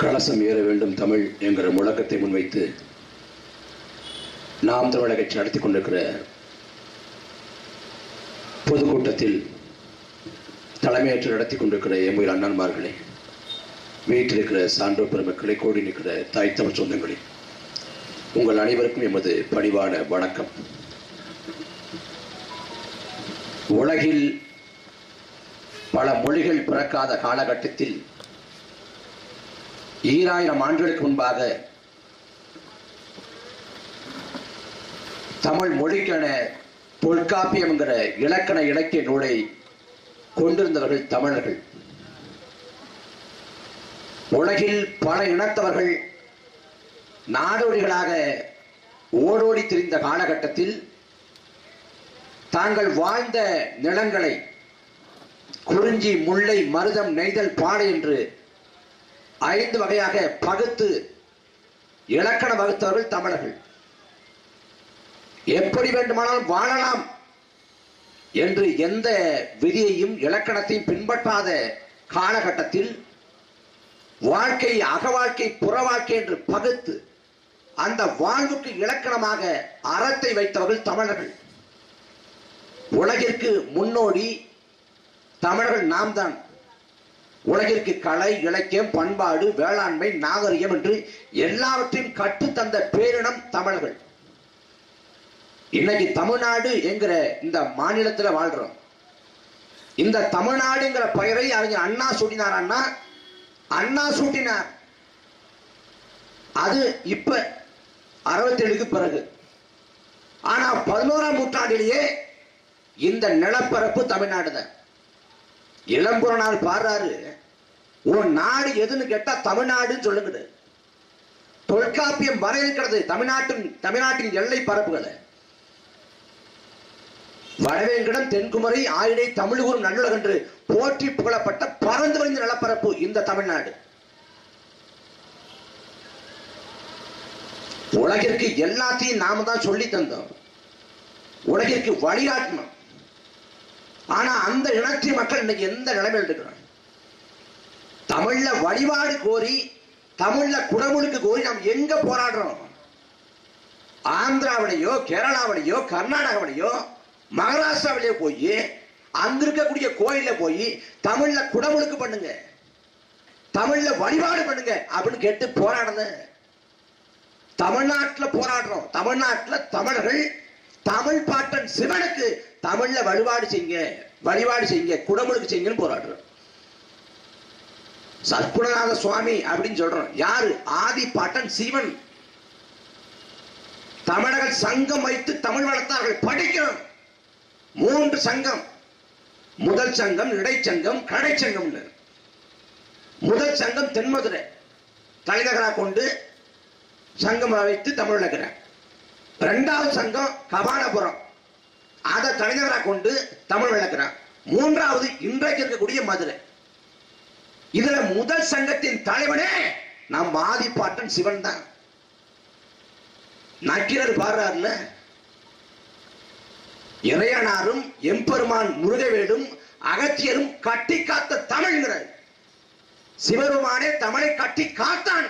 கலசம் ஏற வேண்டும் தமிழ் என்கிற முழக்கத்தை முன்வைத்து நாம் தமிழக கட்சி நடத்தி கொண்டிருக்கிற பொதுக்கூட்டத்தில் தலைமையேற்று நடத்தி கொண்டிருக்கிற எம்முயர் அண்ணன்மார்களே, வீட்டில் இருக்கிற சான்றோர் பெருமக்களை, கோடி நிற்கிற தாய் தமிழ் சொந்தங்களே, உங்கள் அனைவருக்கும் எமது பணிவான வணக்கம். உலகில் பல மொழிகள் பிறக்காத காலகட்டத்தில் 2000 ஆண்டுகளுக்கு முன்பாக தமிழ் மொழிக்கான தொல்காப்பியம் என்கிற இலக்கண இலக்கிய நூலை கொண்டிருந்தவர்கள் தமிழர்கள். உலகில் பல இனத்தவர்கள் நாடோடிகளாக ஓடோடி திரிந்த காலகட்டத்தில் தாங்கள் வாழ்ந்த நிலங்களை குறிஞ்சி, முல்லை, மருதம், நெய்தல், பாலை என்று 5 வகையாக பகுத்து இலக்கணம் வகுத்தவர்கள் தமிழர்கள். எப்படி வேண்டுமானாலும் வாழலாம் என்று எந்த விதியையும் இலக்கணத்தையும் பின்பற்றாத காலகட்டத்தில் வாழ்க்கை, அக வாழ்க்கை, புற வாழ்க்கை என்று பகுத்து அந்த வாழ்வுக்கு இலக்கணமாக அறத்தை வைத்தவர்கள் தமிழர்கள். உலகிற்கு முன்னோடி தமிழர்கள் நாம் தான். உலகிற்கு கலை, இலக்கியம், பண்பாடு, வேளாண்மை, நாகரிகம் என்று எல்லாவற்றையும் கற்றுத்தந்த பேரினம் தமிழர்கள். இன்னைக்கு தமிழ்நாடு என்கிற இந்த மாநிலத்தில் வாழ்றோம். இந்த தமிழ்நாடுங்கிற பெயரை அறிஞர் அண்ணா சூட்டினார். அண்ணா சூட்டினார். அது இப்ப 67க்கு பிறகு. ஆனா 11ஆம் நூற்றாண்டிலேயே இந்த நிலப்பரப்பு தமிழ்நாடு தான். இளம்புறநாள் பாடுறாரு, உன் நாடு எதுன்னு கேட்டா தமிழ்நாடுன்னு சொல்லுங்க. தொல்காப்பியம் வர இருக்கிறது தமிழ்நாட்டின் எல்லை பரப்புகளை. வடவேங்கடம், தென்குமரி, ஆயிடை, தமிழ்கூறும் நல்லுலகம் என்று போற்றி புகழப்பட்ட பறந்து வந்த நிலப்பரப்பு இந்த தமிழ்நாடு. உலகிற்கு எல்லாத்தையும் நாம தான் சொல்லி தந்தோம், உலகிற்கு வழிகாட்டணும். ஆனா அந்த இனத்திய மக்கள் இன்னைக்கு எந்த நிலைமையில் இருக்கிறோம்? தமிழ்ல வழிபாடு கோரி, தமிழ்ல குடமுழுக்கு கோரி நாம் எங்க போராடுறோம்? ஆந்திராவிலையோ, கேரளாவிலையோ, கர்நாடகாவிலையோ, மகாராஷ்டிராவிலேயோ போய் அங்க இருக்கக்கூடிய கோயில போய் தமிழ்ல குடமுழுக்கு பண்ணுங்க, தமிழ்ல வழிபாடு பண்ணுங்க அப்படின்னு கேட்டு போராடுங்க. தமிழ்நாட்டில் போராடுறோம். தமிழ்நாட்டில் தமிழர்கள் தமிழ் பாட்டன் சிவனுக்கு தமிழ்ல வழிபாடு செய்யுங்க, குடமுழுக்கு செய்யுங்கன்னு போராடுறோம். சத்குணநாத சுவாமி அப்படின்னு சொல்றோம். யாரு? ஆதி பாட்டன் சிவன். தமிழக சங்கம் வைத்து தமிழ் வளர்த்தார்கள். படிக்கணும். 3 சங்கம். முதல் சங்கம், இடைச்சங்கம், கடைச்சங்கம். முதல் சங்கம் தென்மதுரை தலைநகராக கொண்டு சங்கம் வைத்து தமிழ் வளர்க்கிறார். 2வது சங்கம் கபாலபுரம், அதை தலைநகராக கொண்டு தமிழ் வளர்க்கிறார். 3வது இன்றைக்கு இருக்கக்கூடிய மதுரை. இதுல முதல் சங்கத்தின் தலைவனே நம் ஆதிப்பாட்டன் சிவன் தான். நக்கீரர் பாடுறாருல, இறையனாரும் எம்பெருமான் முருகவேடும் அகத்தியரும் கட்டி காத்த தமிழ்ங்கிறார். சிவபெருமானே தமிழை கட்டி காத்தான்.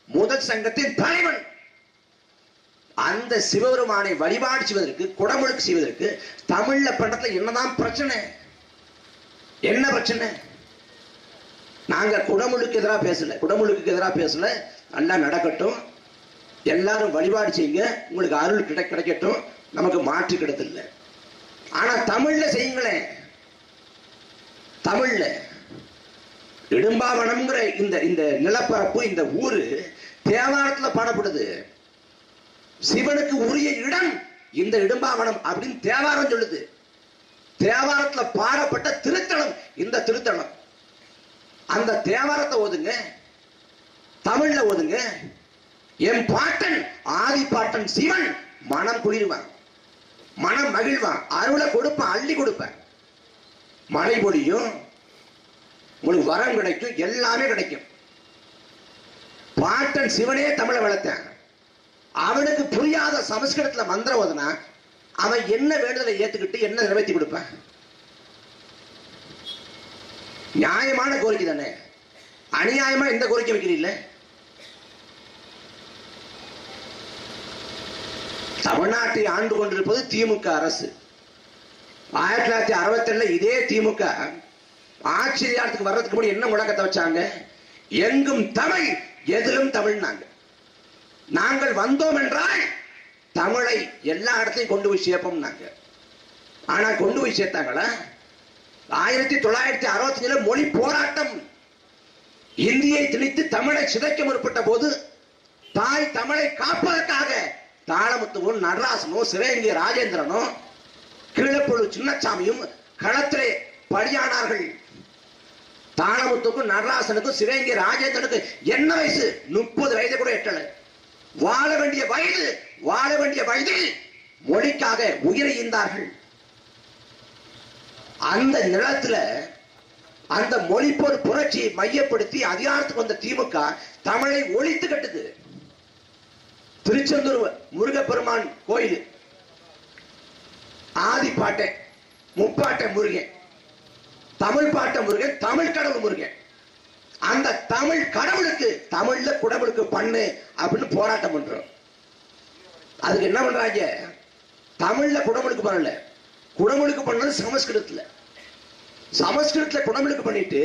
முதல் சங்கத்தின் தலைவன். அந்த சிவபெருமானை வழிபாடு செய்வதற்கு, குடமுழுக்கு செய்வதற்கு தமிழ்ல பண்றதுல என்னதான் பிரச்சனை? என்ன பிரச்சனை? நாங்க குடமுழுக்கு எதிராக பேசல. நல்லா நடக்கட்டும், எல்லாரும் வழிபாடு செய்யுங்க, உங்களுக்கு அருள் கிடைக்கட்டும், நமக்கு மாற்று கிடைத்தல. ஆனா தமிழ்ல செய்யுங்களேன். தமிழ்ல இடும்பாவனம்ங்கிற இந்த நிலப்பரப்பு, இந்த ஊரு தேவாரத்துல பாடப்படுது. சிவனுக்கு உரிய இடம் இந்த இடும்பாவனம் அப்படின்னு தேவாரம் சொல்லுது. தேவாரத்துல பாடப்பட்ட திருத்தலம் இந்த திருத்தலம். அந்த தேவாரத்தை ஓதுங்க, தமிழ்ல ஓதுங்க. என் பாட்டன் ஆதி பாட்டன் சிவன் மனம் குளிர்வான், மனம் மகிழ்வான், அருளை கொடுப்பான், அள்ளி கொடுப்பான். மழை பொழியும், உங்களுக்கு வரம் கிடைக்கும், எல்லாமே கிடைக்கும். பாட்டன் சிவனே தமிழை வளர்த்தான். அவனுக்கு புரியாத சமஸ்கிருதத்துல மந்திரம் ஓதுனா அவன் என்ன வேண்டுதலை ஏத்துக்கிட்டு என்ன நிறைவேற்றி கொடுப்பான்? நியாயமான கோரிக்கை தானே. அநியாயமா எந்த கோரிக்கை வைக்கிறீங்கள? தமிழ்நாட்டை ஆண்டு கொண்டிருப்பது திமுக அரசு. 1967 இதே திமுக ஆட்சி அதிகாரத்துக்கு வர்றதுக்கு முன்னாடி என்ன முழக்கத்தை வச்சாங்க? எங்கும் தமிழ், எதிலும் தமிழ்னாங்க. நாங்கள் வந்தோம் என்றால் தமிழை எல்லா இடத்தையும் கொண்டு போய் சேர்ப்போம்னாங்க. ஆனா கொண்டு போய் சேர்த்தாங்களா? 1965 மொழி போராட்டம், இந்தியை திணித்து தமிழை சிதைக்க முற்பட்ட போது தாய் தமிழை காப்பதற்காக தாளமுத்துவும் நடராசனும் சிவகங்கை ராஜேந்திரனும் கீழப்பொழு சின்னசாமியும் களத்திலே பலியானார்கள். தாளமுத்துக்கும் நடராசனுக்கும் சிவகங்கை ராஜேந்திரனுக்கு என்ன வயசு? 30 வயது கூட எட்டல. வாழ வேண்டிய வயதில் மொழிக்காக உயிரை ஈந்தார்கள். அந்த நிலத்துல அந்த மொழிப்போர் புரட்சியை மையப்படுத்தி அதிகாரத்துக்கு வந்த திமுக தமிழை ஒழித்து கட்டுது. திருச்செந்தூர் முருகப்பெருமான் கோயில் ஆதி பாட்டை முப்பாட்டை முருகன், தமிழ் பாட்டை முருகன், தமிழ் கடவுள் முருகன். அந்த தமிழ் கடவுளுக்கு தமிழ்ல குடமுழுக்கு பண்ணு அப்படின்னு போராட்டம் பண்றோம். அதுக்கு என்ன பண்றாங்க? தமிழ்ல குடமுழுக்கு பண்ணல, குடமுழுக்கு பண்ணது சமஸ்கிருதத்துல குடமுழுக்கு பண்ணிட்டு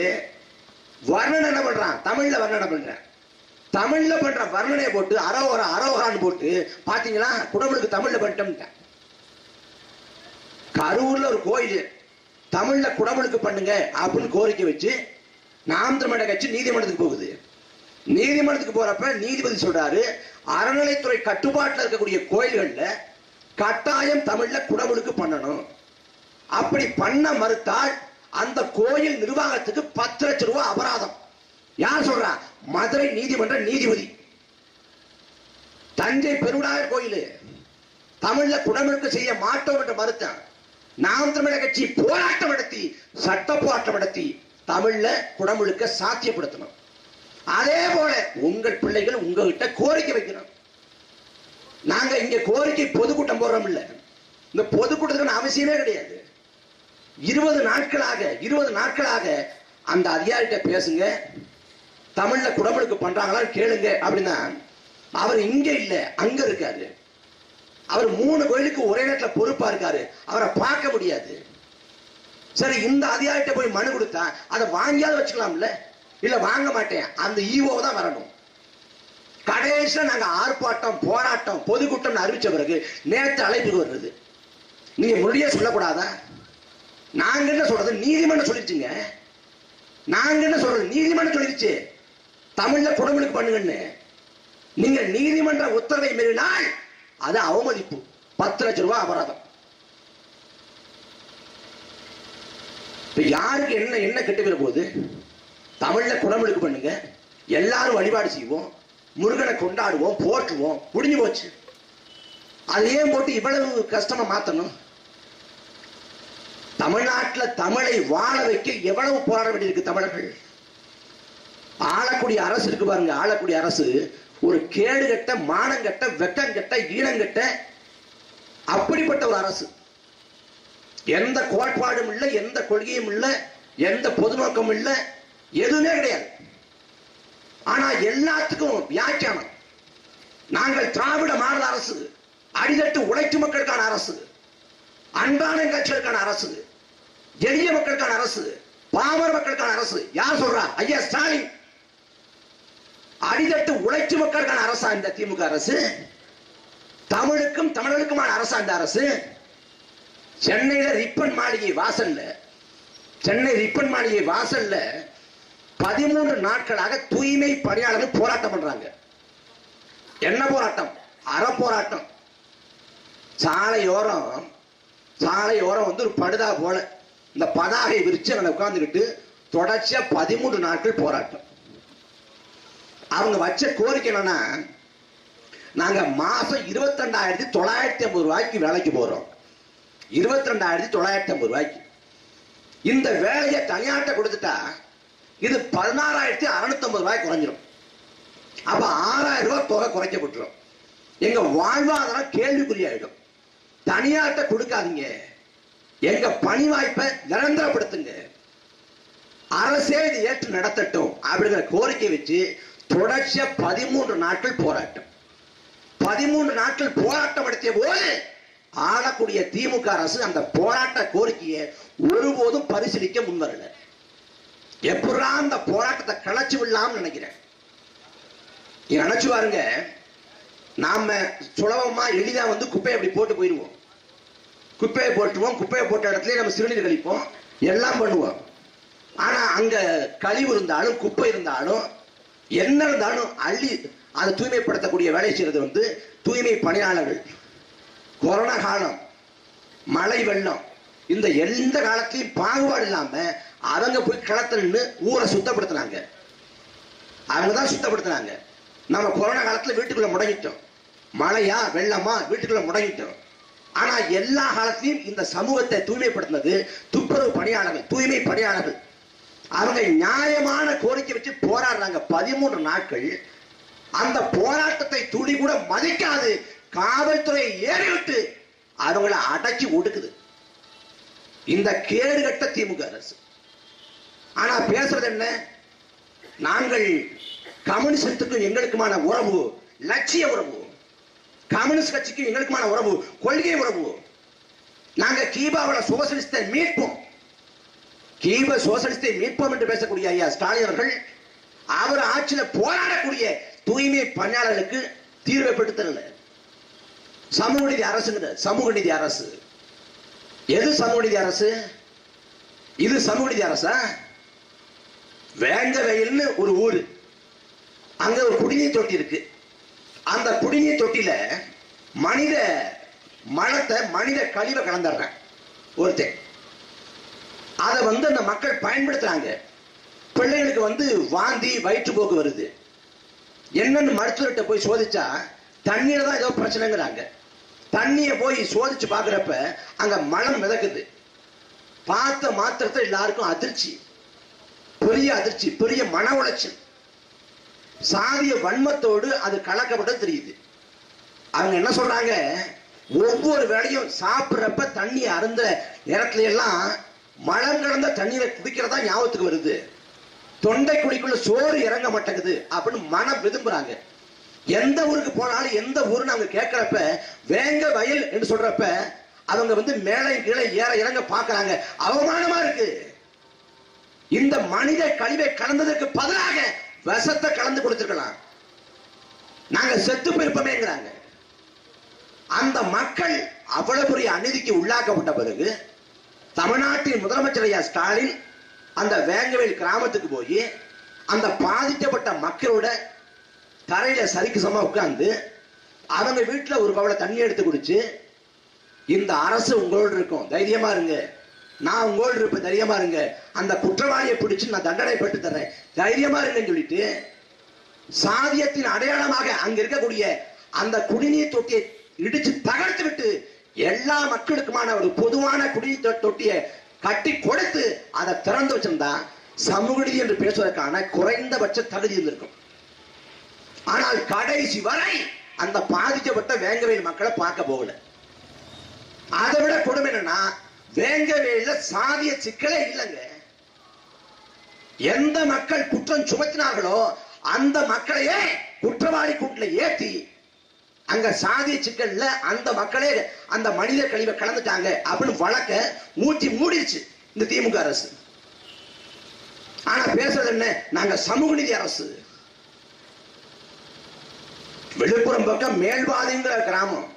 வர்ணனை என்ன பண்றான்? தமிழ்ல வர்ணனை பண்றான். தமிழ்ல பண்ற வர்ணனையை போட்டு அரோகரான்னு போட்டு பாத்தீங்களா குடமுழுக்கு தமிழ்ல பண்ணிட்டோம். கரூர்ல ஒரு கோயில் தமிழ்ல குடமுழுக்கு பண்ணுங்க அப்படின்னு கோரிக்கை வச்சு நாம் தமிழக கட்சி நீதிமன்றத்துக்கு போகுது. நீதிமன்றத்துக்கு போறப்ப நீதிபதி சொல்றாரு, அறநிலைத்துறை கட்டுப்பாட்டில் இருக்கக்கூடிய கோயில்கள்ல கட்டாயம் தமிழ்ல குடமுழுக்கு பண்ணணும். அப்படி பண்ண மறுத்தால் அந்த கோயில் நிர்வாகத்துக்கு 10 லட்சம் ரூபாய் அபராதம். யார் சொல்றா? மதுரை நீதிமன்ற நீதிபதி. தஞ்சை பெருவுடையார் கோயில் தமிழ்ல குடமுழுக்கு செய்ய மாட்டோம் என்று மறுத்தான். நாம் தமிழக கட்சி போராட்டம் நடத்தி, சட்ட போராட்டம் நடத்தி தமிழ்ல குடமுழுக்க சாத்தியப்படுத்தணும். அதே போல உங்கள் பிள்ளைகள் உங்ககிட்ட கோரிக்கை வைக்கணும். நாங்க இங்க கோரிக்கை பொதுக்கூட்டம் போடுறோம் இல்ல, இந்த பொதுக்கூட்டத்துக்கு அவசியமே கிடையாது. 20 நாட்களாக அந்த அதிகாரிகிட்ட பேசுங்க, தமிழ்ல குடமுழுக்கு பண்றாங்களான்னு கேளுங்க அப்படின்னா அவர் இங்க இல்ல அங்க இருக்காரு. அவர் 3 கோயிலுக்கு ஒரே நேரத்தில் பொறுப்பா இருக்காரு, அவரை பார்க்க முடியாது. சரி, இந்த அதிகாரிகிட்ட போய் மனு கொடுத்தா அதை வாங்கியாவது வச்சுக்கலாம்ல? இல்ல வாங்க மாட்டேன், அந்த ஈஓ தான் வரணும். கடைசியில் நாங்க ஆர்ப்பாட்டம் போராட்டம் பொதுக்கூட்டம் அறிவிச்ச பிறகு நேற்று அழைப்பு வருது. நீங்க மொழியே சொல்லக்கூடாதா? நாங்க என்ன சொல்றது? நீதிமன்றம் சொல்லிருச்சுங்க. நாங்க என்ன சொல்றது? நீதிமன்றம் சொல்லிருச்சு தமிழ்ல குடமுழுக்கு பண்ணுங்கன்னு. நீங்க நீதிமன்ற உத்தரவை மீறினால் அது அவமதிப்பு, 10 லட்சம் ரூபாய் அபராதம். யாருக்கு என்ன கெட்டு போயிட போகுது? தமிழ்ல குடமுழுக்கு பண்ணுங்க, எல்லாரும் வழிபாடு செய்வோம், முருகனை கொண்டாடுவோம், போற்றுவோம், முடிஞ்சு போச்சு. அது ஏன் போட்டு இவ்வளவு கஷ்டமா மாத்தணும்? தமிழ்நாட்டில் தமிழை வாழ வைக்க எவ்வளவு போராட வேண்டியிருக்கு தமிழர்கள். ஆளக்கூடிய அரசு இருக்கு பாருங்க, ஆளக்கூடிய அரசு ஒரு கேடுகட்ட, மானங்கட்ட, வெக்கங்கட்ட, ஈனங்கட்ட அப்படிப்பட்ட ஒரு அரசு. எந்த கோட்பாடும் இல்லை, எந்த கொள்கையும் இல்லை, எந்த பொது நோக்கமும் இல்லை, எதுவுமே கிடையாது. ஆனா எல்லாத்துக்கும் வியாக்கியானம். நாங்கள் திராவிட மாடல் அரசு, அடித்தட்டு உழைக்கும் மக்களுக்கான அரசு, அன்றாட கட்சிகளுக்கான அரசு, எளிய மக்களுக்கான அரசு, பாமர மக்களுக்கான அரசு. யார் சொல்றா? ஐயா ஸ்டாலின். அடித்தட்டு உழைக்கும் மக்களுக்கான அரசா இந்த திமுக அரசு? தமிழுக்கும் தமிழர்களுக்குமான அரசா இந்த அரசு? சென்னையில ரிப்பன் மாளிகை வாசல்ல, சென்னை ரிப்பன் மாளிகை வாசல்ல 13 நாட்களாக தூய்மை பணியாளர்கள் போராட்டம் பண்றாங்க. என்ன போராட்டம்? அற போராட்டம். சாலையோரம் வந்து ஒரு படுதா போல இந்த பதாகை விரிச்சு உட்கார்ந்துக்கிட்டு தொடர்ச்சியா 13 நாட்கள் போராட்டம். அவங்க வச்ச கோரிக்கை என்னன்னா, நாங்க மாசம் 22,950 ரூபாய்க்கு வேலைக்கு போறோம். 22,950 ரூபாய்க்கு இந்த வேலையை தனியாட்ட கொடுத்துட்டா இது 16,650 ரூபாய் குறைஞ்சிடும். அப்ப 6,000 ரூபாய் தொகை குறைக்கப்பட்டுரும். எங்க வாழ்வாதாரம் கேள்விக்குறியாயிடும். தனியார்ட்ட கொடுக்காதீங்க, எங்க பணி வாய்ப்பை நிரந்தரப்படுத்துங்க. அரசே இது ஏற்று நடத்தட்டும் அப்படிங்கிற கோரிக்கை வச்சு தொடர்ச்சியா 13 நாட்கள் போராட்டம். 13 நாட்கள் போராட்டம் நடத்திய போது ஆளக்கூடிய திமுக அரசு அந்த போராட்ட கோரிக்கையை ஒருபோதும் பரிசீலிக்க முன்வரல. எப்படா அந்த போராட்டத்தை களைச்சு விடலாம்னு நினைக்கிறேன். நினைச்சு பாருங்க, நாம சுலபமா எளிதா வந்து குப்பையை அப்படி போட்டு போயிடுவோம். குப்பையை போட்டுவோம், குப்பையை போட்ட இடத்துல நம்ம சிறுநீர் கழிப்போம், எல்லாம் பண்ணுவோம். ஆனா அங்க கழிவு இருந்தாலும் குப்பை இருந்தாலும் என்ன இருந்தாலும் அள்ளி அதை தூய்மைப்படுத்தக்கூடிய வேலை செய்யறது வந்து தூய்மை பணியாளர்கள். கொரோனா காலம், மழை வெள்ளம், இந்த எந்த காலத்திலையும் பாகுபாடு இல்லாம அவங்க போய் களத்துல ஊரை சுத்தப்படுத்தினாங்க. அவங்கதான் சுத்தப்படுத்தினாங்க. நம்ம கொரோனா காலத்துல வீட்டுக்குள்ள முடங்கிட்டோம். மழையா வெள்ளமா வீட்டுக்குள்ள முடங்கிட்டோம். ஆனா எல்லா காலத்திலையும் இந்த சமூகத்தை தூய்மைப்படுத்தினது துப்புரவு பணியாளர்கள், தூய்மை பணியாளர்கள். அவங்க நியாயமான கோரிக்கை வச்சு போராடுறாங்க 13 நாட்கள். அந்த போராட்டத்தை துளி கூட மதிக்காது காவல்துறை ஏறிவிட்டு அவங்களை அடக்கி ஒடுக்குது இந்த கேடுகட்ட திமுக அரசு. ஆனா பேசுறது என்ன? நாங்கள் கம்யூனிஸ்டுக்கும் எங்களுக்குமான உறவு லட்சிய உறவு, கம்யூனிஸ்ட் கட்சிக்கும் எங்களுக்குமான உறவு கொள்கை உறவு. நாங்க கீபாவில் சோசலிஸ்டை மீட்போம், கீப சோசலிஸ்டை மீட்போம் என்று பேசக்கூடிய ஐயா ஸ்டாலின் அவர்கள் அவர் ஆட்சியில் போராடக்கூடிய தூய்மை பணியாளர்களுக்கு தீர்வை பெற்று தரல. சமூக நீதி அரசுங்கிற சமூக நீதி அரசு. எது சமூக நீதி அரசு? இது சமூக நீதி அரசா? வேங்கவயல்னு ஒரு ஊரு, அங்க ஒரு குடிநீர் தொட்டி இருக்கு. அந்த குடிநீர் தொட்டியில மனித மலத்தை மனித கழிவை கலந்துடுறாங்க ஒருத்தன். அதை வந்து அந்த மக்கள் பயன்படுத்துறாங்க. பிள்ளைகளுக்கு வந்து வாந்தி வயிற்றுப்போக்கு வருது. என்னன்னு மருத்துவர்கிட்ட போய் சோதிச்சா தண்ணீர் தான் ஏதோ பிரச்சனைங்கிறாங்க. தண்ணியை போய் சோதிச்சு பாக்குறப்ப அங்க மலம் மிதக்குது. பார்த்த மாத்திரத்தை எல்லாருக்கும் அதிர்ச்சி, பெரிய அதிர்ச்சி, பெரிய மன உளைச்சல், சாதிய வன்மத்தோடு அது கலக்கப்பட்டது தெரியுது. அவங்க என்ன சொல்றாங்க, ஒவ்வொரு வேளையும் சாப்பிட்றப்ப தண்ணி அருந்த நேரத்துல எல்லாம் மலம் கலந்த தண்ணீரை குடிக்கிறதா ஞாபகத்துக்கு வருது. தொண்டை குடிக்குள்ள சோறு இறங்க மாட்டேங்குது அப்படின்னு மனம் விரும்புறாங்க. எந்த ஊருக்கு போனாலும் எந்த ஊருன்னு அவங்க கேட்கிறப்ப வேங்க வயல் என்று சொல்றப்ப அவங்க வந்து மேலே கீழே ஏற இறங்க பாக்குறாங்க. அவமானமா இருக்கு. இந்த மனித கழிவை கலந்ததற்கு பதிலாக விஷத்தை கலந்து கொடுத்திருக்கலாம், நாங்க செத்து போயிருப்போமேங்கிறாங்க. அந்த மக்கள் அவ்வளவு பெரிய அநீதிக்கு உள்ளாக்கப்பட்ட பிறகு தமிழ்நாட்டின் முதலமைச்சர் ஐயா ஸ்டாலின் அந்த வேங்கவேல் கிராமத்துக்கு போய் அந்த பாதிக்கப்பட்ட மக்களோட தரையில சரிக்கு சமமா உட்கார்ந்து அவங்க வீட்டுல ஒரு கவலை தண்ணி எடுத்து குடிச்சு, இந்த அரசு உங்களோடு இருக்கும், தைரியமா இருங்க, நான் உங்களோடு இருப்பேன், தைரியமா இருங்க, அந்த குற்றவாளியை பிடிச்சு நான் தண்டனை பெற்று தர்றேன், தைரியமா இருங்கன்னு சொல்லிட்டு சாதியத்தின் அடையாளமாக அங்க இருக்கக்கூடிய அந்த குடிநீர் தொட்டியை இடிச்சு தகர்த்து விட்டு எல்லா மக்களுக்குமான ஒரு பொதுவான குடிநீர் தொட்டியை கட்டி கொடுத்து அதை திறந்து வச்சிருந்தா சமூக நீதி என்று பேசுவதற்கான குறைந்தபட்ச தகுதி இருந்திருக்கும். ஆனால் கடைசி வரை அந்த பாதிக்கப்பட்ட வேங்கவேல் மக்களை பார்க்க போகல. அதை விட கொடுமை என்னன்னா, வேங்கவேல சாதிய சிக்கலே இல்லைங்க. எந்த மக்கள் குற்றம் சுமத்தினார்களோ அந்த மக்களையே குற்றவாளி கூட்டில ஏற்றி அங்க சாதிய சிக்கல்ல அந்த மக்களே அந்த மனித கழிவை கலந்துட்டாங்க அப்படின்னு வழக்க மூட்டி மூடிடுச்சு இந்த திமுக அரசு. ஆனா பேசுறது என்ன, நாங்க சமூக நீதி அரசு. விழுப்புரம் பக்கம் மேல்வாதிங்கிற கிராமம்,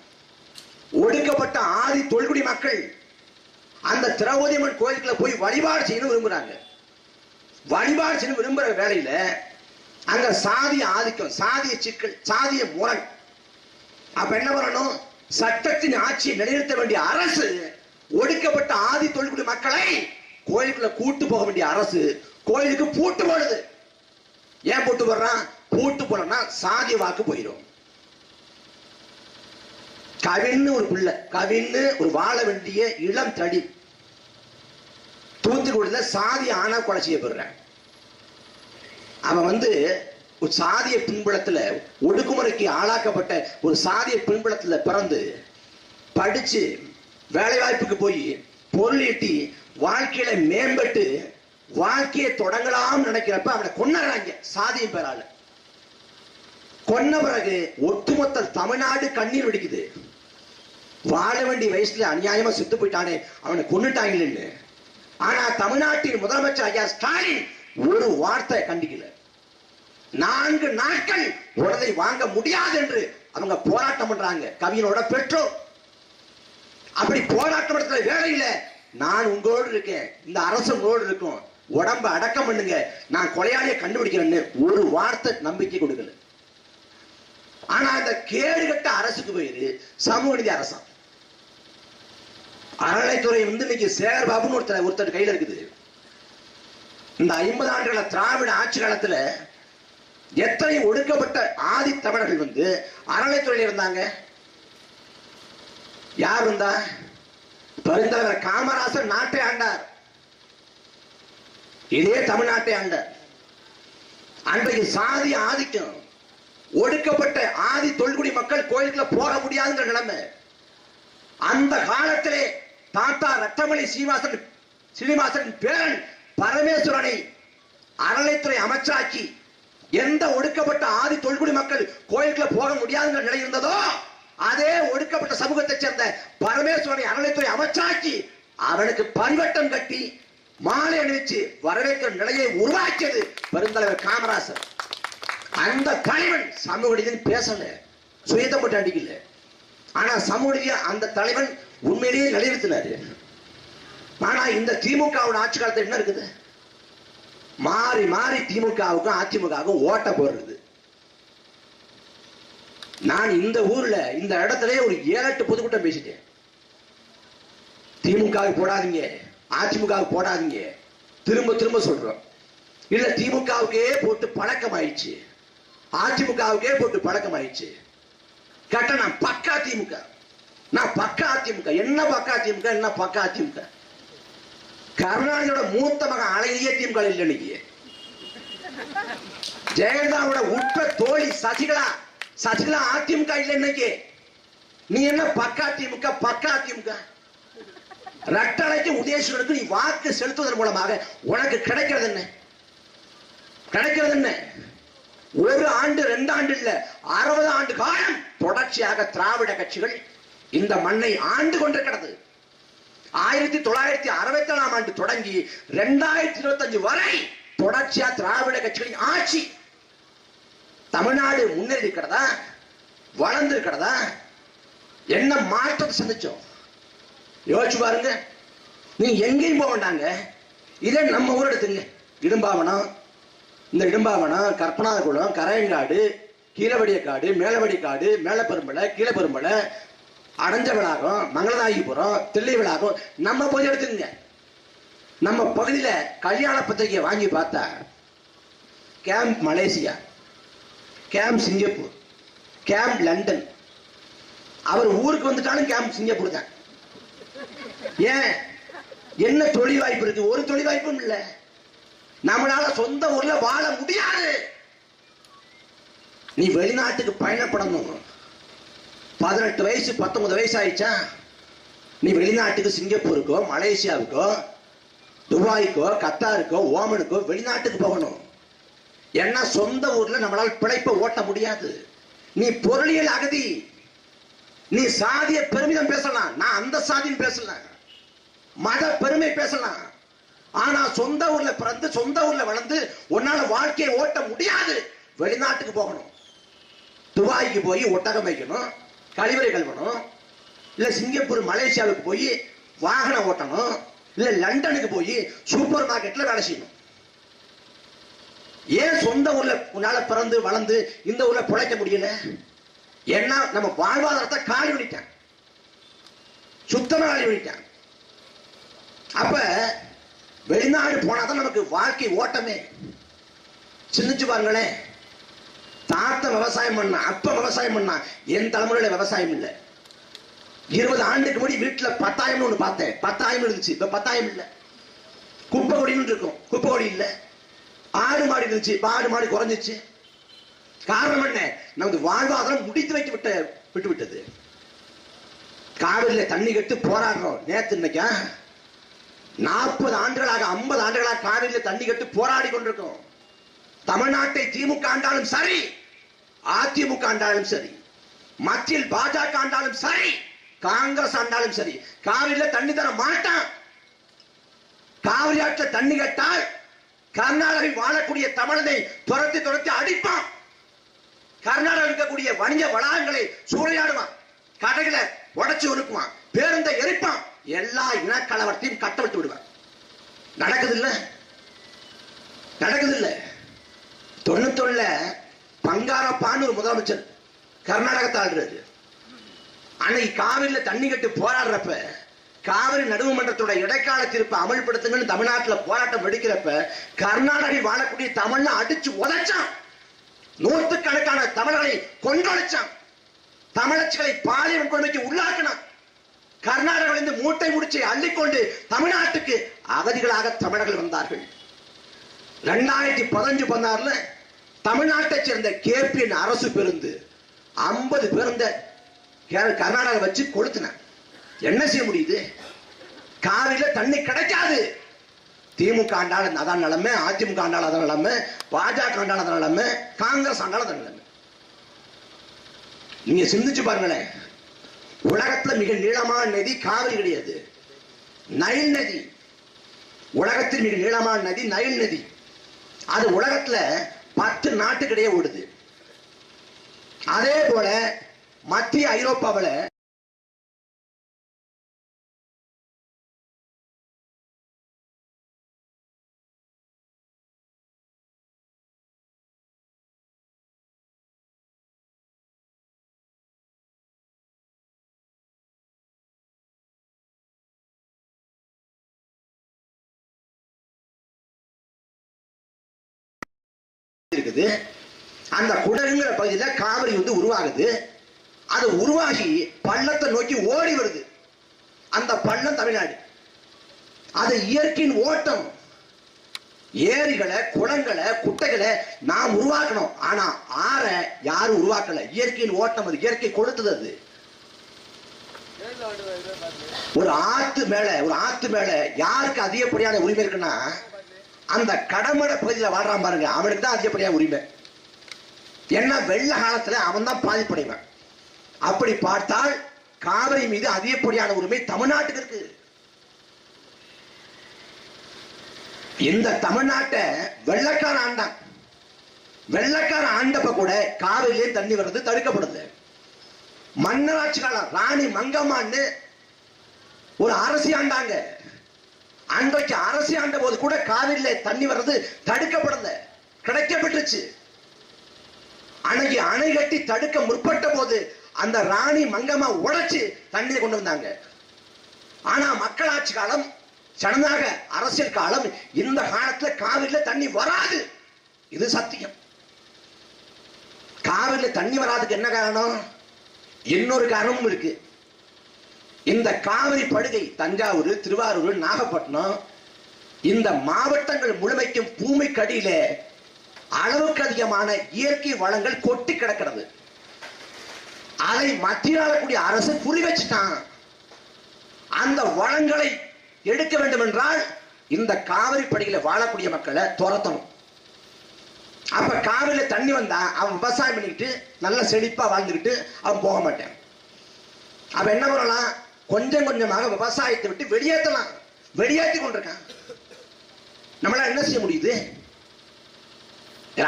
ஒடுக்கப்பட்ட ஆதி தொல்குடி மக்கள் அந்த திரௌபதி அம்மன் கோயிலுக்குள்ள போய் வழிபாடு செய்யணும் விரும்புறாங்க. வழிபாடு செய்யணும் விரும்புற வேலையில அங்க சாதிய ஆதிக்கம், சாதிய சிக்கல், சாதிய முரண். அப்ப என்ன பண்ணணும், சட்டத்தின் ஆட்சியை நிலைநிறுத்த வேண்டிய அரசு ஒடுக்கப்பட்ட ஆதி தொல்குடி மக்களை கோயிலுக்குள்ள கூட்டு போக வேண்டிய அரசு கோயிலுக்கு பூட்டு போடுது. ஏன் பூட்டு போடுறான்? பூட்டு போனா சாதிய வாக்கு போயிடும். கவின்னு ஒரு பிள்ளை, கவின்னு ஒரு வாழ வேண்டிய இளம் தடி தூத்துக்குடியில சாதிய ஆணவ கொலை செய்யப்படுறான். அவன் வந்து ஒரு சாதிய பின்புலத்துல ஒடுக்குமுறைக்கு ஆளாக்கப்பட்ட ஒரு சாதிய பின்புலத்துல பிறந்து படிச்சு வேலை வாய்ப்புக்கு போய் பொருள் ஈட்டி வாழ்க்கையில மேம்பட்டு வாழ்க்கையை தொடங்கலாம் நினைக்கிறப்ப அவனை கொன்னுறாங்க சாதியின் பேரால. கொன்ன பிறகு ஒட்டுமொத்த தமிழ்நாடு கண்ணீர் வெடிக்குது. வாழ வேண்டிய வயசுல அநியாயமா செத்து போயிட்டானே, அவனை கொன்னுட்டாங்கன்னு. ஆனா தமிழ்நாட்டின் முதலமைச்சர் ஐயா ஸ்டாலின் ஒரு வார்த்தை கண்டிக்கல. 4 நாட்கள் உடலை வாங்க முடியாது என்று அவங்க போராட்டம் பண்றாங்க. கவிஞனோட பெற்றோர் அப்படி போராட்டம் நடத்துற வேலையில நான் உங்களோடு இருக்கேன், இந்த அரசு உங்களோடு இருக்கும், உடம்ப அடக்கம் பண்ணுங்க, நான் கொலையாளியை கண்டுபிடிக்கிறேன்னு ஒரு வார்த்தை நம்பிக்கை கொடுக்கல. ஆனா அந்த கேடுகட்ட அரசுக்கு போயிரு சமூக நீதி அரசம். அறநிலைத்துறை இன்னைக்கு சேகர் பாபுன்னு ஒருத்தர் கையில இருக்குது. இந்த 50 ஆண்டுகள திராவிட ஆட்சி காலத்துல எத்தனை ஒடுக்கப்பட்ட ஆதி தமிழர்கள் அறநிலைத்துறையில் இருந்தாங்க. யார் இருந்தா? பெருந்தலைவர் காமராசர் நாட்டை ஆண்டார், இதே தமிழ்நாட்டை ஆண்டார். அன்றைக்கு சாதி ஆதிக்கம், ஒடுக்கப்பட்ட ஆதி தொல்குடி மக்கள் கோயிலுக்குள்ள போக முடியாதுங்கிற நிலைமை. அந்த காலத்திலே தாத்தா ரத்தமணி சீனிவாசன் பேரன் பரமேஸ்வரனை அறநிலைத்துறை அமைச்சராக்கி எந்த ஒடுக்கப்பட்ட ஆதி தொல்குடி மக்கள் கோயிலுக்குள்ள போக முடியாதுங்கிற நிலை இருந்ததோ அதே ஒடுக்கப்பட்ட சமூகத்தை சேர்ந்த பரமேஸ்வரனை அறநிலைத்துறை அமைச்சராக்கி அவனுக்கு பரிவட்டம் கட்டி மாலை அணிவிச்சு வரவேற்கிற நிலையை உருவாக்கியது பெருந்தலைவர் காமராசர். அந்த தலைவன் சமூக நீதி பேசல, சுயத்தை போட்டு அடிக்கல. ஆனா சமூக நீதி அந்த தலைவன் உண்மையிலேயே நிலைநிறுத்தினாரு. ஆனா இந்த திமுகவோட ஆட்சி காலத்தில் என்ன இருக்குது? மாறி மாறி திமுகவுக்கும் அதிமுகவுக்கும் ஓட்ட போடுறது. நான் இந்த ஊர்ல இந்த இடத்துல ஒரு 7-8 பொதுக்கூட்டம் பேசிட்டேன். திமுகவுக்கு போடாதீங்க, அதிமுகவுக்கு போடாதீங்க, திரும்ப திரும்ப சொல்றோம். இல்ல திமுகவுக்கே போட்டு பழக்கம் ஆயிடுச்சு, அதிமுகவுக்கே போட்டு பழக்கம் ஆயிடுச்சு. கேட்ட நான் பக்கா திமுக, நான் பக்கா அதிமுக. என்ன பக்கா திமுக, என்ன பக்கா அதிமுக? கருணாநிதியோட மூத்த மகன் அழகிய திமுக இல்ல இன்னைக்கு. ஜெயலலிதாவோட உற்ற தோழி சசிகலா அதிமுக இல்ல இன்னைக்கு. நீ என்ன பக்கா திமுக, பக்கா அதிமுக? ரட்டளைக்கு உதயசூரனுக்கு நீ வாக்கு செலுத்துவதன் மூலமாக உனக்கு கிடைக்கிறது என்ன? கிடைக்கிறது என்ன? 1 ஆண்டு 2 ஆண்டு இல்ல, 60 ஆண்டு காலம் தொடர்ச்சியாக திராவிட கட்சிகள் இந்த மண்ணை ஆண்டு கொண்டிருக்கிறது. 1967ஆம் ஆண்டு தொடங்கி 2025 வரை தொடர்ச்சியா திராவிட கட்சிகளின் ஆட்சி. தமிழ்நாடு முன்னேறி இருக்கிறதா, வளர்ந்து இருக்கிறதா, என்ன மாற்றத்தை சந்திச்சோம் யோசிச்சு பாருங்க. நீ எங்கேயும் போக வேண்டாங்க, இதே நம்ம ஊர் எடுத்துங்க. இடும்பாவனம், இந்த இடும்பாவனம், கற்பனாகுளம், கரையங்காடு, கீழவடியக்காடு, மேலவடிக்காடு, மேலப்பெரும்பலை, கீழப்பெரும்பலை, அடைஞ்ச விளாகம், மங்களதாகிபுரம், தில்லை விளாகம், நம்ம போய் எடுத்துங்க. நம்ம பகுதியில கல்யாண பத்திரிகை வாங்கி பார்த்தா camp Malaysia, camp Singapore, camp London. அவர் ஊருக்கு வந்துட்டாலும் கேம்ப் சிங்கப்பூர் தான். ஏன்? என்ன தொழில் வாய்ப்பு இருக்கு? ஒரு தொழில் வாய்ப்பும் இல்ல. நம்மளால சொந்த ஊர்ல வாழ முடியாது. நீ வெளிநாட்டுக்கு பயணப்படணும். 18 வயசு 19 வயசு ஆயிடுச்சா, நீ வெளிநாட்டுக்கு சிங்கப்பூருக்கோ, மலேசியாவுக்கோ, துபாய்க்கோ, கத்தாருக்கோ, ஓமனுக்கோ வெளிநாட்டுக்கு போகணும். ஏன்னா சொந்த ஊர்ல நம்மளால் பிழைப்ப ஓட்ட முடியாது. நீ பொருளியல் அகதி, நீ சாதிய பெருமிதம் பேசலாம், நான் அந்த சாதின்னு பேசலாம், மத பெருமை பேசலாம். ஆனா சொந்த ஊர்ல பிறந்து சொந்த ஊர்ல வளர்ந்து உன்னால வாழ்க்கையை ஓட்ட முடியாது. வெளிநாட்டுக்கு போகணும். துபாய்க்கு போய் ஒட்டகம் வைக்கணும், கழிவறை கழுவணும், இல்ல சிங்கப்பூர் மலேசியாவுக்கு போய் வாகனம் ஓட்டணும், இல்ல லண்டனுக்கு போய் சூப்பர் மார்க்கெட்ல வேலை செய்யணும். ஏன் சொந்த ஊர்ல உன்னால பிறந்து வளர்ந்து இந்த ஊர்ல பிழைக்க முடியல? ஏன்னா நம்ம வாழ்வாதாரத்தை காலி பண்ணிட்டான், சுத்தமா காலி பண்ணிட்டான். அப்ப வெளிநாடு போனாதான் நமக்கு வாழ்க்கை ஓட்டமே. சிந்திச்சு பாருங்களேன். தாத்த விவசாயம் பண்ணா, அப்ப விவசாயம் பண்ணா, என் தலைமுறையில விவசாயம் இல்ல. 20 ஆண்டுக்கு முன்னாடி வீட்டுல 10,000 ஒண்ணு பார்த்தேன், 10,000 இருந்துச்சு, இப்ப 10,000 இல்ல. குப்பை கொடின்னு இருக்கும், குப்பை கொடி இல்ல. ஆடு மாடு இருந்துச்சு, ஆடு மாடு குறைஞ்சிச்சு. காரணம் என்ன? நமது வாழ்வாதாரம் முடித்து வைத்து விட்டு விட்டது. காவிரியில தண்ணி கட்டு போராடுறோம். நேத்து இன்னைக்கா 40 ஆண்டுகளாக 50 ஆண்டுகளாக காவிரியில் தண்ணி கட்டு போராடி கொண்டிருக்கோம். தமிழ்நாட்டை திமுக ஆண்டாலும் சரி, அதிமுக ஆண்டாலும் சரி, மத்தியில் பாஜக ஆண்டாலும் சரி, காங்கிரஸ் ஆண்டாலும் சரி, காவிரியில் தண்ணி தர மாட்டான். காவிரி ஆற்றில் தண்ணி கேட்டால் கர்நாடகாவில் வாழக்கூடிய தமிழனை துரத்தி துரத்தி அடிப்பான். கர்நாடகா இருக்கக்கூடிய வணிக வளாகங்களை சூறையாடுவான், கடைகளை உடைச்சு ஒடுக்குவான், பேருந்தை எரிப்பான், எல்லா இனக்கலவரத்தையும் கட்டவிட்டு விடுவான். நடக்குது இல்ல? 91 பங்காரப்பான்னு ஒரு முதலமைச்சர் கர்நாடகத்தை ஆள்றாரு. அன்னைக்கு காவிரியில தண்ணி கட்டு போராடுறப்ப, காவிரி நடுவுமன்றத்தோட இடைக்கால தீர்ப்பை அமல்படுத்துங்கன்னு தமிழ்நாட்டில் போராட்டம் வெடிக்கிறப்ப கர்நாடகாவில் வாழக்கூடிய தமிழ்ல அடிச்சு உதைச்சான். 100 கணக்கான தமிழர்களை கொன்றொழிச்சான். தமிழச்சிகளை பாலியல் கொடுமைக்கு உள்ளாக்கினான். கர்நாடகாவிலிருந்து மூட்டை முடிச்சை அள்ளிக்கொண்டு தமிழ்நாட்டுக்கு அகதிகளாக தமிழர்கள் வந்தார்கள். 2015-16 தமிழ்நாட்டை சேர்ந்த கேபிஎன் அரசு பேருந்து 50 பேருந்த கர்நாடகா வச்சு கொளுத்தின. என்ன செய்ய முடியுது? காவிரியில தண்ணி கிடைக்காது. திமுக ஆண்டாலும் அதான் நிலைமை, அதிமுக ஆண்டாலும் அதான் நிலைமை, பாஜக ஆண்டாலும் அதான் நிலைமை, காங்கிரஸ் ஆண்டாலும் அதான் நிலைமை. நீங்க சிந்திச்சு பாருங்களேன். உலகத்துல மிக நீளமான நதி காவிரி கிடையாது, நைல் நதி. உலகத்தில் மிக நீளமான நதி நைல் நதி. அது உலகத்துல 10 நாட்டுக்கிடையே ஓடுது. அதே போல மத்திய ஐரோப்பாவில் இருக்குது. அந்த குடகுங்கிற பகுதியில் காவிரி உருவாகுது. அது உருவாகி பள்ளத்தை நோக்கி ஓடி வருது. அந்த பள்ளம் தமிழ்நாடு. அது இயற்கையின் ஓட்டம். ஏரிகளை, குளங்களை, குட்டைகளை நாம் உருவாக்கணும். ஆனா ஆற யாரும் உருவாக்கல. இயற்கையின் ஓட்டம், அது இயற்கை கொடுத்தது. அது ஒரு ஆத்து மேல யாருக்கு அதிகப்படியான உரிமை இருக்குன்னா அந்த கடமடை பகுதியில் வாழ்றான் பாருங்க, அவனுக்கு தான் அதிகப்படியான உரிமை. ஏன்னா வெள்ள காலத்துல அவன் தான் பாதிப்படைவான். அப்படி பார்த்தால் காவிரி மீது அதிகப்படியான உரிமை தமிழ்நாட்டுக்கு இருக்கு. இந்த தமிழ்நாட்டை வெள்ளக்கார ஆண்டான். வெள்ளக்கார ஆண்டப்ப கூட காவிரியிலே தண்ணி வர்றது தடுக்கப்படுது. மன்னராட்சி காலம் ராணி மங்கம்மான்னு ஒரு அரசி ஆண்டாங்க. அன்றைக்கு அரசி ஆண்ட போது கூட காவிரியில தண்ணி வர்றது தடுக்கப்படல, கிடைக்கப்பட்டுச்சு. அன்னைக்கு அணை கட்டி தடுக்க முற்பட்ட போது அந்த ராணி மங்கம்மா உடைச்சு தண்ணியை கொண்டு வந்தாங்க. ஆனா மக்களாட்சி காலம், ஜனநாயக அரசியல் காலம், இந்த காலத்துல காவிரியில தண்ணி வராது. இது சத்தியம். காவிரியில தண்ணி வராதுக்கு என்ன காரணம்? இன்னொரு காரணமும் இருக்கு. இந்த காவிரி படுகை தஞ்சாவூர், திருவாரூர், நாகப்பட்டினம் இந்த மாவட்டங்கள் முழுமைக்கும் பூமிக்கடியில அளவுக்கு அதிகமான இயற்கை வளங்கள் கொட்டி கிடக்கிறது. அதை மத்திய ஆளக்கூடிய அரசு புரி வச்சுட்டான். அந்த வளங்களை எடுக்க வேண்டும் என்றால் இந்த காவிரி படுகையில வாழக்கூடிய மக்களை துரத்தணும். அப்ப காவிரியில தண்ணி வந்தா அவன் விவசாயம் பண்ணிக்கிட்டு நல்ல செழிப்பா வாழ்ந்துக்கிட்டு அவன் போக மாட்டான். அப்ப என்ன பண்ணலாம்? கொஞ்சம் கொஞ்சமாக விவசாயத்தை விட்டு வெளியேற்றலாம். வெளியேற்றி கொண்டிருக்கான். நம்மளால என்ன செய்ய முடியுது?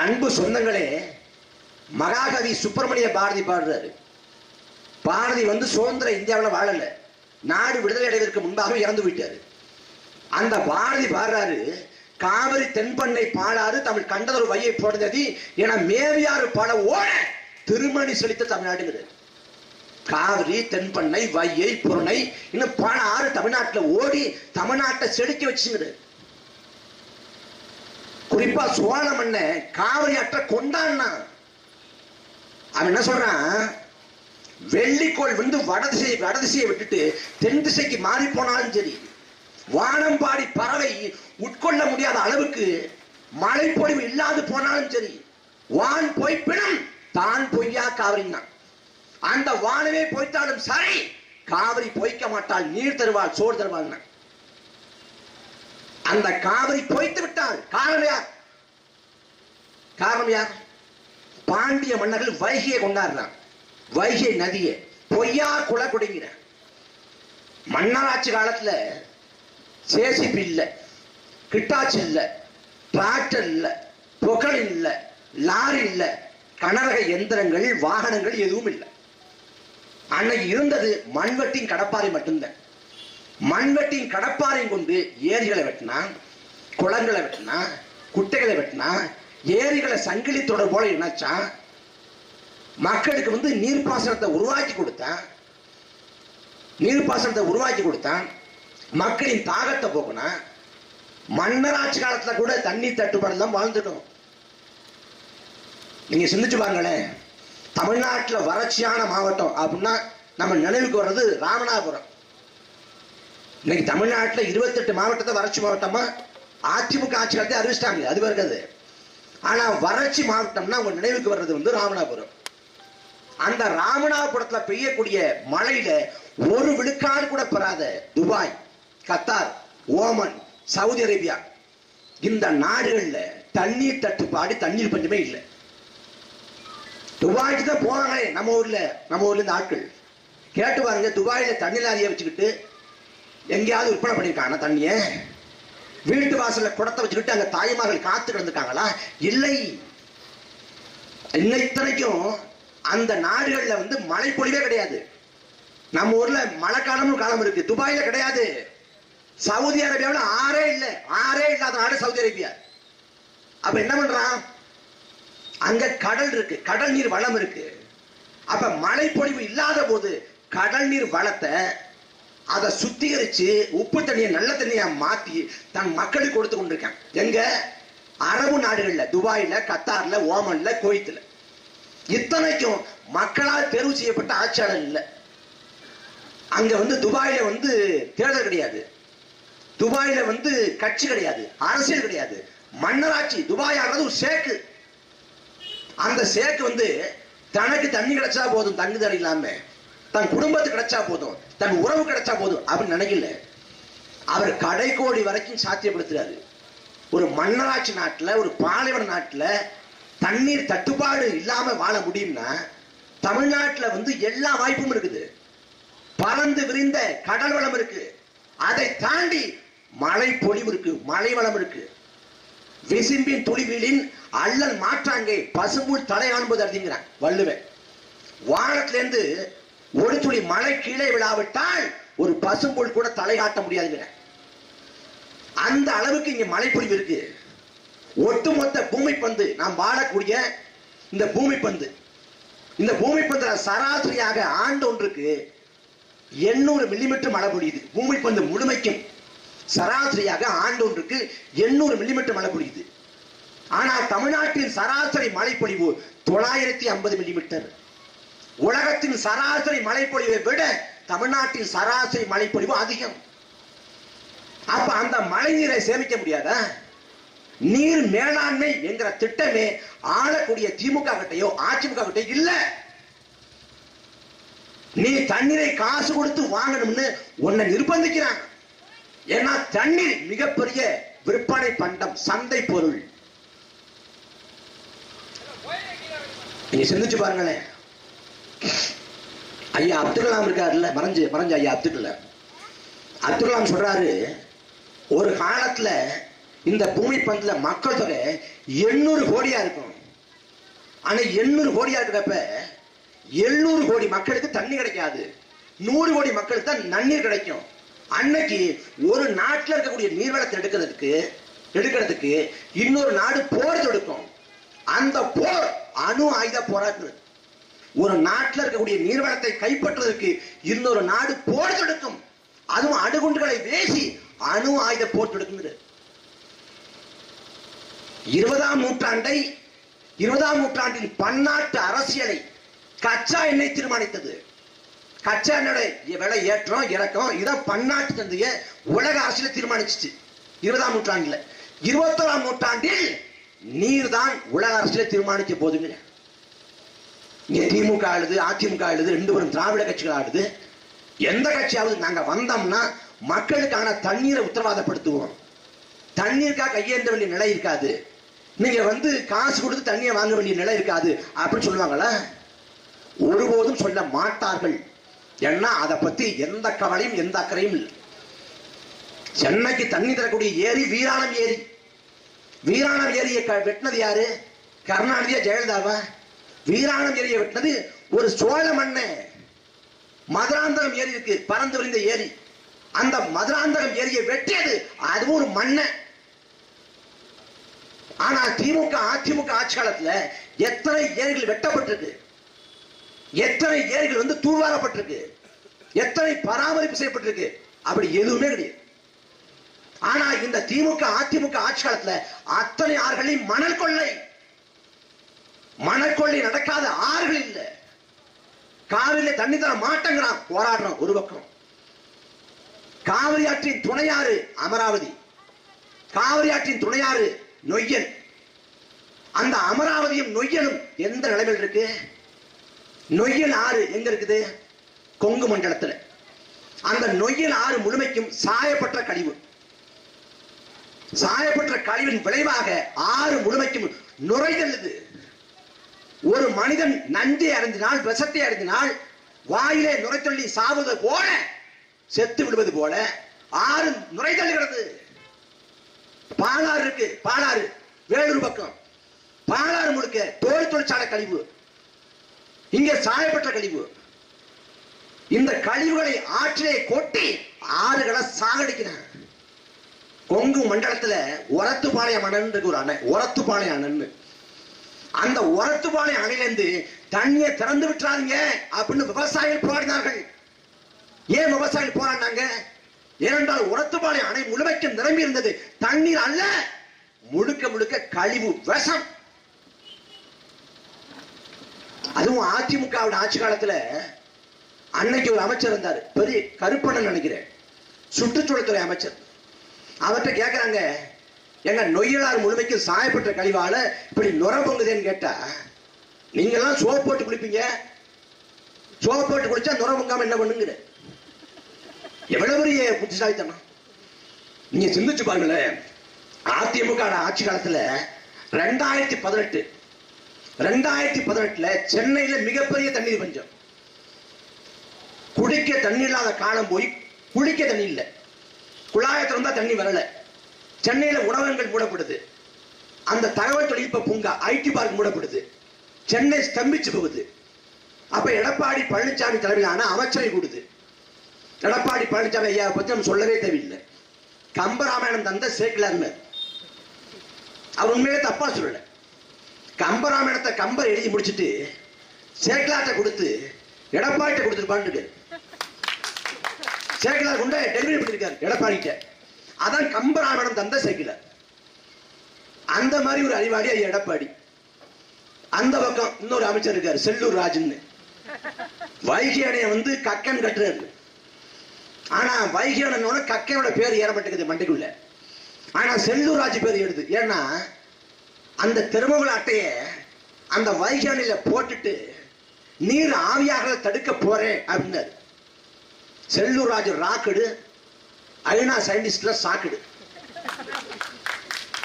அன்பு சொந்தங்களே, மகாகவி சுப்பிரமணிய பாரதி பாடுறாரு. பாரதி சுதந்திர இந்தியாவில் வாழல, நாடு விடுதலை அடைவதற்கு முன்பாக இறந்து விட்டாரு. அந்த பாரதி பாடுறாரு, காவிரி தென்பண்ணை பாடாறு தமிழ் கண்டதொரு வையை போடுததி என மேவியாறு பல ஓட திருமணி செலுத்த தமிழ்நாடுங்கிறது. காவிரி, தென்பண்ணை, வையை, புறணை இன்னும் பல ஆறு தமிழ்நாட்டில் ஓடி தமிழ்நாட்டை செலுத்தி வச்சுங்கிறது. குறிப்பா சோழ மண்ண காவிரி ஆற்ற கொண்டான்னா அவன் என்ன சொல்றான்? வெள்ளிக்கோள் வடதிசையை விட்டுட்டு தென் திசைக்கு மாறி போனாலும் சரி, வானம்பாடி பறவை உட்கொள்ள முடியாத அளவுக்கு மழை பொழிவு இல்லாது போனாலும் சரி, வான் போய் பிணம் தான் பொய்யா காவிரின்னா. அந்த வானமே போய்த்தாலும் சரி, காவிரி பொய்க்க மாட்டாள், நீர் தருவாள், சோறு தருவாள். அந்த காவிரி பொய்த்து விட்டால் காரணம் யார்? காரணம் யார்? பாண்டிய மன்னர்கள் வைகையை கொண்டாடுறான். வைகை நதியை பொய்யா குள குடிங்கிற மன்னராட்சி காலத்துல சேசிபி இல்ல, கிட்டாச்சி இல்ல, டிராக்டர் இல்ல, புகழ் இல்ல, லாரி இல்ல, கனரக எந்திரங்கள் வாகனங்கள் எதுவும் இல்லை. அன்னைக்கு இருந்தது மண்வெட்டின் கடப்பாறை மட்டும்தான். மண்வெட்டின் கடப்பாறையும் கொண்டு ஏரிகளை வெட்டினா, குளங்களை வெட்டினா, குட்டைகளை வெட்டினா, ஏரிகளை சங்கிலி தொடர் போல இணைச்சா, மக்களுக்கு நீர்ப்பாசனத்தை உருவாக்கி கொடுத்தான். நீர்ப்பாசனத்தை உருவாக்கி கொடுத்தான், மக்களின் தாகத்தை போக்குனா. மன்னராட்சி காலத்துல கூட தண்ணீர் தட்டுப்பாடு தான் வாழ்ந்துட்டோம். நீங்க சிந்திச்சு பாருங்களேன், தமிழ்நாட்டில் வறட்சியான மாவட்டம் அப்படின்னா நம்ம நினைவுக்கு வர்றது ராமநாதபுரம். இன்னைக்கு தமிழ்நாட்டில் 28 மாவட்டத்தை வறட்சி மாவட்டமா அதிமுக ஆட்சி காலத்தை அறிவிச்சிட்டாங்க, அது வருகிறது. ஆனா வறட்சி மாவட்டம்னா உங்க நினைவுக்கு வர்றது ராமநாதபுரம். அந்த ராமநாதபுரத்துல பெய்யக்கூடிய மழையில ஒரு விழுக்காடு கூட பெறாத Dubai, Qatar, Oman, Saudi Arabia இந்த நாடுகள்ல தண்ணீர் தட்டுப்பாடு, தண்ணீர் பஞ்சமே இல்லை. துபாய்க்கு தான் போறாங்களே நம்ம ஊர்ல இருந்து ஆட்கள் கேட்டு பாருங்க. துபாயில தண்ணி லாரியை வச்சுக்கிட்டு எங்கேயாவது விற்பனை பண்ணிருக்காங்க தண்ணிய? வீட்டு வாசல்ல குடத்தை வச்சுக்கிட்டு அங்க தாய்மார்கள் காத்து கிடந்துட்டாங்களா? இல்லை. இன்னைக்கும் அந்த நாடுகள்ல மழை பொழிவே கிடையாது. நம்ம ஊர்ல மழை காலமும் காலம் இருக்கு, துபாயில கிடையாது. சவுதி அரேபியாவில் ஆறே இல்லாத நாடு சவுதி அரேபியா. அப்ப என்ன பண்றான்? அங்க கடல் இருக்கு, கடல் நீர் வளம் இருக்கு. அப்ப மழை பொழிவு இல்லாத போது கடல் நீர் வளத்தை அதை சுத்திகரிச்சு உப்பு தண்ணியை நல்ல தண்ணியா மாத்தி தன் மக்களுக்கு கொடுத்து கொண்டிருக்கான். எங்க? அரபு நாடுகள்ல, துபாயில, கத்தார்ல, ஓமன்ல, குவைத்துல. இத்தனைக்கும் மக்களால் தேர்வு செய்யப்பட்ட ஆட்சியாளர் இல்லை. அங்க துபாயில தேர்தல் கிடையாது, துபாயில கட்சி கிடையாது, அரசியல் கிடையாது, மன்னராட்சி. துபாய் ஆகிறது ஒரு ஷேக்கு. அந்த ஷேக்கு தனக்கு தண்ணி கிடைச்சா போதும், தங்குதடை இல்லாம தன் குடும்பத்துக்கு கிடைச்சா போதும், தன் உறவு கிடைச்சா போதும் அப்படின்னு நினைக்கல. அவர் கடைக்கோடி வரைக்கும் சாத்தியப்படுத்துறாரு. ஒரு மன்னராட்சி நாட்டுல, ஒரு பாலைவன நாட்டுல தண்ணீர் தட்டுப்பாடு இல்லாம வாழ முடியும்னா தமிழ்நாட்டுல எல்லா வாய்ப்பும் இருக்குது. பறந்து விரிந்த கடல் வளம் இருக்கு, அதை தாண்டி மழை பொழிவு இருக்கு, மழை வளம் இருக்கு. விசிம்பின் துளிவிலின் அல்லல் மாற்றாங்கே பசும்புல் தலை காண்பது அறிஞர் வள்ளுவன். வானத்திலிருந்து ஒரு துளி மழை கீழே விழாவிட்டால் ஒரு பசும்புல் கூட தலை காட்ட முடியாதுங்கிற அந்த அளவுக்கு இங்க மழை பொழிவு இருக்கு. ஒட்டுமொத்த பூமி பந்து, நாம் வாழக்கூடிய இந்த பூமி பந்து, இந்த பூமி பந்துல சராசரியாக ஆண்டு ஒன்றுக்கு 800 மில்லிமீட்டர் மழை பொழியுது. பூமி பந்து முழுமைக்கும் சராசரியாக ஆண்டு ஒன்றுக்கு 800 மில்லிமீட்டர் மழை பொழியுது. ஆனால் தமிழ்நாட்டின் சராசரி மழைப்பொழிவு 950 மில்லிமீட்டர். உலகத்தின் சராசரி மழைப்பொழிவை விட தமிழ்நாட்டின் சராசரி மழைப்பொழிவு அதிகம். அப்ப அந்த மழை நீரை சேமிக்க முடியாத? நீர் மேலாண்மை என்கிற திட்டமே ஆளக்கூடிய திமுக கிட்டையோ அதிமுக கிட்டையோ இல்ல. நீ தண்ணீரை காசு கொடுத்து வாங்கணும்னு உன்னை நிர்பந்திக்கிறாங்க. ஏன்னா தண்ணீர் மிகப்பெரிய விற்பனை பண்டம், சந்தை பொருள். நீங்க சிந்திச்சு பாருங்களேன். ஐயா அப்துல் கலாம் இருக்காருல்ல, மறைஞ்ச ஐயா அப்துல் கலாம் சொல்றாரு, ஒரு காலத்துல இந்த பூமி பந்துல மக்கள் தொகை 800 கோடியா இருக்கும். ஆனா 800 கோடியா இருக்கிறப்ப 700 கோடி மக்களுக்கு தண்ணி கிடைக்காது, 100 கோடி மக்களுக்கு தான் நன்னீர் கிடைக்கும். அன்னைக்கு ஒரு நாட்டில் இருக்கக்கூடிய நீர்வளத்தை எடுக்கிறதுக்கு இன்னொரு நாடு போர் தொடுக்கும். அந்த போர் அணு ஆயுத போராட்டம். ஒரு நாட்டில் இருக்கக்கூடிய நீர்வளத்தை கைப்பற்றுவதற்கு இன்னொரு நாடு போர் தொடுக்கும். அதுவும் அணுகுண்டுகளை வீசி அணு ஆயுத போர் தொடுக்குது. 20ஆம் நூற்றாண்டின் பன்னாட்டு அரசியலை கச்சா எண்ணெய் தீர்மானித்தது. கச்சா எண்ணெய் விலை ஏற்றம் இறக்கம் இதான் பன்னாட்டு சந்தைய உலக அரசியலை தீர்மானிச்சு 20ஆம் நூற்றாண்டுல. 21ஆம் நூற்றாண்டில் நீர் தான் உலக அரசியலை தீர்மானிக்க போதுங்க. இங்க திமுக ஆளுது, அதிமுக ஆளுது, 2 பேரும் திராவிட கட்சிகள் ஆளுது. எந்த கட்சியாவது நாங்க வந்தோம்னா மக்களுக்கான தண்ணீரை உத்தரவாதப்படுத்துவோம், தண்ணீருக்காக கையேந்த வேண்டிய நிலை இருக்காது, நீங்க வந்து காசு கொடுத்து தண்ணியை வாங்க வேண்டிய நிலை இருக்காது அப்படின்னு சொல்லுவாங்களா? ஒருபோதும் சொல்ல மாட்டார்கள். ஏன்னா அதை பத்தி எந்த கவலையும் எந்த அக்கறையும் இல்லை. சென்னைக்கு தண்ணி தரக்கூடிய ஏரி வீராணம் ஏரி. வீராணம் ஏரியை வெட்டினது யாரு? கருணாநிதியா ஜெயலலிதாவா? வீராணம் ஏரியை வெட்டினது ஒரு சோழ மண்ணு. மதுராந்தகம் ஏரி இருக்கு, பறந்து விரிந்த ஏரி. அந்த மதுராந்தகம் ஏரியை வெட்டியது அது ஒரு மண்ண. ஆனா திமுக அதிமுக ஆட்சி காலத்துல எத்தனை ஏரிகள் வெட்டப்பட்டிருக்கு, எத்தனை ஏரிகள் வந்து தூர்வாரப்பட்டிருக்கு, எத்தனை பராமரிப்பு செய்யப்பட்டிருக்கு? அப்படி எதுவுமே கிடையாது. ஆனா இந்த திமுக அதிமுக ஆட்சி காலத்துல அத்தனை ஆறுகளையும் மணல் கொள்ளை. மணல் கொள்ளை நடக்காத ஆறுகள் இல்ல. காவிரியில தண்ணி தர மாட்டேங்கிறான், போராடுறோம் ஒரு பக்கம். காவிரி ஆற்றின் துணையாறு அமராவதி, காவிரி ஆற்றின் துணையாறு நொய்யல். அந்த அமராவதியும் நொய்யலும் எந்த நிலைமையில் இருக்கு? நொய்யல் ஆறு எங்க இருக்குது? கொங்கு மண்டலத்தில். அந்த நொய்யல் ஆறு முழுமைக்கும் சாயப்பட்ட கழிவு. சாயப்பட்ட கழிவின் விளைவாக ஆறு முழுமைக்கும் நுரைதல்லுது. ஒரு மனிதன் நஞ்சை அறிந்தினால், விஷத்தை அறிந்தினால் வாயிலே நுரைத்தள்ளி சாவது போல, செத்து விடுவது போல ஆறு நுரைதள்ளுகிறது. பாலாறு இருக்கு, பாலாறு வேலூர் பக்கம். பாலாறு முழுக்க தோல் தொழிற்சாலை கழிவு, இங்கே சாயப்பட்ட கழிவு. இந்த கழிவுகளை ஆற்றிலே கொட்டி ஆறுகளை சாகடிக்கிறாங்க. கொங்கு மண்டலத்துல ஒரத்துப்பாளையம் அணன் இருக்கு, ஒரு அணை, ஒரத்துப்பாளையம் அணன். அந்த ஒரத்துப்பாளையம் அணையிலிருந்து தண்ணியை திறந்து விட்டுறாதீங்க அப்படின்னு விவசாயிகள் போராடினார்கள். ஏன் விவசாயிகள் போராடினாங்க? ஏனென்றால் ஒரத்துப்பாளையம் அணை முழுமைக்கு நிரம்பி இருந்தது தண்ணீர் அல்ல, முழுக்க முழுக்க கழிவு, விஷம். அதுவும் அதிமுக ஆட்சி காலத்துல அன்னைக்கு ஒரு அமைச்சர் இருந்தார், பெரிய கருப்பண்ணன் நினைக்கிறேன், சுற்றுச்சூழல்துறை அமைச்சர். அவர்கிட்ட கேட்கிறாங்க, எங்க நொய்யலாறு முழுமைக்கு சாயப்பட்ட கழிவால இப்படி நுர பொங்குதுன்னு கேட்டா, நீங்க எல்லாம் சோப்பு போட்டு குளிப்பீங்க, சோப்பு போட்டு குளிச்சா நுர பொங்காம என்ன பண்ணுங்கிற? எவ்வளவு பெரிய புத்திசாலித்தனம்! நீங்க சிந்திச்சு பாருங்களேன். அதிமுக ஆட்சி காலத்துல 2018 சென்னையில மிகப்பெரிய தண்ணீர் பஞ்சம். குடிக்க தண்ணி இல்லாத காலம் போய் குளிக்க தண்ணி இல்லை, குழாயத்துல தான் தண்ணி வரல. சென்னையில உணவகங்கள் மூடப்படுது, அந்த தகவல் தொழில்நுட்ப பூங்கா ஐடி பார்க் மூடப்படுது, சென்னை ஸ்தம்பிச்சு போகுது. அப்ப எடப்பாடி பழனிசாமி தலைமையிலான அமைச்சரை கூடுது. எடப்பாடி பழனிசாமி ஐயா பத்தி நம்ம சொல்லவே தேவையில்லை. கம்பராமாயணம் தந்த சேக்கிலார். அவர் உண்மையிலே தப்பா சொல்லல. கம்பராமாயணத்தை கம்பர் எழுதி முடிச்சுட்டு சேக்கிலார்ட்ட கொடுத்து எடப்பாடிட்ட கொடுத்துருப்பான்னு சேக்கிலார் கொண்டு டெலிவரி பண்ணிருக்காரு எடப்பாடிட்ட. அதான் கம்பராமாயணம் தந்த சேக்கிலார். அந்த மாதிரி ஒரு அறிவாளி ஐயா எடப்பாடி. அந்த பக்கம் இன்னொரு அமைச்சர் இருக்காரு, செல்லூர் ராஜன். வைகை அணையை வந்து கக்கன் கட்டுறாரு. ஆனா வைகை அணையோட கக்கையோட பேர் ஏற மாட்டேங்குது மண்டைக்குள்ள. ஆனா செல்லூர் ராஜ் பேர் எடுது. ஏன்னா அந்த திருமங்கல அட்டைய அந்த வைகை அணையில போட்டுட்டு நீர் ஆவியாக தடுக்க போறேன் அப்படின்னாரு. செல்லூர் ராஜ் ராக்கெடு, ஐநா சயின்டிஸ்ட்ல சாக்கெடு.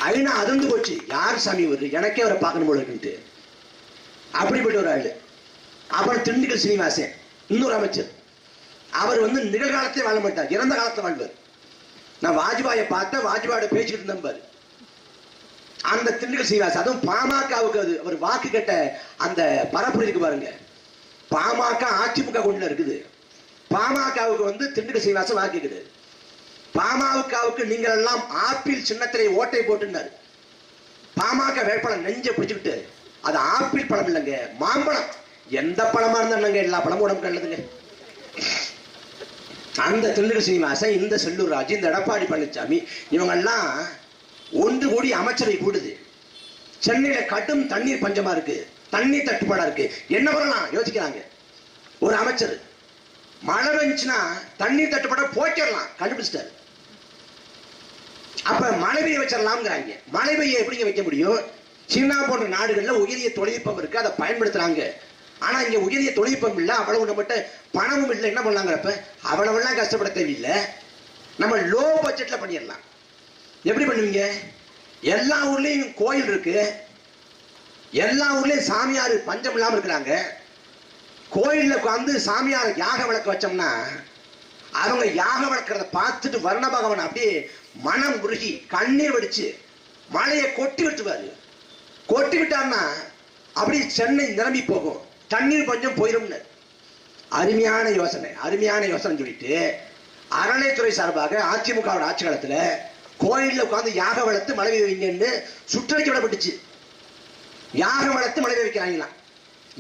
ஐநா அதிர்ந்து போச்சு, யார் சாமி வருது, எனக்கே அவரை பார்க்கணும் போல இருக்குன்ட்டு. அப்படிப்பட்ட ஒரு ஆளு. அப்புறம் திண்டுக்கல் சீனிவாசன் இன்னொரு அமைச்சர். அவர் வந்து நிகழ்காலத்தை வாழ மாட்டார், இறந்த காலத்தை வாழ்வார். நான் வாஜ்பாயை பார்த்தேன், வாஜ்பாயோட பேசிக்கிட்டு இருந்தேன். அந்த திண்டுக்கல் சீனிவாசன், அதுவும் பாமகவுக்கு அது அவர் வாக்கு கேட்ட அந்த பரப்புரை இருக்கு பாருங்க. பாமக அதிமுக கொண்டு இருக்குது, பாமகவுக்கு வந்து திண்டுக்கல் சீனிவாசன் வாக்கு கேட்குது. பாமகவுக்கு நீங்கள் எல்லாம் ஆப்பிள் சின்னத்திலே ஓட்டை போட்டுனாரு. பாமக வேட்பாளர் நெஞ்ச பிடிச்சுக்கிட்டு, அது ஆப்பிள் பழம் இல்லைங்க, மாம்பழம். எந்த பழமா இருந்தாங்க, எல்லா பழமும் உடம்புக்கு நல்லதுங்க. அந்த திண்டுக்கல் சீனிவாசன், இந்த செல்லூர் ராஜ், இந்த எடப்பாடி பழனிசாமி இவங்க எல்லாம் ஒன்று கூடி அமைச்சரை கூடுது. சென்னையில கடும் தண்ணீர் பஞ்சமா இருக்கு, தண்ணீர் தட்டுப்பாடா இருக்கு, என்ன பண்ணலாம் யோசிக்கிறாங்க. ஒரு அமைச்சர் மழை பெஞ்சுன்னா தண்ணீர் தட்டுப்பாட போய்க்கிடலாம் கண்டுபிடிச்சிட்டாரு. அப்ப மழை பெய்ய வச்சிடலாம்ங்கிறாங்க. மழை பெய்ய எப்படிங்க வைக்க முடியும்? சீனா போன்ற நாடுகள்ல உயரிய தொழில்நுட்பம் இருக்கு, அதை பயன்படுத்துறாங்க. ஆனா இங்க உயரிய தொழில்நுட்பம் இல்லை, அவ்வளவு நம்மகிட்ட பணமும் இல்லை. என்ன பண்ணலாங்கிறப்ப அவ்வளவெல்லாம் கஷ்டப்பட தேவையில்லை, நம்ம லோ பட்ஜெட்ல பண்ணிடலாம். எப்படி பண்ணுவீங்க? எல்லா ஊர்லயும் கோயில் இருக்கு, எல்லா ஊர்லயும் சாமியார் பஞ்சம் இல்லாம இருக்கிறாங்க. கோயில்ல உட்காந்து சாமியார் யாக விளக்கு வச்சோம்னா அவங்க யாக விளக்கிறத பார்த்துட்டு வர்ண பகவான் அப்படியே மனம் உருகி கண்ணீர் வடிச்சு மழையை கொட்டி விட்டுவாரு. கொட்டி விட்டார்னா அப்படி சென்னை நிரம்பி போகும், தண்ணீர் பஞ்சம் போயிடும்னு. அருமையான யோசனை, அருமையான யோசனை சொல்லிட்டு அறநிலைத்துறை சார்பாக அதிமுக ஆட்சி காலத்துல கோயில்ல உட்காந்து யாக வளர்த்து மழை வைங்கன்னு சுற்றறிக்கை விடப்பட்டுச்சு. யாக வளர்த்து மழை வைக்கிறாங்களா?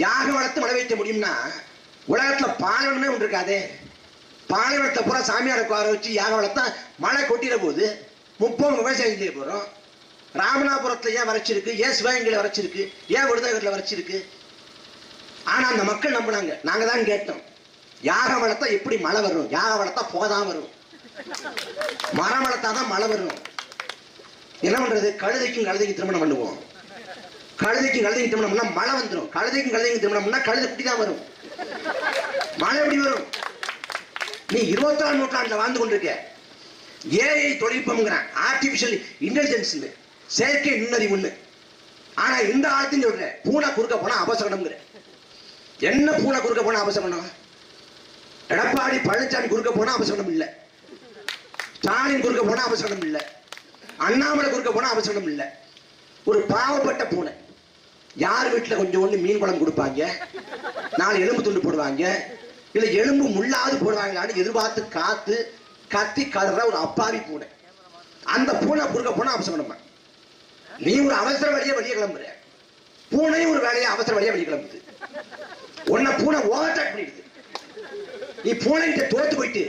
யாக வளர்த்து மழை வைக்க முடியும்னா உலகத்துல பாலைவனமே ஒன்று இருக்காதே. பாலைவனத்தை பூரா சாமியாரை உட்கார வச்சு யாக வளர்த்தா மழை கொட்டிட போகுது, 30 விவசாயம் செய்ய போறோம். ராமநாதபுரத்துல ஏன் வறட்சிருக்கு, ஏன் சிவகங்கையில வறட்சிருக்கு, ஏன் விருதுநகர்ல வறட்சிருக்கு? ஆனா அந்த மக்கள் நம்பினாங்க. நாங்க தான் கேட்டோம், யாக வளர்த்தா எப்படி மழை வரும்? யாக வளர்த்தா போதான் வரும், மரம் வளர்த்தாதான் மழை வரும். என்ன பண்றது? கழுதைக்கும் கழுதைக்கு திருமணம் பண்ணுவோம். கழுதைக்கும் கழுதைக்கு திருமணம் பண்ணா மழை வந்துடும், கழுதைக்கும் கழுதைக்கு திருமணம் பண்ணா கழுதை குட்டி தான் வரும், மழை எப்படி வரும்? நீ 21ஆம் நூற்றாண்டுல வாழ்ந்து கொண்டிருக்க. ஏஐ தொழில்நுட்பம், ஆர்டிபிஷியல் இன்டெலிஜென்ஸ், செயற்கை நுண்ணறிவு. ஆனா இந்த ஆழத்தையும் சொல்ற, பூனை குறுக்க போனா அபசகனம். என்ன பூனை குறுக்க போனா அபசகனம்? எடப்பாடி பழனிசாமி குறுக்க போனா அபசகனம் இல்ல, ஸ்டாலின் குறுக்க போனா அபசகனம் இல்ல, அண்ணாமலை குறுக்க போனா அபசகனம் இல்ல. ஒரு பாவப்பட்ட பூனை, யார் வீட்டுல கொஞ்சம் ஒண்ணு மீன் குழம்பு கொடுப்பாங்க, 4 எலும்பு துண்டு போடுவாங்க, இல்ல எலும்பு முள்ளாவது போடுவாங்களான்னு எதிர்பார்த்து காத்து கத்தி கதற ஒரு அப்பாவி பூனை. அந்த பூனை குறுக்க போனா அபசகனமா? நீ ஒரு அவசர வழியா வெளியே கிளம்புற, பூனையும் ஒரு வேலையை அவசர வழியா வெளியே கிளம்புது. உன்னை பூனை ஓவர்டேக் பண்ணிடுது. நீ பூனை கிட்ட தோத்து போயிட்டு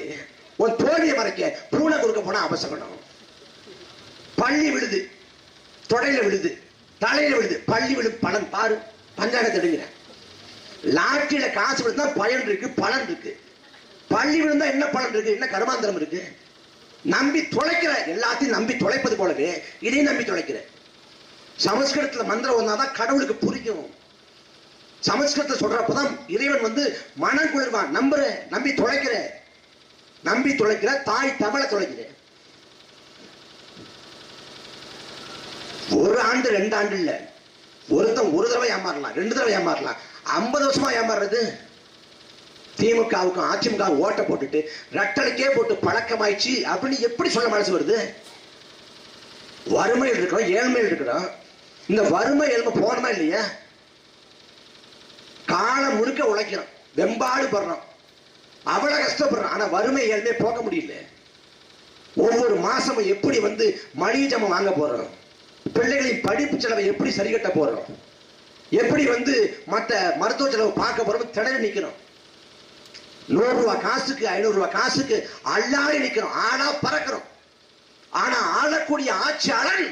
உன் தோல்வியை மறைக்க பூனை குறுக்க போனா அபசகனம். பள்ளி விழுது, தொடையில விழுது, தலையில விழுது, பள்ளி விழுது, பலன் பாரு. பஞ்சாங்கத்தை எடுங்கிற லாட்டியில காசு விழுந்தா பயன் இருக்கு, பலன் இருக்கு. பள்ளி விழுந்தா என்ன பலன் இருக்கு? என்ன கருமாந்திரம் இருக்கு? நம்பி தொலைக்கிற, எல்லாத்தையும் நம்பி தொலைப்பது போலவே இதையும் நம்பி தொலைக்கிற. சமஸ்கிருதத்துல மந்திரம் வந்தாதான் கடவுளுக்கு புரியும். சமஸ்கிருதத்தை சொல்றப்பதான் இறைவன் வந்து மனம் குளிர்வான். நம்புற, நம்பி தொலைக்கிற, நம்பி தொலைக்கிற, தாய் தமிழை தொலைக்கிற. 1 ஆண்டு 2 ஆண்டு இல்ல, ஒருத்தன் ஒரு தடவை ஏமாறலாம், 2 தடவை ஏமாறலாம், 50 வருஷமா ஏமாறுறது. திமுகவுக்கும் அதிமுக ஓட்ட போட்டுட்டு ரட்டளைக்கே போட்டு பழக்கமாயிடுச்சு அப்படின்னு எப்படி சொல்ல மனசு வருது? வறுமையில் இருக்கிறோம், ஏழ்மையில் இருக்கிறோம். இந்த வறுமை ஏழ்மை போனமா இல்லையா? காலம் முழுக்க உழைக்கிறோம், வெம்பாடு படுறோம், அவ்வளவு கஷ்டப்படுறோம். ஆனா வறுமை ஏழ்மையை போக முடியல. ஒவ்வொரு மாசமும் எப்படி வந்து மளிகை ஜாமான் வாங்க போறோம், பிள்ளைகளின் படிப்பு செலவை எப்படி சரி கட்ட போறோம், எப்படி வந்து மற்ற மருத்துவ செலவு பார்க்க போறோம், திணறி நிக்கிறோம். 100 ரூபாய் காசுக்கு 500 ரூபாய் காசுக்கு அல்லாடி நிக்கிறோம், ஆளா பறக்கிறோம். ஆனா ஆளக்கூடிய ஆட்சியாளன்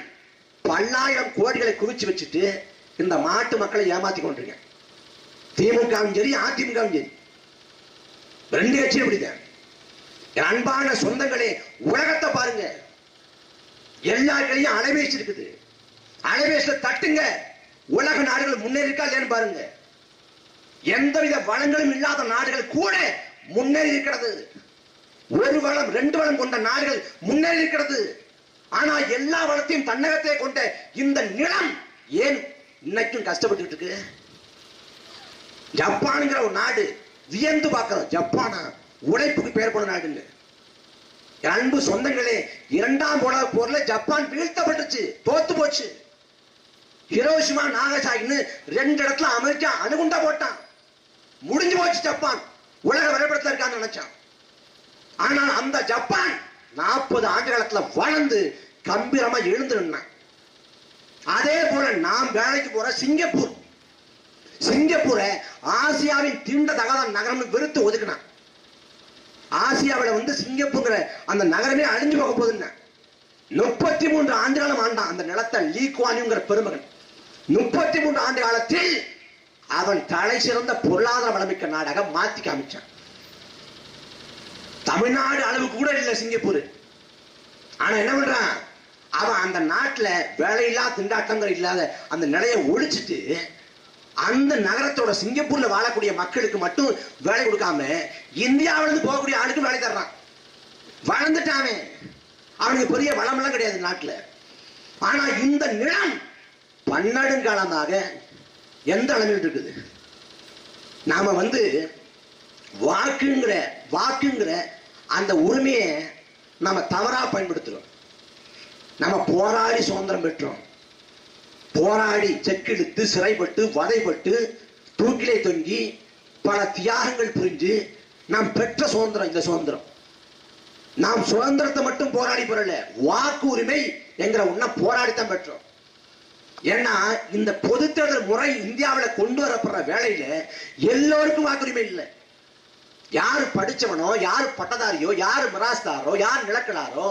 பல்லாயிரம் கோடிகளை குவிச்சு வச்சுட்டு இந்த மாட்டு மக்களை ஏமாத்தி கொண்டிருக்க. திமுகவும் சரி அதிமுகவும் சரி, 2 கட்சியும் இப்படிதான். அன்பான சொந்தங்களே, உலகத்தை பாருங்க, எல்லா கடையும் அலைபேசி இருக்குது. அலைபேசியில தட்டுங்க, உலக நாடுகள் முன்னேறி இருக்கா இல்லையான்னு பாருங்க. எந்தவித வளங்களும் இல்லாத நாடுகள் கூட முன்னேறி இருக்கிறது. 1 வளம் 2 வளம் கொண்ட நாடுகள் முன்னேறி இருக்கிறது. ஆனா எல்லா வளத்தையும் தன்னகத்தை கொண்ட இந்த நிலம் ஏன் இன்னைக்கும் கஷ்டப்பட்டு இருக்கு? ஜப்பான்ங்கிற ஒரு நாடு வியந்து பார்க்கிறோம். ஜப்பானா உழைப்புக்கு பெயர் போன நாடுங்க. அன்பு சொந்தங்களே, 2ஆம் உலகப் போர்ல ஜப்பான் வீழ்த்தப்பட்டுச்சு, தோத்து போச்சு. ஹிரோஷிமா நாகசாகின்னு 2 இடத்துல அமெரிக்கா அணுகுண்டா போட்டான். முடிஞ்சு போச்சு ஜப்பான், உலக வரைபடத்தில் இருக்கான்னு நினைச்சான். ஆனால் அந்த ஜப்பான் 40 ஆண்டு காலத்துல வளர்ந்து கம்பீரமா எழுந்து நின்னான். அதே போல நாம் வேலைக்கு போற சிங்கப்பூர், சிங்கப்பூரை ஆசியாவின் தீண்ட தகாத நகரம் வெறுத்து ஒதுக்கினான். ஆசியாவில வந்து சிங்கப்பூர் அந்த நகரமே அழிஞ்சு போக போகுதுன்னா 33 ஆண்டு காலம் ஆண்டான் அந்த நிலத்தை லீ குவான் யூங்கிற பெருமகன். 33 ஆண்டு காலத்தில் அவன் தலை சிறந்த பொருளாதார வளமிக்க நாடாக மாத்தி காமிச்சான். தமிழ்நாடு அளவு கூட இல்லை சிங்கப்பூர். ஆனா என்ன பண்றான் அவன்? அந்த நாட்டுல வேலையில்லா திண்டாட்டங்கள் இல்லாத அந்த நிலையை ஒழிச்சிட்டு அந்த நகரத்தோட சிங்கப்பூர்ல வாழக்கூடிய மக்களுக்கு மட்டும் வேலை கொடுக்காம இந்தியாவிலிருந்து போகக்கூடிய ஆளுக்கு வேலை தர்றான். வளர்ந்துட்டானே. அவனுக்கு பெரிய வளமெல்லாம் கிடையாது நாட்டில். ஆனா இந்த நிலம் பன்னெடுங்காலமாக எந்த அளவில் இருக்குது? நாம வாக்குங்கிற அந்த உரிமையை நாம தவறா பயன்படுத்துறோம். நம்ம போராடி சுதந்திரம் பெற்றோம், போராடி செக்கிழுத்து சிறைப்பட்டு வதைப்பட்டு தூக்கிலே தொங்கி பல தியாகங்கள் புரிஞ்சு நாம் பெற்ற சுதந்திரம். இந்த சுதந்திரம் நாம் சுதந்திரத்தை மட்டும் போராடி பெறல, வாக்கு உரிமை என்கிற ஒன்ன போராடித்தான் பெற்றோம். ஏன்னா இந்த பொது தேர்தல் முறை இந்தியாவில் கொண்டு வரப்படுற வேலையில எல்லோருக்கும் வாக்குரிமை இல்லை. யாரு படிச்சவனோ, யாரு பட்டதாரியோ, யாரு மிராஸ்தாரோ, யார் நிலக்கலாரோ,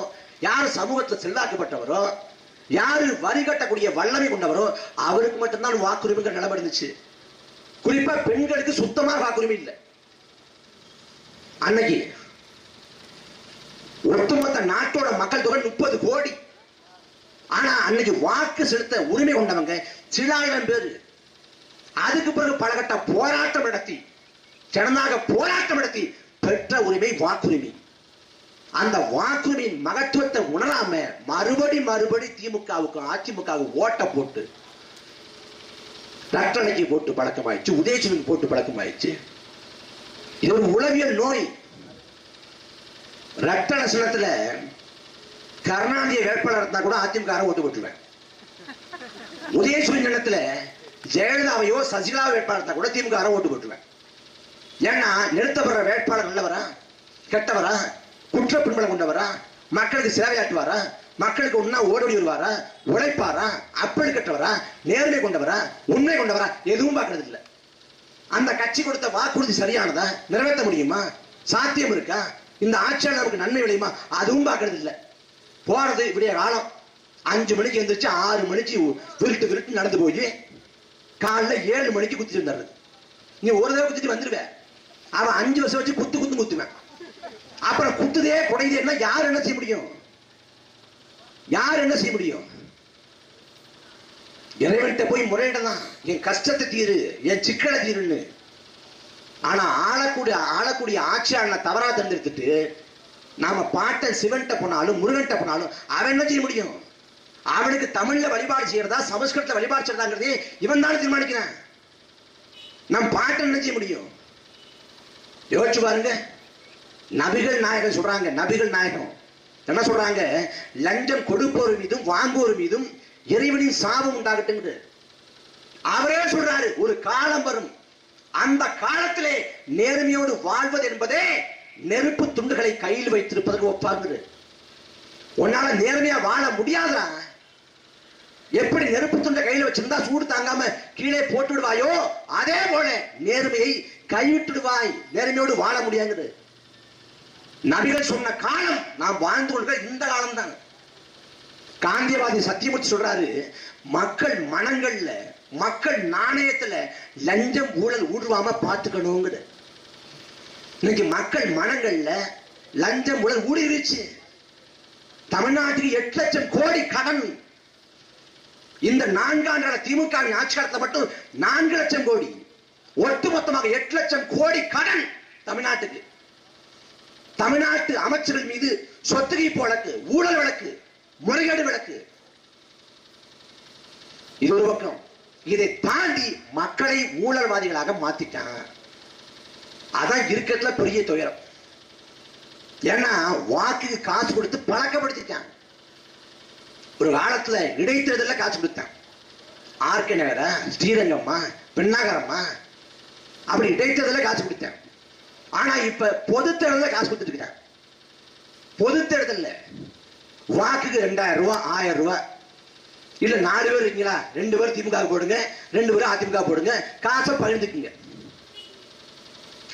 யாரு சமூகத்தில் செல்வாக்கப்பட்டவரோ, யாரு வரி கட்டக்கூடிய வல்லமை கொண்டவரோ அவருக்கு மட்டும்தான் வாக்குரிமைங்கிற நிலைமை இருந்துச்சு. குறிப்பா பெண்களுக்கு சுத்தமாக வாக்குரிமை இல்லை. அன்னைக்கு ஒட்டுமொத்த நாட்டோட மக்கள் தொகை 30 கோடி. ஆனா அன்னைக்கு வாக்கு செலுத்த உரிமை கொண்டவங்க சில ஆயிரம் பேர். அதுக்கு பிறகு பலகட்ட போராட்டம் நடத்தி, ஜனநாயக போராட்டம் நடத்தி பெற்ற உரிமை வாக்குரிமை. அந்த வாக்குரிமையின் மகத்துவத்தை உணராம மறுபடி திமுகவுக்கும் அதிமுகவுக்கும் ஓட்ட போட்டு ரட்டணைக்கு போட்டு பழக்கமாயிடுச்சு, உதயசூரியனுக்கு போட்டு பழக்கமாயிடுச்சு. இது ஒரு உளவியல் நோய். ரட்டண சிலத்துல கருணாநிதி வேட்பாளர் இருந்தா கூட அதிமுக ஓட்டு போட்டுருவேன். உதயசூரியன் நிலத்துல ஜெயலலிதாவையோ சசிகலா வேட்பாளர் இருந்தா கூட திமுக ஓட்டு போட்டுருவேன். ஏன்னா நிறுத்தப்படுற வேட்பாளர் நல்லவரா, கெட்டவரா, குற்ற பின்பலம் கொண்டவரா, மக்களுக்கு சேவையாற்றுவாரா, மக்களுக்கு ஒன்னா ஓடோடி வருவாரா, உழைப்பாரா, அப்படி கெட்டவரா, நேர்மை கொண்டவரா, உண்மை கொண்டவரா, எதுவும் பார்க்கறது இல்லை. அந்த கட்சி கொடுத்த வாக்குறுதி சரியானதா, நிறைவேற்ற முடியுமா, சாத்தியம் இருக்கா, இந்த ஆட்சியாளருக்கு நன்மை விளையுமா, அதுவும் பார்க்கறது இல்லை. போறது இப்படியே காலம். 5 மணிக்கு எந்திரிச்சு 6 மணிக்கு விருட்டு நடந்து போய் காலைல 7 மணிக்கு குத்திட்டு வந்துடுறது. நீ ஒரு தடவை குத்திட்டு வந்துருவேன், அவன் 5 வருஷம் வச்சு குத்துவேன். அப்புறம் குத்துதே குடையுதேன்னா யார் என்ன செய்ய முடியும்? யார் என்ன செய்ய முடியும்? இறைவன்கிட்ட போய் முறையிடலாம், என் கஷ்டத்தை தீரு, என் சிக்கலை தீருன்னு. ஆனா ஆளக்கூடிய ஆட்சியாளனை தவறா தேர்ந்தெடுத்துட்டு நாம பாட்ட சிவன்கிட்ட போனாலும் முருகன்கிட்ட போனாலும் அவன் என்ன செய்ய முடியும்? அவனுக்கு தமிழ்ல வழிபாடு செய்யறதா சமஸ்கிருதத்துல வழிபாடு செய்யறதாங்கிறதே இவன் தான் தீர்மானிக்கிறான். நம் பாட்டு என்ன செய்ய முடியும்? யோசிச்சு பாருங்க. நபிகள் நாயகம் சொல்றாங்க, நபிகள் நாயகம் என்ன சொல்றாங்க? லஞ்சம் கொடுப்போர் மீதும் வாங்குவோர் மீதும் இறைவனின் சாபம் உண்டாகட்டும். அவரே சொல்றாரு, ஒரு காலம் வரும், அந்த காலத்திலே நேர்மையோடு வாழ்வது என்பதே நெருப்பு துண்டுகளை கையில் வைத்திருப்பதற்கு ஒப்பாங்க. உன்னால நேர்மையா வாழ முடியாதா? எப்படி நெருப்பு துண்டை கையில் வச்சிருந்தா சூடு தாங்காம கீழே போட்டு விடுவாயோ, அதே போல நேர்மையை கைவிட்டுடுவாய், நேர்மையோடு வாழ முடியாது. நபிகள் சொன்ன காலம் நாம் வாழ்ந்து கொள்கிற இந்த காலம் தான். காந்தியவாதி சத்தியமூர்த்தி சொல்றாரு, மக்கள் மனங்கள்ல, மக்கள் நாணயத்துல லஞ்சம் ஊழல் ஊடுருவாம பார்த்துக்கணுங்கிற. இன்னைக்கு மக்கள் மனங்கள்ல லஞ்சம் ஊழல் ஊடுருவிச்சு. தமிழ்நாட்டுக்கு 8 லட்சம் கோடி கடன். இந்த 4 ஆண்டு திமுக ஆட்சி காலத்தில் மட்டும் 4 லட்சம் கோடி, ஒட்டுமொத்தமாக 8 லட்சம் கோடி கடன் தமிழ்நாட்டுக்கு. தமிழ்நாட்டு அமைச்சர்கள் மீது சொத்துகைப்பு வழக்கு, ஊழல் வழக்கு, முறைகேடு வழக்கு. இது ஒரு பக்கம். இதை தாண்டி மக்களை ஊழல்வாதிகளாக மாத்திட்டான். அதான் இருக்கிறதுல பெரிய துயரம். ஏன்னா வாக்குக்கு காசு கொடுத்து பழக்கப்படுத்திட்டான். ஒரு காலத்துல இடைத்தேர்தல காசு கொடுத்தான். ஆர்கே நகரா, ஸ்ரீரங்கம்மா, பெண்ணாகரம்மா, அப்படி இடைத்தேர்தல காசு கொடுத்தேன். ஆனா இப்ப பொது தேர்தல காசு கொடுத்துட்டு இருக்கான். பொது தேர்தல்ல வாக்குக்கு 2000 ரூபாய், 1000 ரூபாய். இல்ல 4 பேர் இருக்கீங்களா, 2 பேர் திமுக போடுங்க, 2 பேர் அதிமுக போடுங்க, காசை பகிர்ந்துக்குங்க.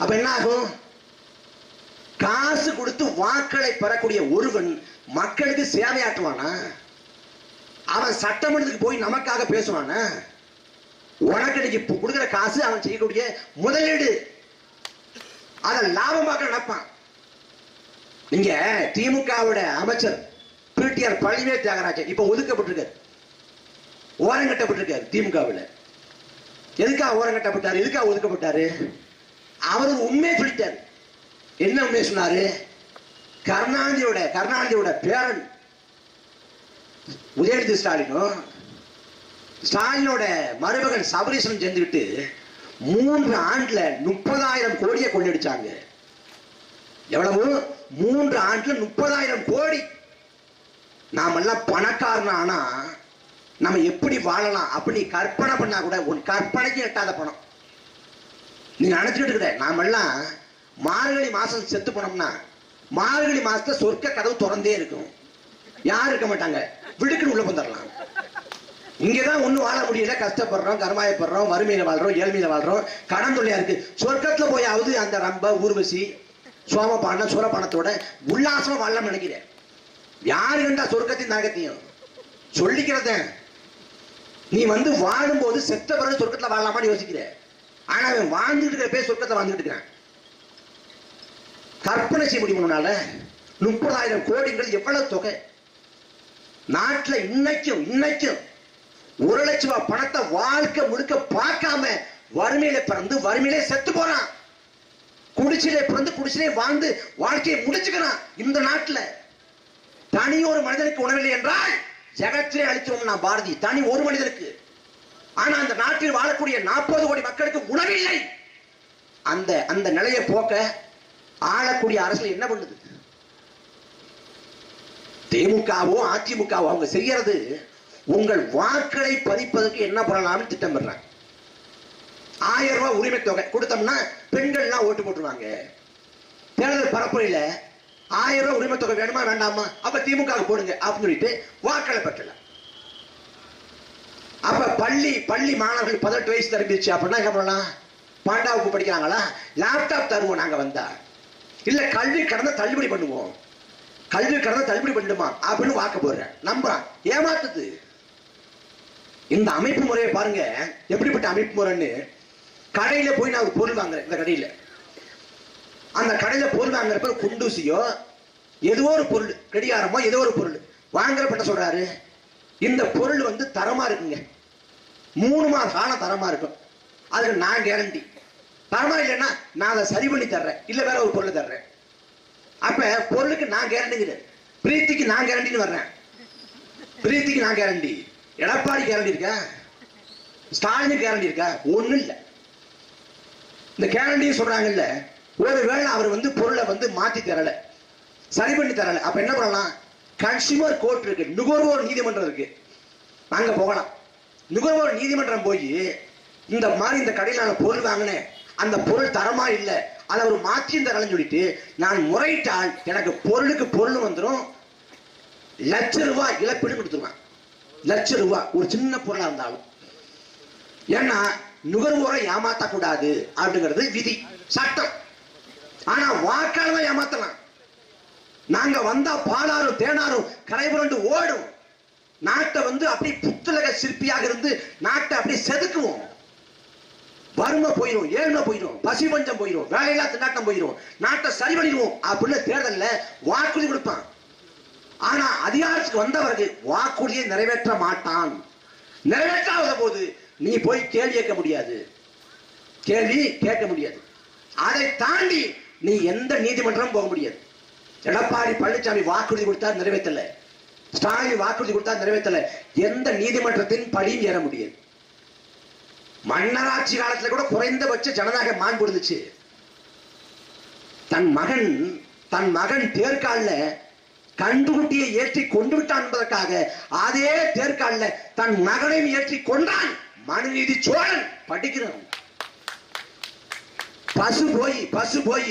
அப்ப என்ன ஆகும்? காசு கொடுத்து வாக்களை பெறக்கூடிய ஒருவன் மக்களுக்கு சேவையாற்றுவானா? அவன் சட்டமன்றத்துக்கு போய் நமக்காக பேசுவானா? உனக்கு இன்னைக்கு கொடுக்கிற காசு அவன் செய்யக்கூடிய முதலீடு, அதை லாபமாக நடப்பான். நீங்க திமுகவோட அமைச்சர் பிடிஆர் பழனிவேல் தியாகராஜன் இப்ப ஒதுக்கப்பட்டிருக்காரு, ஓரங்கட்டப்பட்டிருக்காரு திமுகவில். எதுக்காக ஓரங்கட்டப்பட்டாரு, எதுக்காக ஒதுக்கப்பட்டாரு? அவர் உண்மையை சொல்லிட்டாரு. என்ன உண்மையை சொன்னாரு? கருணாநிதியோட பேரன் உதயநிதி ஸ்டாலினும் ஸ்டாலினோட மருமகன் சபரீசனும் சேர்ந்துக்கிட்டு 3 ஆண்டுல 30,000 கோடியை கொள்ளடிச்சாங்க. எவ்வளவு? 3 ஆண்டுல 30,000 கோடி. நாமெல்லாம் பணக்காரனா ஆனா நம்ம எப்படி வாழலாம் அப்படி கற்பனை பண்ணா கூட உன் கற்பனைக்கு எட்டாத பணம். நீ நினைச்சுட்டு இருக்க நாமெல்லாம் மார்கழி மாசம் செத்து போனோம்னா மார்கழி மாசத்துல சொர்க்க கதவு திறந்தே இருக்கும். யாரும் இருக்க மாட்டாங்க, விடுக்குன்னு உள்ள வந்துடலாம். இங்கதான் ஒண்ணும் வாழ முடியல, கஷ்டப்படுறோம், கர்மாயப்படுறோம், வறுமையில வாழ்றோம், ஏழ்மையில வாழ்றோம், கடன் தொல்லையா இருக்கு. சொர்க்கத்துல போயாவது அந்த ரம்ப ஊர்வசி சோமபான சூரபானத்தோட உல்லாசமா வாழலாம் நினைக்கிறேன். யாரு கண்டா சொர்க்கத்தின் நாகத்தையும் சொல்லிக்கிறத நீ வாழும்போது செத்த பிறகு சொர்க்கத்துல வாழலாமான்னு யோசிக்கிற. ஆனா அவன் வாழ்ந்துட்டு இருக்கிற பேர் சொர்க்கத்தை வாழ்ந்துட்டு இருக்கிறான். கற்பனை செய்ய முடியும்னால 30,000 கோடிகள் எவ்வளவு தொகை. நாட்டுல இன்னைக்கும் 1 லட்சம் ரூபாய் பணத்தை வாழ்க்கை முழுக்க பார்க்காம வறுமையில பிறந்து வறுமையிலே செத்து போறான். குடிச்சிலே பிறந்து குடிச்சிலே வாழ்ந்து வாழ்க்கையை முடிச்சுக்கிறான். இந்த நாட்டுல தனி ஒரு மனிதனுக்கு உணவில்லை என்றால் ஜெகத்திலே அழிச்சிரும் நான் பாரதி. தனி ஒரு மனிதனுக்கு. ஆனா அந்த நாட்டில் வாழக்கூடிய 40 கோடி மக்களுக்கு உணவில்லை. அந்த நிலையை போக்க ஆளக்கூடிய அரசு என்ன பண்ணுது? திமுகவோ அதிமுகவோ அவங்க செய்யறது உங்கள் வாக்களை பதிப்பதற்கு என்ன பண்ணலாம்னு திட்டமிடுறாங்க. 1000 ரூபாய் உரிமை தொகை கொடுத்தோம்னா பெண்கள்லாம் ஓட்டு போட்டுருவாங்க. தேர்தல் பரப்புரையில 1000 ரூபாய் உரிமை தொகை வேணுமா வேண்டாமா, அப்ப திமுக போடுங்க அப்படின்னு சொல்லிட்டு வாக்களை பெற்றல. அப்ப பள்ளி மாணவர்கள் 18 வயசு தரம்பிச்சு அப்படின்னா என்ன பண்ணலாம்? 12ஆம் வகுப்பு படிக்கிறாங்களா, லேப்டாப் தருவோம் நாங்க வந்தா, இல்ல கல்வி கடந்த தள்ளுபடி பண்ணுவோம், கல்வி கடந்த தள்ளுபடி பண்ணுமா அப்படின்னு வாக்க போடுறேன். நம்புறான், ஏமாத்துது. இந்த அமைப்பு முறையை பாருங்க எப்படிப்பட்ட அமைப்பு முறைன்னு. கடையில போய் நான் ஒரு பொருள் வாங்குறேன். இந்த கடையில அந்த கடையில பொருள் வாங்குறப்ப குண்டூசியோ ஏதோ ஒரு பொருள், கடிகாரமோ ஏதோ ஒரு பொருள் வாங்குறப்பட்ட சொல்றாரு இந்த பொருள் தரமா இருக்குங்க, 3 மாத காலம் தரமா இருக்கும், அதுக்கு நான் கேரண்டி. தரமா இல்லைன்னா நான் அதை சரி பண்ணி தர்றேன், இல்ல வேற ஒரு பொருள் தர்றேன். அப்ப பொருளுக்கு நான் கேரண்டிங்கிறேன், பிரீத்திக்கு நான் கேரண்டின்னு வர்றேன். பிரீத்திக்கு நான் கேரண்டி, எடப்பாடி கேரண்டி இருக்கா, ஸ்டாலின் கேரண்டி இருக்கா? ஒண்ணும் இல்ல. இந்த கேரண்டி சொல்றாங்கல்ல, ஒருவேளை அவர் பொருளை மாத்தி தரல, சரி பண்ணி தரல, அப்ப என்ன பண்ணலாம்? கன்சியூமர் கோர்ட் இருக்கு, நுகர்வோர் நீதிமன்றம் இருக்கு, அங்க போகலாம். நுகர்வோர் நீதிமன்றம் போய் இந்த மாதிரி இந்த கடையில் நான் பொருள் வாங்கினேன், அந்த பொருள் தரமா இல்ல, அதை ஒரு மாற்றி தரலன்னு சொல்லிட்டு நான் முறையிட்டால் எனக்கு பொருளுக்கு பொருள் வந்துடும், ₹1,00,000 இழப்பீடு கொடுத்துருவான். ₹1,00,000 ஒரு சின்ன பொருளா இருந்தாலும். ஏன்னா நுகர்வோரை ஏமாத்த கூடாது அப்படிங்கிறது விதி, சட்டம். ஆனா வாக்காளர் ஏமாத்தலாம். நாங்க வந்தா பாலாரும் தேனாரும் கரைபுரண்டு ஓடும். நாட்டை அப்படி புத்தலக சிற்பியாக இருந்து நாட்டை அப்படி செதுக்குவோம். வறுமை போயிடும், ஏழ்மை போயிடும், பசி பஞ்சம் போயிடும், வேலையில்லா திண்டாட்டம் போயிடும், நாட்டை சரி பண்ணிடுவோம் அப்படின்னு தேர்தல்ல வாக்குறுதி கொடுப்பான். ஆனா அதிகாரத்துக்கு வந்தவர்கள் வாக்குறுதியை நிறைவேற்ற மாட்டான். நிறைவேற்றாத போது நீ போய் கேள்வி கேட்க முடியாது. அதை தாண்டி நீ எந்த நீதிமன்றம் போக முடியாது. எடப்பாடி பழனிசாமி வாக்குறுதி கொடுத்தா நிறைவேற்றல, ஸ்டாலின் வாக்குறுதி கொடுத்தா நிறைவேற்றல, எந்த நீதிமன்றத்தின் படியும் ஏற முடியாது. மன்னராட்சி காலத்துல கூட குறைந்தபட்ச ஜனநாயக மாண்பு இருந்துச்சு. தன் மகன் தேர்கால்ல கண்டுகுட்டியை ஏற்றி கொண்டு விட்டான் என்பதற்காக அதே தேர்கால்ல தன் மகனையும் ஏற்றி கொண்டான் மனுநீதி சோழன். படிக்கிறோம். பசு போய்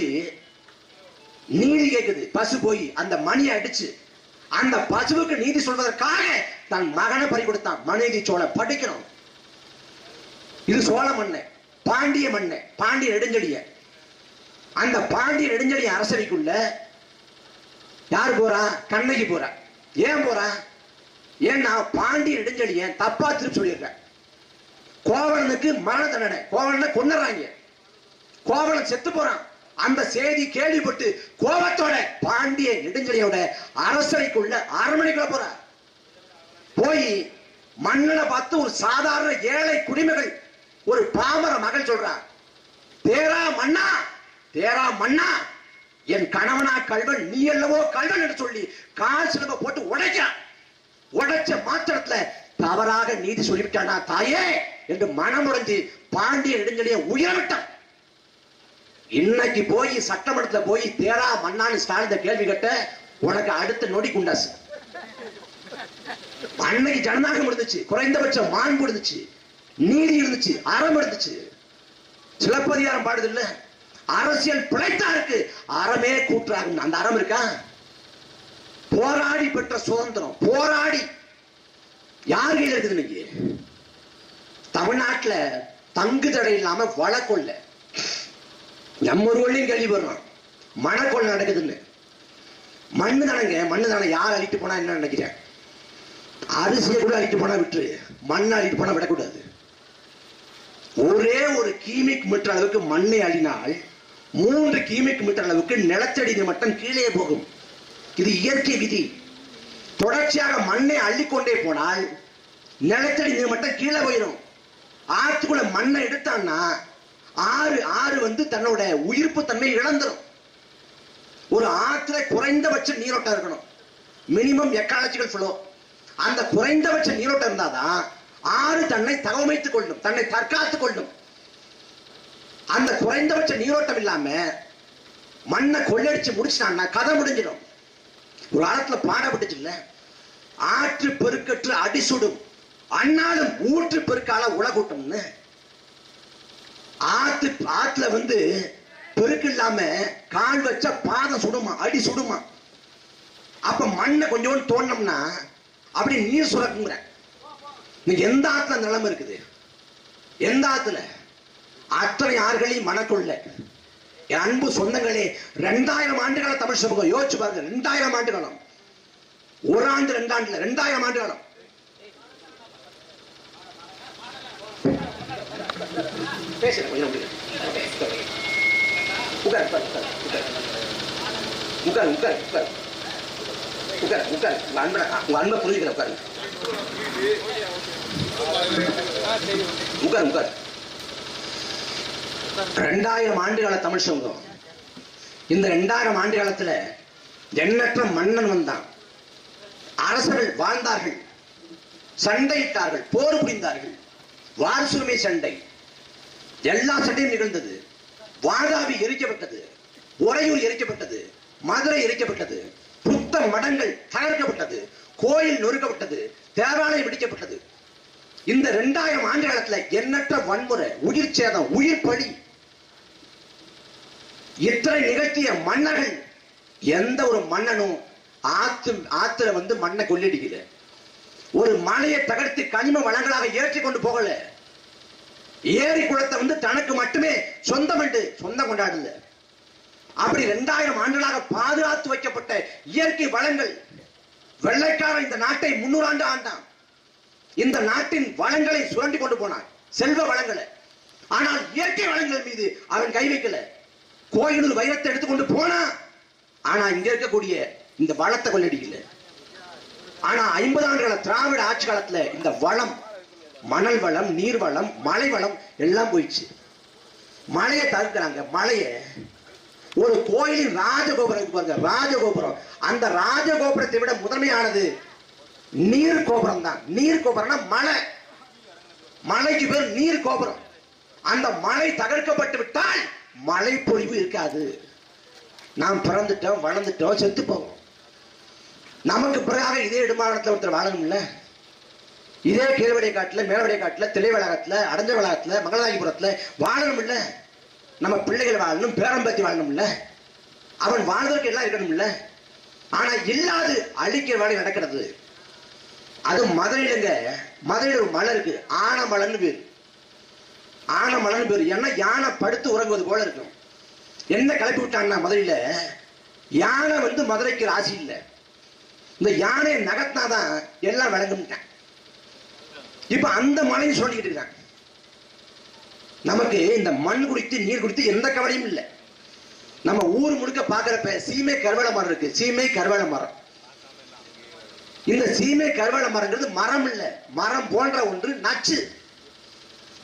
நீதி கேக்குது, பசு போய் அந்த மணியை அடிச்சு அந்த பசுவுக்கு நீதி சொல்வதற்காக தன் மகனை பறி கொடுத்தான் மனுநீதி சோழன். படிக்கிறோம். இது சோழ மண்ணு, பாண்டிய மண்ணு, பாண்டிய நெடுஞ்செழிய. அந்த பாண்டிய நெடுஞ்செழிய அரசவைக்குள்ள யாரு போறா? கண்ணகி போறா. ஏன் போறா? ஏன்னா பாண்டிய நெடுஞ்செழியன் தப்பா திருப்பி சொல்லியிருக்க. கோவலனுக்கு மரண தண்டனை, கோவலனை கொன்னுறாங்க, கோவலன் செத்து போறான். அந்த செய்தி கேள்விப்பட்டு கோபத்தோட பாண்டிய நெடுஞ்செழியோட அரசவைக்குள்ள அரண்மனைக்குள்ள போறா. போய் மன்னனை பார்த்து ஒரு சாதாரண ஏழை குடிமகள், ஒரு பாமர மகள் சொல்றா, தேரா மன்னா என் கணவனா கல்வன், நீ அல்லவோ கல்வன் என்று சொல்லி கால் சிலம்ப போட்டு உடைக்கிறான். உடைச்ச மாத்திரத்துல தவறாக நீதி சொல்லிவிட்டானா தாயே என்று மனமுடைஞ்சு பாண்டிய நெடுஞ்செழியனை உயரவிட்டான். இன்னைக்கு போய் சட்டமன்றத்துல போய் தேரா மன்னான்னு ஸ்டாலின் கேள்வி கேட்ட உனக்கு அடுத்த நொடி குண்டாசு. அன்னைக்கு ஜனநாயகம் இருந்துச்சு, குறைந்தபட்சம் மாண்பு இருந்துச்சு, நீதி இருந்துச்சு, அறம் இருந்துச்சு. சிலப்பதிகாரம் பாடுது இல்ல, அரசியல் பிழைத்தாருக்கு அறமே கூற்றாகும். அந்த அறம் இருக்கா? போராடி பெற்ற சுதந்திரம், போராடி யார் கையில் இருக்குது? இன்னைக்கு தமிழ்நாட்டுல தங்கு தடை இல்லாம வழக்கொள்ள நம்ம ஒரு வழியும் கேள்வி போடுறோம். மணக்கொள்ள நடக்குதுன்னு. மண்ணு தானங்க, மண்ணு தானே. யார் அழிட்டு போனா என்ன நினைக்கிறேன்? அரிசியை கூட அழிட்டு போனா விட்டு, மண்ணை அழிட்டு போனா விடக்கூடாது. ஒரே ஒரு கியூபிக் மீட்டர் அளவுக்கு மண்ணை அழினால் 3 கியூபிக் மீட்டர் அளவுக்கு நிலத்தடி மட்டம் கீழே போகும். இது இயற்கை விதி. தொடர்ச்சியாக மண்ணை அள்ளிக்கொண்டே போனால் நிலத்தடி நீர் மட்டம் கீழே போயிடும். ஆற்றுக்குள்ள மண்ணை எடுத்தான்னா ஆறு வந்து தன்னோட உயிர்ப்பு தன்மை இழந்துடும். ஒரு ஆற்றுல குறைந்தபட்ச நீரோட்டம் இருக்கணும், மினிமம் எக்காலஜிக்கல் ஃப்ளோ. அந்த குறைந்தபட்ச நீரோட்டம் இருந்தாதான் ஆறு தன்னை தகவமைத்துக் கொள்ளும், தன்னை தற்காத்துக் கொள்ளும். அந்த குறைந்தபட்ச நீரோட்டம் இல்லாம மண்ணை கொள்ளடிச்சு முடிச்சிட்டான்னா கதை முடிஞ்சிடும். ஒரு காலத்துல பாடப்பட்டுச்சு இல்ல, ஆற்று பெருக்கற்று அடிசுடும் அண்ணாலும் ஊற்று பெருக்கால உலகூட்டம்னு. ஆற்றுல வந்து பெருக்கு இல்லாம கால் வச்ச பாதம் சுடுமா, அடி சுடுமா. அப்ப மண்ணை கொஞ்சோண்டு தோண்டோம்னா அப்படி நீர் சுரக்குங்கிற. எந்த ஆத்துல நிலைமை இருக்குது? எந்த ஆத்துல? அத்தனை ஆறுகளையும் மணக்குள்ள. என் அன்பு சொந்தங்களே, 2000 ஆண்டுகள தமிழ் சமூகம் யோசிச்சு பாருங்க. 2000 ஆண்டு காலம். ஒரு ஆண்டு 2 ஆண்டுல 2000 ஆண்டு காலம். பேசுறேன் கொஞ்சம். உட்கார் உட்கார் உட்கார் உட்கார் உட்கார் உட்கார். உங்க அன்பை புரிஞ்சுக்கிற உட்காரு. உட்கார் உட்கார். 2000 ஆண்டு கால தமிழ் சமூகம். இந்த 2000 ஆண்டு காலத்துல எண்ணற்ற மன்னன் வந்தான், அரசர்கள் வாழ்ந்தார்கள், சண்டையிட்டார்கள், போர் புரிந்தார்கள், வாரசுரிமை சண்டை, எல்லா சண்டையும் நிகழ்ந்தது. வாதாபி எரிக்கப்பட்டது, உறையூர் எரிக்கப்பட்டது, மதுரை எரிக்கப்பட்டது, புத்த மடங்கள் தகர்க்கப்பட்டது, கோயில் நொறுக்கப்பட்டது, தேவாலயம் இடிக்கப்பட்டது. இந்த 2000 ஆண்டு காலத்துல எண்ணற்ற வன்முறை, உயிர் சேதம், உயிர் பலி, இத்தனை நிகழ்த்திய மன்னர்கள். எந்த ஒரு மன்னனும் ஆத்துல வந்து மண்ணை கொள்ளிடிக்கல. ஒரு மலையை தகர்த்து கனிம வளங்களாக ஏற்றி கொண்டு போகல. ஏரி குளத்தை வந்து தனக்கு மட்டுமே சொந்தம் என்று சொந்தம் கொண்டாடல. அப்படி 2000 ஆண்டுகளாக பாதுகாத்து வைக்கப்பட்ட இயற்கை வளங்கள். வெள்ளைக்காரன் இந்த நாட்டை 300 ஆண்டு ஆண்டான். இந்த நாட்டின் வளங்களை சுரண்டி கொண்டு போனான், செல்வ வளங்களை. ஆனால் இயற்கை வளங்கள் மீது அவன் கை வைக்கல. கோயிலூர் வைரத்தை எடுத்துக்கொண்டு போனா, ஆனா இங்க இருக்கக்கூடிய இந்த வளத்தை கொள்ளடிக்கல. ஆனா 50 ஆண்டுகள திராவிட ஆட்சி காலத்துல இந்த வளம், மணல் வளம், நீர் வளம், மலை வளம் எல்லாம் போயிடுச்சு. மலையை தடுக்கிறாங்க. மலையை ஒரு கோயிலின் ராஜகோபுரம் பாருங்க, ராஜகோபுரம். அந்த ராஜகோபுரத்தை விட முதன்மையானது நீர் கோபுரம் தான். நீர் கோபுரம்னா மலை, மலைக்கு பேர் நீர் கோபுரம். அந்த மலை தகர்க்கப்பட்டு விட்டால் மழை பொழிவு இருக்காது. நாம் பிறந்துட்டோம், வளர்ந்துட்டோம், செத்து போவோம். நமக்கு பிறகு இதே இடுமாவட்டத்தில் ஒருத்தர் வாழணும்ல, இதே கீழ்வடை காட்டுல, மேல்வடை காட்டுல, திலை வளாகத்துல, அடைஞ்ச வளாகத்துல, மங்களாகிபுரத்துல வாழணும் இல்ல. நம்ம பிள்ளைகள் வாழணும், பேரம்பத்தி வாழணும் இல்ல. அவன் வாழ்வதற்கு எல்லாம் இருக்கணும் இல்ல. ஆனா இல்லாது அழிக்கிற வேலை நடக்கிறது. அது மதுரையிலங்க, மதுரையில் ஒரு மலை இருக்கு, ஆனமலைன்னு பேரு. ஆனமலைன்னு பேரு. ஏன்னா யானை படுத்து உறங்குவது போல இருக்கும். என்ன கிளப்பி விட்டாங்கன்னா, மதுரையில யானை வந்து மதுரைக்கு ராசி இல்லை. இந்த யானையை நகர்த்தினாதான் எல்லாம் விளங்கும்ட்டான். இப்ப அந்த மலைன்னு சொல்லிக்கிட்டு இருக்காங்க. நமக்கு இந்த மண் குடித்து நீர் குடித்து எந்த கவலையும் இல்லை. நம்ம ஊர் முழுக்க பாக்குறப்ப சீமை கருவேல மரம் இருக்கு. சீமை கருவேல மரம். இந்த சீமை கருவேல மரங்கிறது மரம் இல்ல, மரம் போன்ற ஒன்று நச்சு.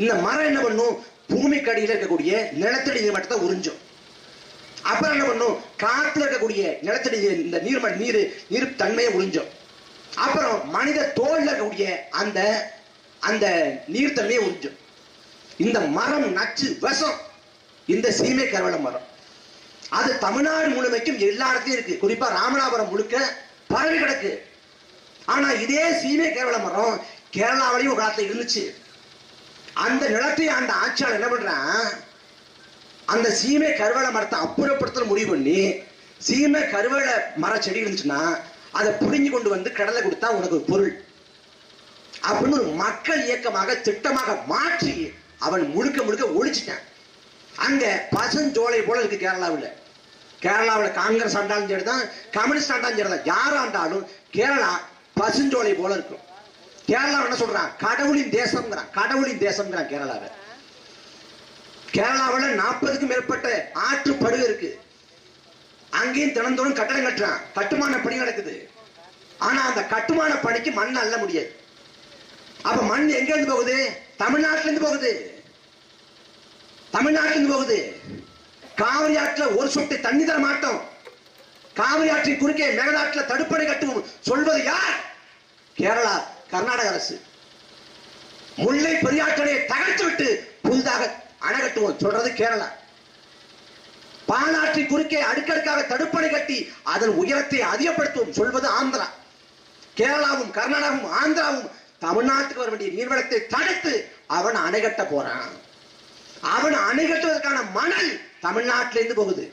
இந்த மரம் என்ன பண்ணும்? பூமிக்கு அடியில் இருக்கக்கூடிய நிலத்தடி நீர் மட்டத்தை உறிஞ்சும். அப்புறம் என்ன பண்ணும்? காத்துல இருக்கக்கூடிய நிலத்தடி இந்த நீர் தன்மையை உறிஞ்சும். அப்புறம் மனித தோல்ல இருக்கக்கூடிய அந்த அந்த நீர்த்தன்மையை உறிஞ்சும். இந்த மரம் நச்சு விஷம். இந்த சீமை கருவேல மரம் அது தமிழ்நாடு முழுமைக்கும் எல்லா இடத்தையும் இருக்கு. குறிப்பா ராமநாதபுரம் முழுக்க பரவி கிடக்கு. ஆனா இதே சீமை கருவேல மரம் கேரளாவிலையும் ஒரு காலத்துல இருந்துச்சு. அந்த நிலத்தை அந்த ஆட்சியாளர் என்ன பண்றான், அந்த சீமை கருவேல மரத்தை அப்புறப்படுத்த முடிவு பண்ணி, சீமை கருவேல மர செடி இருந்துச்சுன்னா அதை புரிஞ்சு கொண்டு வந்து கடலை கொடுத்தா உனக்கு ஒரு பொருள் அப்படின்னு ஒரு மக்கள் இயக்கமாக திட்டமாக மாற்றி அவன் முழுக்க முழுக்க ஒழிச்சிட்டான். அங்க பசுஞ்சோலை போல இருக்கு கேரளாவில். கேரளாவில் காங்கிரஸ் ஆண்டாலும் சரிதான், கம்யூனிஸ்ட் ஆண்டாலும் சரிதான், யார் ஆண்டாலும் கேரளா பசுஞ்சோலை போல இருக்கும். கேரளா என்ன சொல்றான், கடவுளின் தேசம்ங்கிறான். கடவுளின் தேசம்ங்கிறான் கேரளாவை. கேரளாவில் 40க்கும் மேற்பட்ட ஆற்று படுகை இருக்கு. அங்கேயும் தினந்தோறும் கட்டடம் கட்டுறான், கட்டுமான பணி நடக்குது. ஆனா அந்த கட்டுமான பணிக்கு மண் அள்ள முடியாது. அப்ப மண் எங்க இருந்து போகுது, தமிழ்நாட்டில இருந்து போகுது. தமிழ்நாட்டில இருந்து போகுது. காவிரி ஆற்றுல ஒரு சொட்டு தண்ணி தர மாட்டோம், காவிரி ஆற்றின் குறுக்கே மேகதாட்டுல தடுப்பணை கட்டுவோம் சொல்வது யார்? கேரளா கர்நாடக அரசு. முல்லை பெரியாற்றனை தகர்த்து விட்டு புதிதாக அணை கட்டுவோம் சொல்றது கேரளா. பாலாற்றி குறுக்கே அடுக்கடுக்காக தடுப்பணை கட்டி அதன் உயரத்தை அதிகப்படுத்துவோம் சொல்வது ஆந்திரா. கேரளாவும் கர்நாடகாவும் ஆந்திராவும் தமிழ்நாட்டுக்கு வர வேண்டிய நீர்வளத்தை தடுத்து அவன் அணை கட்ட போறான். அவன் அணை கட்டுவதற்கான மணல் தமிழ்நாட்டிலிருந்து போகுது.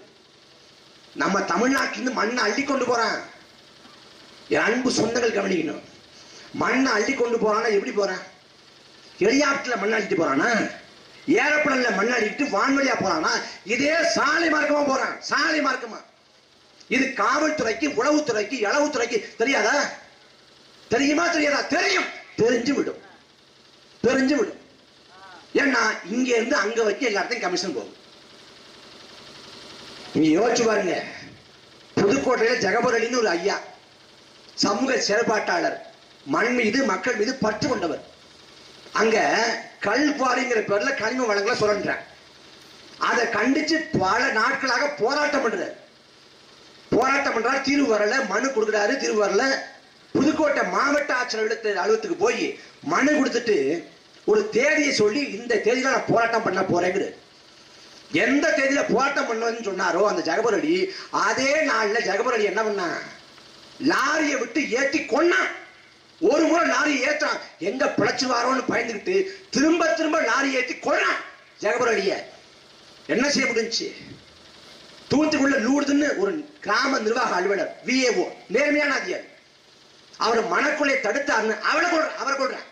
நம்ம தமிழ்நாட்டிலிருந்து மண்ணை அள்ளி கொண்டு போறான். அன்பு சொந்தங்கள் கவனிக்கணும். மண்ணை அள்ளி கொண்டு போறான்னா எப்படி போறான்? ஹெலிகாப்டர்ல மண் அள்ளிட்டு போறானா, ஏரோப்ளேன்ல மண் அள்ளிட்டு வான்வழியா போறானா? இதே சாலை மார்க்கமா போறான். சாலை மார்க்கமா. இது காவல்துறைக்கு, உளவுத்துறைக்கு, இளவுத்துறைக்கு தெரியாதா? தெரியுமா தெரியாதா? தெரியும். தெரிஞ்சு விடும். தெரிஞ்சு விடும். ஏன்னா இங்க இருந்து அங்க வரைக்கும் எல்லாத்தையும் கமிஷன் போகும். நீங்க யோசிச்சு பாருங்க. புதுக்கோட்டையில ஜகபர் அலின்னு ஒரு ஐயா, சமூக செயற்பாட்டாளர், மண் மீது மக்கள் மீது பற்று கொண்டவர். அங்க கல்குவாரிங்கிற பேர்ல கனிம வளங்களை சுரண்டாங்க. அதை கண்டிச்சு பல நாட்களாக போராட்டம் பண்றாரு. போராட்டம் பண்றாரு, தீர்வு வரல. மனு கொடுக்குறாரு, தீர்வு வரல. புதுக்கோட்டை மாவட்ட ஆட்சியர் அலுவலகத்துக்கு போய் மனு கொடுத்துட்டு ஒரு தேதியை சொல்லி, இந்த தேதியில நான் போராட்டம் பண்ண போறேங்கிற. எந்த தேதியில போராட்டம் பண்ணணும்னு சொன்னாரோ அந்த ஜகபர் அலி, அதே நாள்ல ஜகபர் அலி என்ன பண்ணா, லாரியை விட்டு ஏத்தி கொன்னான். ஒரு முறை லாரி ஏற்றான், எங்க பிழைச்சுவாரோன்னு பயந்துகிட்டு திரும்ப திரும்ப லாரி ஏற்றி கொள்றான் ஜகபர் அலிய. என்ன செய்ய முடிஞ்சு? தூத்துக்குள்ள லூடுன்னு ஒரு கிராம நிர்வாக அலுவலர், விஏஓ, நேர்மையான அதிகாரி, அவர் மனக்குள்ளே தடுத்தாருன்னு அவரை கொள்றான்.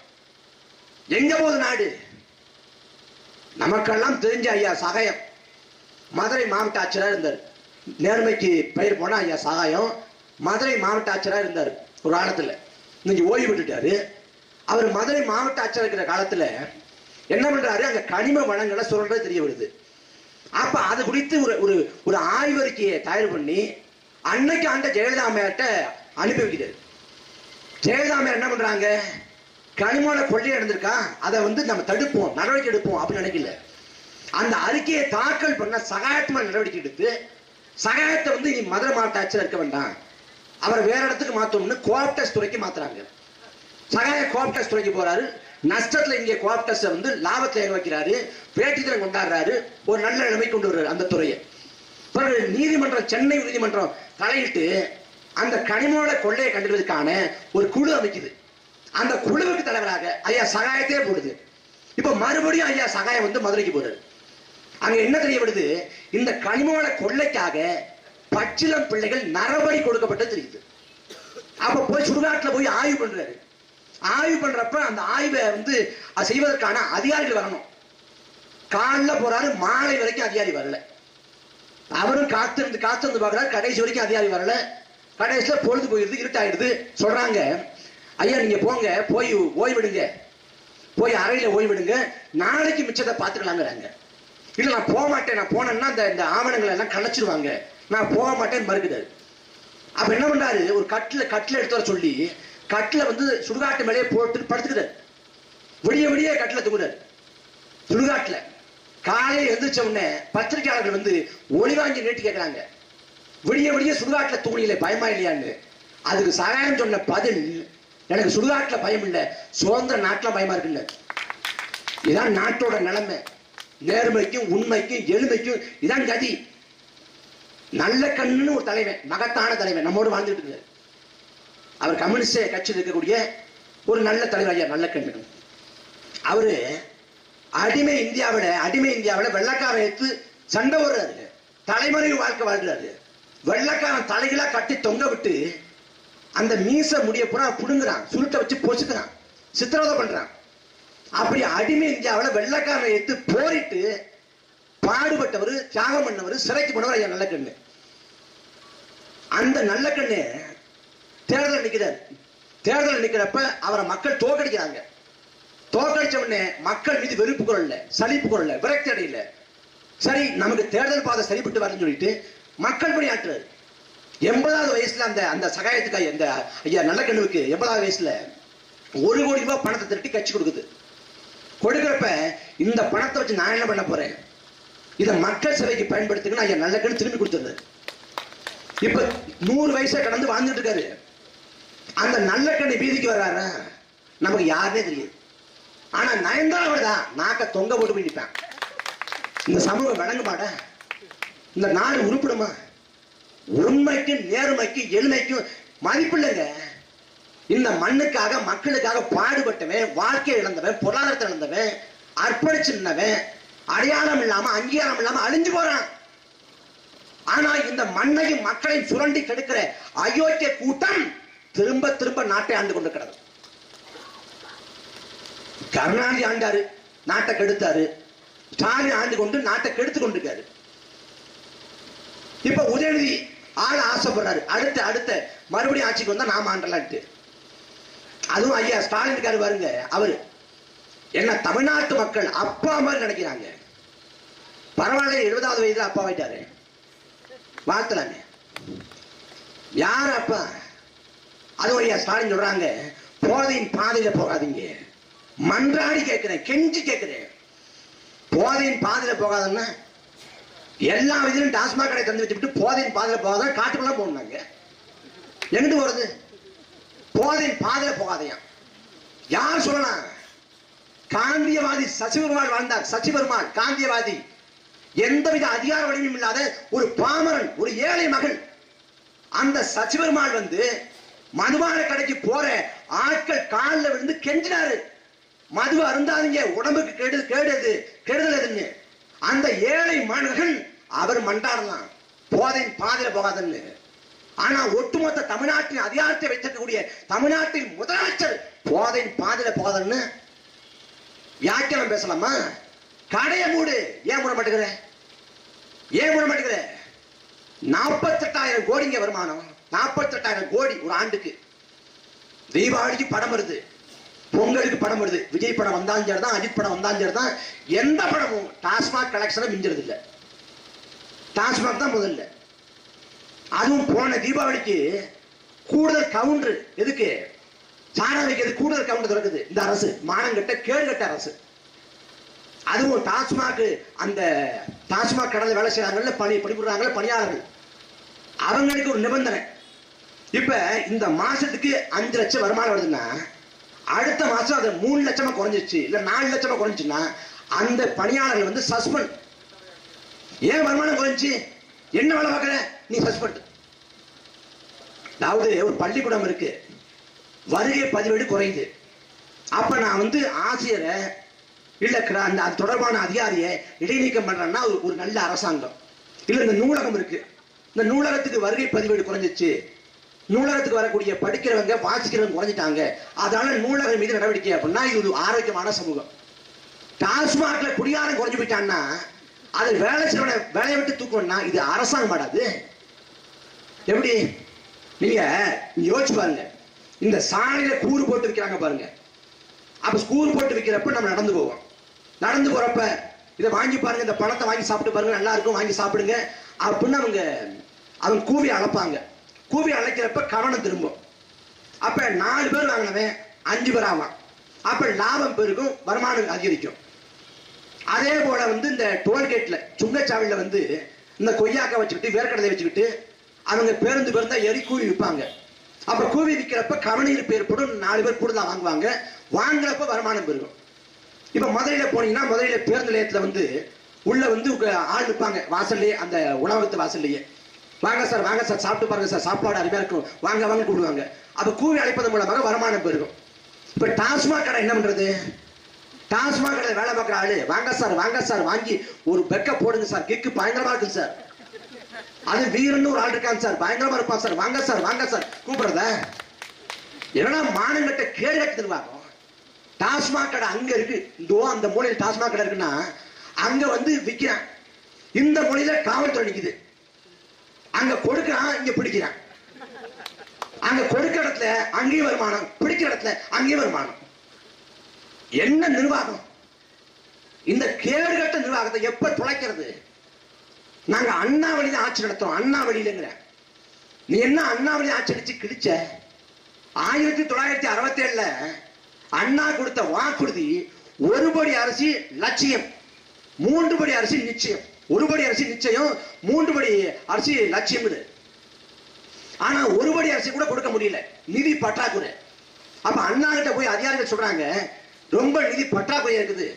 எங்க போகுது நாடு? நமக்கெல்லாம் தெரிஞ்ச ஐயா சகாயம் மதுரை மாவட்ட ஆட்சியராக இருந்தார். நேர்மைக்கு பெயர் போன ஐயா சகாயம் மதுரை மாவட்ட ஆட்சியராக இருந்தார் ஒரு காலத்துல. இன்னைக்கு ஓய்வு விட்டுட்டாரு. அவர் மதுரை மாவட்ட ஆட்சியர் இருக்கிற காலத்துல என்ன பண்றாரு, அங்க கனிம வளங்களை சொல்றது தெரிய வருது. அப்ப அது குறித்து ஒரு ஒரு ஆய்வறிக்கையை தயார் பண்ணி அன்னைக்கு அந்த ஜெயலலிதா அம்மையார்ட்ட அனுப்பி வைக்கிறார். ஜெயலலிதா அம்மையார் என்ன பண்றாங்க, கனிமவள கொள்ளை நடந்திருக்கா, அதை நம்ம தடுப்போம், நடவடிக்கை எடுப்போம் அப்படின்னு நினைக்கல. அந்த அறிக்கையை தாக்கல் பண்ண சகாயத்துமா நடவடிக்கை எடுத்து, சகாயத்தை இனி மதுரை மாவட்ட ஆட்சியர் இருக்க வேண்டாம், அவரை வேற இடத்துக்கு மாத்தணும்னு கோஆப்டஸ் துறைக்கு மாத்துறாங்க. சகாய கோஆப்டஸ் துறைக்கு போறாரு. நஷ்டத்துல இங்கே கோஆப்டஸ் லாபத்தை வைக்கிறாரு, பேட்டித்திறன் கொண்டாடுறாரு, ஒரு நல்ல நிலைமை கொண்டு வர்றாரு அந்த துறையை. பிறகு நீதிமன்றம், சென்னை நீதிமன்றம் தலையிட்டு அந்த கனிமவள கொள்ளையை கண்டுவதற்கான ஒரு குழு அமைக்குது. அந்த குழுவுக்கு தலைவராக ஐயா சகாயத்தே போடுது. இப்ப மறுபடியும் ஐயா சகாயம் மதுரைக்கு போறாரு. அங்க என்ன தெரியப்படுது, இந்த கனிமவள கொள்ளைக்காக பச்சிளம் பிள்ளைகள் நரபலி கொடுக்கப்பட்டது தெரியுது. அப்ப போய் சுடுகாட்டுல போய் ஆய்வு பண்றாரு. ஆய்வு பண்றப்ப அந்த ஆய்வை செய்வதற்கான அதிகாரிகள் வரணும். காலைல போறாரு, மாலை வரைக்கும் அதிகாரி வரல. அவரும் காத்திருந்து பார்க்கிறாரு, கடைசி வரைக்கும் அதிகாரி வரல. கடைசியில பொழுது போயிடுது, இருட்டாயிடுது. சொல்றாங்க, ஐயா நீங்க போங்க, போய் ஓய்விடுங்க, போய் அறையில ஓய்விடுங்க, நாளைக்கு மிச்சத்தை பார்த்துக்கலாங்கிறாங்க. இல்ல நான் போக மாட்டேன், நான் போனேன்னா இந்த ஆவணங்களை எல்லாம் கலைச்சிருவாங்க, நான் போக மாட்டேன்னு மறுக்கிறாரு. அப்ப என்ன பண்றாரு, ஒரு கட்டில எடுத்து வர சொல்லி கட்டில சுடுகாட்டு மேலேயே போட்டு படுத்துக்கிறாரு. விடிய விடிய கட்டில தூங்குறாரு சுடுகாட்டுல. காலையில் எந்திரிச்ச உடனே பத்திரிகையாளர்கள் ஒளிவாங்கி நீட்டி கேட்கிறாங்க, விடிய விடிய சுடுகாட்டுல தூங்கில பயமா இல்லையான்னு. அதுக்கு சகாயம் சொன்ன பதில், எனக்கு சுடுகாட்டுல பயம் இல்லை, சுதந்திர நாட்டுல பயமா இருக்குல்ல. இதான் நாட்டோட நிலைமை. நேர்மைக்கும் உண்மைக்கும் எளிமைக்கும் இதான் கதி. நல்ல கண்ணுன்னு ஒரு தலைவன், மகத்தான தலைவன் நம்மோடு வாழ்ந்துட்டு இருக்காரு. அவர் கம்யூனிஸ்ட் கட்சியில் இருக்கக்கூடிய ஒரு நல்ல தலைவர் ஐயா நல்ல கண்ணு. அவரு அடிமை இந்தியாவில வெள்ளக்காரன் எடுத்து சண்டை போடுறாரு, தலைமுறை வாழ்க்கை வாழ்றாரு. வெள்ளக்காரன் தலைகளா கட்டி தொங்க விட்டு அந்த மீச முடிய பூரா புடுங்குறான், சுருட்டை வச்சு பொசுக்கிறான், சித்திரவதை பண்றான். அப்படி அடிமை இந்தியாவில வெள்ளக்காரனை எடுத்து போரிட்டு பாடுபட்டவர், தியாகம் பண்ணவர், சிறைக்கு போனவர் ஐயா நல்லக்கண்ணு. அந்த நல்லக்கண்ணு தேர்தல் நிற்கிறார். தேர்தல் நிற்கிறப்ப அவரை மக்கள் தோக்கடிக்கிறாங்க. தோக்கடிச்ச உடனே மக்கள் மீது வெறுப்பு குரல்ல, சலிப்பு குரல்ல, விரக்தி அடையில. சரி, நமக்கு தேர்தல் பாதை சரிப்பட்டு வரணும்னு சொல்லிட்டு மக்கள் பணியாற்றுறாரு. 80வது வயசுல அந்த சகாயத்துக்கு அந்த ஐயா நல்லக்கண்ணுவுக்கு 80வது வயசுல 1 கோடி ரூபாய் பணத்தை திரட்டி கட்சி கொடுக்குது. கொடுக்கிறப்ப இந்த பணத்தை வச்சு நான் என்ன பண்ண போறேன், இதை மக்கள் சேவைக்கு பயன்படுத்துங்க ஐயா நல்லக்கண்ணு திரும்பி கொடுத்துருந்தாரு. இப்ப 100 வயசை கடந்து வாழ்ந்துட்டு இருக்காரு. அந்த நல்லக்கண்ணு வீதிக்கு வர்றாரு, நமக்கு யாருன்னே தெரியாது. ஆனா நயன்தாரா தான் நாக்க தொங்க போட்டு போய் நிற்பான். இந்த சமூகம் வழங்குமாட, இந்த நாடு உருப்பிடுமா? உண்மைக்கும் நேர்மைக்கும் எளிமைக்கும் மதிப்பில்லைங்க. இந்த மண்ணுக்காக மக்களுக்காக பாடுபட்டவன், வாழ்க்கையை இழந்தவன், பொருளாதாரத்தை இழந்தவன், அர்ப்பணிச்சு நின்றவன் அடையாளம் இல்லாம அங்கீகாரம் இல்லாம அழிஞ்சு போறான். ஆனா இந்த மண்ணையும் மக்களையும் சுரண்டி கெடுக்கிற அயோக்கிய கூட்டம் திரும்ப திரும்ப நாட்டை ஆண்டு கொண்டு கிடக்கு. கருணாநிதி ஆண்டாரு, நாட்டை கெடுத்தாரு. ஸ்டாலின் ஆண்டு கொண்டு நாட்டை கெடுத்து கொண்டிருக்காரு. இப்ப உதயநிதி ஆள ஆசைப்படுறாரு, அடுத்த மறுபடியும் ஆட்சிக்கு வந்தா நாம ஆண்டலான்ட்டு. அதுவும் ஐயா ஸ்டாலின் இருக்காரு பாருங்க, அவரு என்ன தமிழ்நாட்டு மக்கள் அப்பா மாதிரி நினைக்கிறாங்க. பரவாயில்ல, 70வது வயதுல அப்பா ஆயிட்டாரு, வாழ்த்தலாமே. யார் அப்பா? அதுவும் ஐயா ஸ்டாலின் சொல்றாங்க, போதையின் பாதையில போகாதீங்க. மன்றாடி கேட்கிறேன், கெஞ்சி கேட்கிறேன், போதையின் பாதையில போகாதன்னா எல்லா விதிலும் டாஸ்மாக் கடை தந்து வச்சுட்டு போதையின் பாதையில போகாதான் காட்டுக்குள்ள போனாங்க. எங்கிட்டு போறது? போதையின் பாதையில போகாதையா? யார் சொல்லலாம்? காந்தியவாதி சசிபெருமாள் வாழ்ந்தார். சசிபெருமாள் காந்தியவாதி, எந்தவித அதிகார வலிமையும் இல்லாத ஒரு பாமரன், ஒரு ஏழை மகன். அந்த சசிபெருமாள் மதுபான கடைக்கு போற ஆட்கள் காலில் விழுந்து கெஞ்சினாரு, மது அருந்தாதீங்க, உடம்புக்கு கெடுதல். அந்த ஏழை மகன் அவர் மண்டாடலாம், போதையின் பாதையில போகாதுன்னு. ஆனா ஒட்டுமொத்த தமிழ்நாட்டின் அதிகாரத்தை வைத்திருக்கக்கூடிய தமிழ்நாட்டின் முதலமைச்சர் போதையின் பாதையில போகாதுன்னு வியாக்கியம் பேசலாமா? கடையை மூடு. ஏன் மூட மாட்டேங்கிற? 48,000 கோடிங்க வருமானம். 48,000 கோடி ஒரு ஆண்டுக்கு. தீபாவளிக்கு படம் வருது, பொங்கலுக்கு படம் வருது, விஜய் படம் வந்தாலும் சரிதான், அஜித் படம் வந்தாலும் சரிதான், எந்த படமும் டாஸ்மாக் கலெக்ஷனை மிஞ்சிறது இல்லை. டாஸ்மாக் தான் முதல்ல. அதுவும் போன தீபாவளிக்கு கூடுதல் கவுண்டர், எதுக்கு சாரா வைக்கிறது, கூடுதல் கவுண்டர் திறக்குது இந்த அரசு. மானங்கட்ட கேடுகட்ட அரசு. அதுவும் டாஸ்மாக், அந்த டாஸ்மாக் கடலில் வேலை செய்யறாங்கல்ல, பணிபுரிறாங்கல்ல பணியாளர்கள், அவங்களுக்கு ஒரு நிபந்தனை. இப்ப இந்த மாசத்துக்கு 5 லட்சம் வருமானம் வருதுன்னா அடுத்த மாசம் அது 3 லட்சமா குறைஞ்சிச்சு, இல்ல 4 லட்சமா குறைஞ்சிச்சுன்னா அந்த பணியாளர்கள் சஸ்பெண்ட். ஏன் வருமானம் குறைஞ்சி? என்ன வேலை பார்க்கற நீ? சஸ்பெண்ட். அதாவது ஒரு பள்ளிக்கூடம் இருக்கு, வருகை பதிவேடு குறையுது. அப்ப நான் ஆசிரியரை இல்ல அந்த தொடர்பான அதிகாரியை இடைநீக்கம் பண்றேன்னா ஒரு நல்ல அரசாங்கம். இல்ல இந்த நூலகம் இருக்கு, இந்த நூலகத்துக்கு வருகை பதிவேடு குறைஞ்சிச்சு, நூலகத்துக்கு வரக்கூடிய படிக்கிறவங்க வாசிக்கிறவங்க குறைஞ்சிட்டாங்க, அதனால நூலகம் மீது நடவடிக்கை அப்படின்னா இது ஒரு ஆரோக்கியமான சமூகம். டாஸ்மாக்ல குடியாரம் குறைஞ்சு போயிட்டான்னா அது வேலை செய்யற வேலையை விட்டு தூக்கணும்னா இது அரசாங்கம் ஆடாது. எப்படி? நீங்க யோசிச்சு பாருங்க, இந்த சாலையில கூறு போட்டு விற்கிறாங்க பாருங்க. அப்ப கூறு போட்டு விற்கிறப்ப நம்ம நடந்து போவோம். நடந்து போறப்ப இதை வாங்கி பாருங்க, இந்த பணத்தை வாங்கி சாப்பிட்டு பாருங்க, நல்லா இருக்கும், வாங்கி சாப்பிடுங்க அப்படின்னு அவங்க கூவி அழைப்பாங்க. கூவி அழைக்கிறப்ப கவனம் திரும்பும். அப்ப 4 பேர் வாங்கினவன் 5 பேர் ஆவான். அப்ப லாபம் பெருகும், வருமானம் அதிகரிக்கும். அதே போல இந்த டோல்கேட்ல சுங்கச்சாவடியில இந்த கொய்யாக்காய் வச்சுக்கிட்டு வேர்க்கடலை வச்சுக்கிட்டு அவங்க பேருந்து எரி கூவி விற்பாங்க. அப்ப கூவி விற்கிறப்ப கவனீர்ப்பு ஏற்படும், 4 பேர் கூடுதலா வாங்குவாங்க, வாங்குறப்ப வருமானம் பெருகும். இப்ப மதுரையில போனீங்கன்னா மதுரையில பேருந்து நிலையத்துல வந்து உள்ள வந்து ஆள் நிற்பாங்க வாசல்லையே, அந்த உணவகத்து வாசல்லையே, வாங்க சார் சாப்பிட்டு பாருங்க சார், சாப்பாடு அருமையா இருக்கும், வாங்க வாங்க கூடுவாங்க. அப்ப கூவி அழைப்பதன் மூலமாக வருமானம் பெருகும். இப்ப டாஸ்மாக் கடை என்ன பண்றது? டாஸ்மாக் கடை வேலை பார்க்குற ஆளு வாங்க சார் வாங்கி ஒரு பெக்க போடுங்க சார், கிக்கு பயங்கரமா இருக்கு சார், அது வீரன்னு ஒரு ஆள் இருக்கான் சார், பயங்கரமா இருப்பான் சார், வாங்க சார் கூப்பிடுறத என்னன்னா மானங்கட்ட கேடு கட்டி தருவாங்க. டாஸ்மாக் கடை அங்க இருக்கு, இதோ அந்த மூலையில் டாஸ்மாக் கடை இருக்குன்னா அங்க வந்து விற்கிறான், இந்த மொழியில காவல்துறை நிக்குது, அங்க கொடுக்கிறான், இங்க பிடிக்கிறான், அங்க கொடுக்கிற இடத்துல அங்கேயும் வருமானம், பிடிக்கிற இடத்துல அங்கேயும் வருமானம். என்ன நிர்வாகம்? இந்த கேடுகட்ட நிர்வாகத்தை எப்ப துளைக்கிறது? நாங்க அண்ணா வழியில ஆட்சி நடத்துறோம், அண்ணா வழியிலங்கிற நீ என்ன அண்ணா வழி ஆட்சி அடிச்சு கிழிச்ச? 1967 அண்ணா கொடுத்த வாக்குறுதி 1 படி அரிசி லட்சியம், 3 படி அரிசி நிச்சயம், 1 படி அரிசி நிச்சயம், 3 படி அரிசி லட்சியம். ஆனா 1 படி அரிசி கூட கொடுக்க முடியல, நிதி பற்றாக்குறை. அப்ப அண்ணா கிட்ட போய் அதிகாரிகள் சொல்றாங்க, ரொம்ப நிதி பற்றாக்குறை இருக்குது,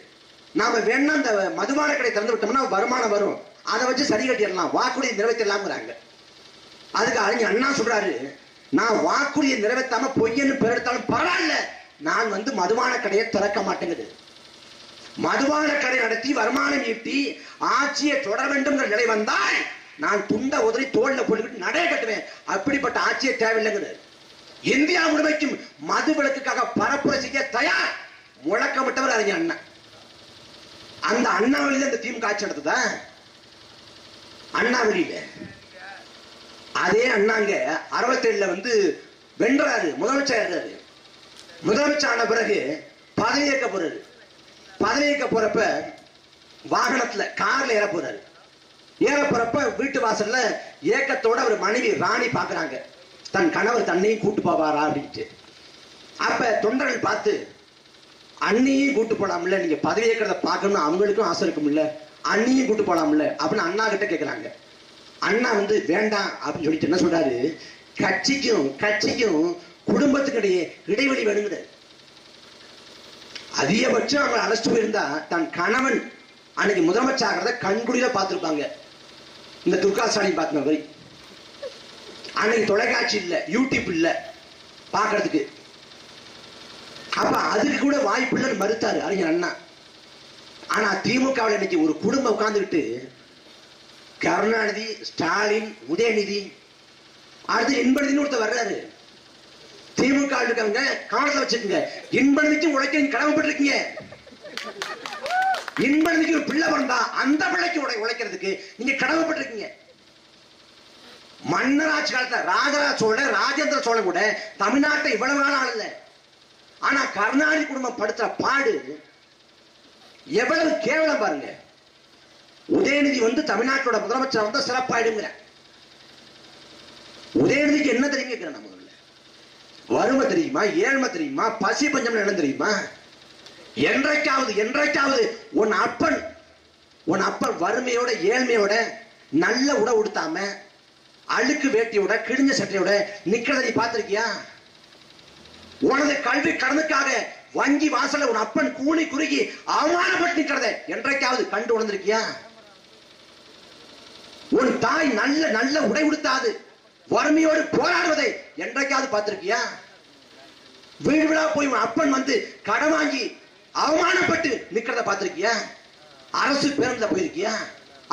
நாம வேணா இந்த மதுபான கடை திறந்து விட்டோம்னா வருமானம் வரும், அதை வச்சு சரி கட்டிடலாம், வாக்குறுதியை நிறைவேற்றலாம்ங்கிறாங்க. அதுக்கு அறிஞர் அண்ணா சொல்றாரு, நான் வாக்குறுதியை நிறைவேற்றாம பொய்யன்னு பெருத்தாலும் பரவாயில்ல, நான் வந்து மதுபான கடையை திறக்க மாட்டேங்குது. மதுபான கடை நடத்தி வருமானம் ஈட்டி ஆட்சியை தொடர வேண்டும் நிலை வந்தால் நான் துண்ட உதறி தோல்ல போட்டுக்கிட்டு நடைய கட்டுவேன், அப்படிப்பட்ட ஆட்சியை தேவையில்லைங்குது. இந்தியா முழுமைக்கும் மது விலக்குக்காக பரப்புரை செய்ய தயார் முழக்கமிட்டவர் அறிஞர் அண்ணா. அந்த அண்ணா வழியில இந்த திமுக ஆட்சி நடத்துதா? அண்ணா வழியில அதே அண்ணாங்க 67 வந்து வென்றாரு, முதலமைச்சர். முதலமைச்சர் ஆன பிறகு பதவி ஏற்க போறாரு. பதவி ஏற்க போறப்ப வாகனத்துல கார்ல ஏற போறாரு. ஏற போறப்ப வீட்டு வாசல்ல ஏக்கத்தோட ஒரு மனைவி ராணி பாக்குறாங்க, தன் கணவர் தன்னையும் கூட்டு போவாரா அப்படின்ட்டு. அப்ப தொண்டர்கள் பார்த்து, அண்ணியும் கூட்டு போலாம்ல, நீங்க பதவி ஏற்கிறத பார்க்கணும், அவங்களுக்கும் ஆசை இருக்கும் இல்ல, அண்ணியும் கூட்டு போலாம்ல அப்படின்னு அண்ணா கிட்ட கேட்கிறாங்க. அண்ணா வந்து வேண்டாம் அப்படின்னு சொல்லிட்டு என்ன சொல்றாரு, கட்சிக்கும் குடும்பத்துக்கு இடையே இடைவெளி வேணுங்கிற. அதிகபட்சம் அவங்க அழைச்சிட்டு போயிருந்தா தன் கணவன் அன்னைக்கு முதலமைச்சர் ஆகிறத கண்குடியில பார்த்திருப்பாங்க. இந்த துர்கா ஸ்டாலின் பார்த்த மாதிரி அன்னைக்கு தொலைக்காட்சி இல்ல, யூடியூப் இல்ல பாக்குறதுக்கு. அப்ப அதுக்கு கூட வாய்ப்பு இல்லைன்னு மறுத்தாரு அறிஞர் அண்ணா. ஆனா திமுகவில் இன்னைக்கு ஒரு குடும்பம் உட்கார்ந்துக்கிட்டு கருணாநிதி, ஸ்டாலின், உதயநிதி, அடுத்து இன்பநிதினு ஒருத்தர் வர்றாரு. திமுக இருக்காங்க, கவனத்தை வச்சுக்கோங்க, இன்பநிதிக்கு உழைக்க கடமைப்பட்டிருக்கீங்க. இன்பநிதிக்கு ஒரு பிள்ளை பிறந்தா அந்த பிள்ளைக்கு உழைக்கிறதுக்கு நீங்க கடமைப்பட்டிருக்கீங்க. மன்னர் ஆட்சி காலத்துல ராஜராஜ சோழன், ராஜேந்திர சோழன் கூட தமிழ்நாட்டை இவ்வளவு நாள் ஆளல. ஆனா கருணாநிதி குடும்பம் படுத்துற பாடு எவ்வளவு கேவலம் பாருங்க. உதயநிதி வந்து தமிழ்நாட்டோட முதலமைச்சர் வந்து சிறப்பாயிடுங்கிற. உதயநிதிக்கு என்ன தெரியுங்க கேட்கிறேன், நம்ம வறுமை தெரியுமா, ஏழ்மை தெரியுமா, பசி பஞ்சம் என்ன தெரியுமா? என்றைக்காவது உன் அப்பன் வறுமையோட ஏழ்மையோட நல்ல உடை உடுத்தாம அழுக்கு வேட்டியோட கிழிஞ்ச சட்டையோட நிக்கிறத நீ பார்த்திருக்கியா? உனது கல்வி கடனுக்காக வங்கி வாசல உன் அப்பன் கூணி குறுகி அவமானப்பட்டு நிக்கிறத என்றைக்காவது கண்டு உணர்ந்திருக்கியா? உன் தாய் நல்ல உடை உடுத்தாது வறுமையோடு போராடுவதை என்றைக்காவது பார்த்திருக்கியா? வீடு விழா போய் உன் அப்பன் வந்து கடன் வாங்கி அவமானப்பட்டு நிக்கிறத பார்த்திருக்கியா? அரசு பேருந்துல போயிருக்கியா?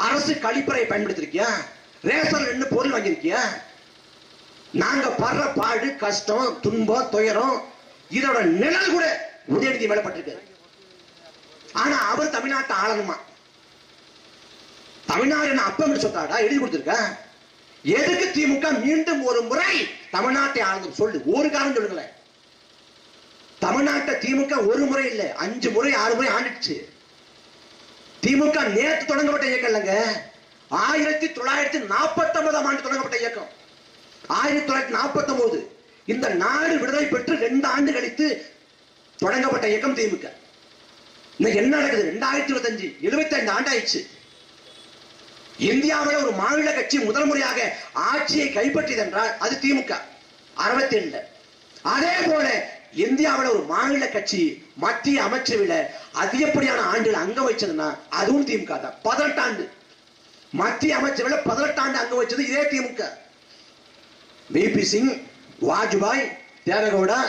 அரசு கழிப்பறை பயன்படுத்திருக்கியா? ரேஷன் என்ன பொருள் வாங்கியிருக்கியா? நாங்க படுற பாடு, கஷ்டம், துன்பம், துயரம் இதோட நிழல் கூட உதயநிதி மேல பட்டிருக்கு. ஆனா அவர் தமிழ்நாட்டை ஆளணுமா? தமிழ்நாடு என்ன அப்பம் சொத்தாடா எழுதி கொடுத்திருக்க? எதுக்கு திமுக மீண்டும் ஒரு முறை தமிழ்நாட்டை ஆளும் சொல்லு, ஒரு காரணம் சொல்லுங்களேன். தமிழ்நாட்டை திமுக ஒரு முறை இல்ல 5 முறை 6 முறை ஆண்டுச்சு. திமுக நேற்று தொடங்கப்பட்ட இயக்கம் இல்லைங்க, 1949 ஆண்டு தொடங்கப்பட்ட இயக்கம். 1949 இந்த நாடு விடுதலை பெற்று 2 ஆண்டு கழித்து தொடங்கப்பட்ட இயக்கம் திமுக. இன்னைக்கு என்ன நடக்குது? 2025 75 ஆண்டு ஆயிடுச்சு. இந்தியாவில் ஒரு மாநில கட்சி முதல் முறையாக ஆட்சியை கைப்பற்றியது என்றால் அது திமுக. 67. அதே போல இந்தியாவில் ஒரு மாநில கட்சி மத்திய அமைச்சரவையில அதிகப்படியான ஆண்டுகள் அங்கம் வச்சதுன்னா அதுவும் திமுக தான். 18 ஆண்டு மத்திய அமைச்சரவையில 18 ஆண்டு அங்கம் வச்சது இதே திமுக. விபி சிங், வாஜ்பாய், தேவகவுடா,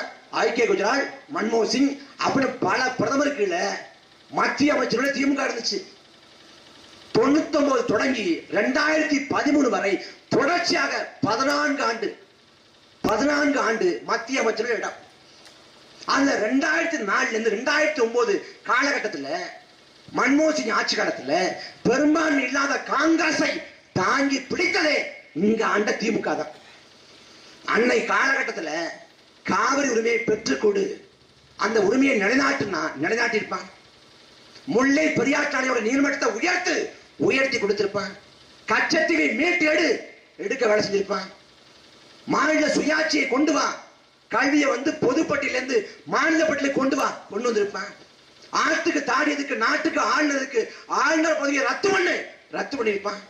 ஐக்கிய குஜரால், மன்மோகன் சிங் அப்படின்னு பல பிரதமருக்கு மத்திய அமைச்சரவையில திமுக இருந்துச்சு. 99 தொடங்கி 2013 வரை தொடர்ச்சியாக 14 ஆண்டு மத்திய அமைச்சரவை இடம். அந்த 2004 இருந்து 2009 காலகட்டத்தில் மன்மோகன் சிங் ஆட்சி காலத்தில் பெரும்பான்மை இல்லாத காங்கிரஸை தாங்கி பிடித்ததே இங்க ஆண்ட திமுக தான். அன்னை காலகட்டத்தில் காவிரி உரிமையை பெற்றுக்கொடு, அந்த உரிமையை நிலைநாட்டியிருப்பான். முல்லை பெரியார் அணையோட நீர்மட்டத்தை உயர்த்தி கொடுத்திருப்பான். கச்சத்தீவை மீட்டு எடுக்க வேலை செஞ்சிருப்பான். மாநில சுயாட்சியை கொண்டு வா, கல்வியை பொதுப்பட்டியிலிருந்து மாநில பட்டியலுக்கு கொண்டு வந்திருப்பான். ஆட்டுக்கு தாடியதுக்கு நாட்டுக்கு ஆளுநர் பதவியை ரத்து பண்ணிருப்பான்.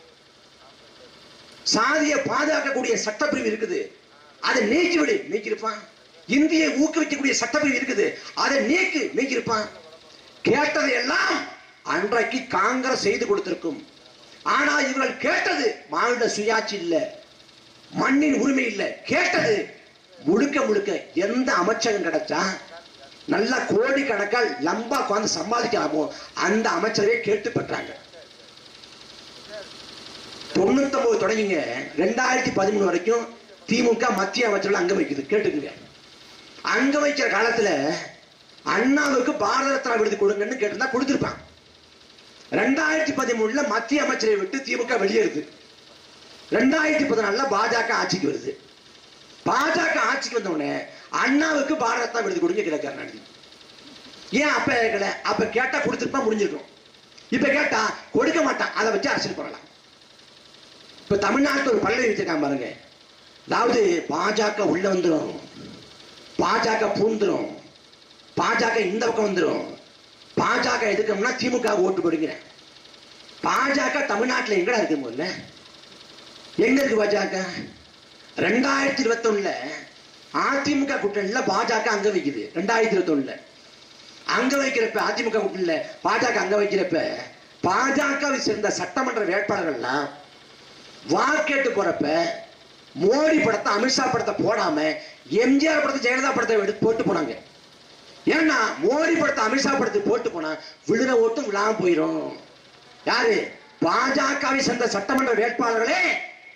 சாதியை பாதுகாக்கக்கூடிய சட்டப்பிரிவு இருக்குது, அதை நீக்கியிருப்பான். இந்தியை ஊக்குவிக்கக்கூடிய சட்டப்பிரிவு இருக்குது, அதை நீக்கியிருப்பான். கேட்டதை எல்லாம் அன்றைக்கு காங்கிரஸ் செய்து கொடுத்திருக்கும். ஆனா இவர்கள் கேட்டது மாநில சுயாட்சி இல்ல, மண்ணின் உரிமை இல்ல, கேட்டது முழுக்க எந்த அமைச்சகம் கிடைச்சா நல்ல கோடி கணக்கால் லம்பா உட்கார்ந்து சம்பாதிக்கலாமோ அந்த அமைச்சரவை கேட்டு பெற்றாங்க. 99 தொடங்கிங்க 2013 வரைக்கும் திமுக மத்திய அமைச்சர்கள் அங்க வைக்குது. கேட்டுக்குங்க, அங்க வைக்கிற காலத்துல அண்ணாவுக்கு பாரத ரத்னா விருது கொடுங்கன்னு கேட்டிருந்தா கொடுத்திருப்பான். 2013 மத்திய அமைச்சரை விட்டு திமுக வெளியேறுது. 2014 பாஜக ஆட்சிக்கு வருது. பாஜக ஆட்சிக்கு வந்த உடனே அண்ணாவுக்கு பாரத ரத்னா விருது கொடுங்க கேட்க கருணாநிதி. ஏன் அப்ப கேட்கல? அப்ப கேட்டா கொடுத்திருப்பா, முடிஞ்சிருக்கும். இப்ப கேட்டா கொடுக்க மாட்டான், அதை வச்சு அரசியல் பண்ணலாம். இப்ப தமிழ்நாட்டில் ஒரு பல்லவி வச்சிருக்காங்க பாருங்க. அதாவது பாஜக உள்ள வந்துடும், பாஜக பூந்துரும், பாஜக இந்த பக்கம் வந்துடும், பாஜக எதுக்கணும்னா திமுக ஓட்டு போடுங்க. பாஜக தமிழ்நாட்டில் எங்கடா இருக்கு? முதல்ல எங்க இருக்கு பாஜக? 2021 அதிமுக கூட்டணியில பாஜக அங்க வைக்குது. 2021 அங்க வைக்கிறப்ப அதிமுக கூட்டணியில பாஜக அங்க வைக்கிறப்ப பாஜகவை சேர்ந்த சட்டமன்ற வேட்பாளர்கள்லாம் வாக்கெட்டு போறப்ப மோடி படத்தை அமித்ஷா படத்தை போடாம எம்ஜிஆர் படத்தை ஜெயலலிதா படத்தை எடுத்து போட்டு போனாங்க. ஏன்னா மோடி படத்தை அமித்ஷா படத்தை போட்டு போனா விழுற ஓட்டும் விழாம போயிடும். யாரு? பாஜகவை சேர்ந்த சட்டமன்ற வேட்பாளர்களே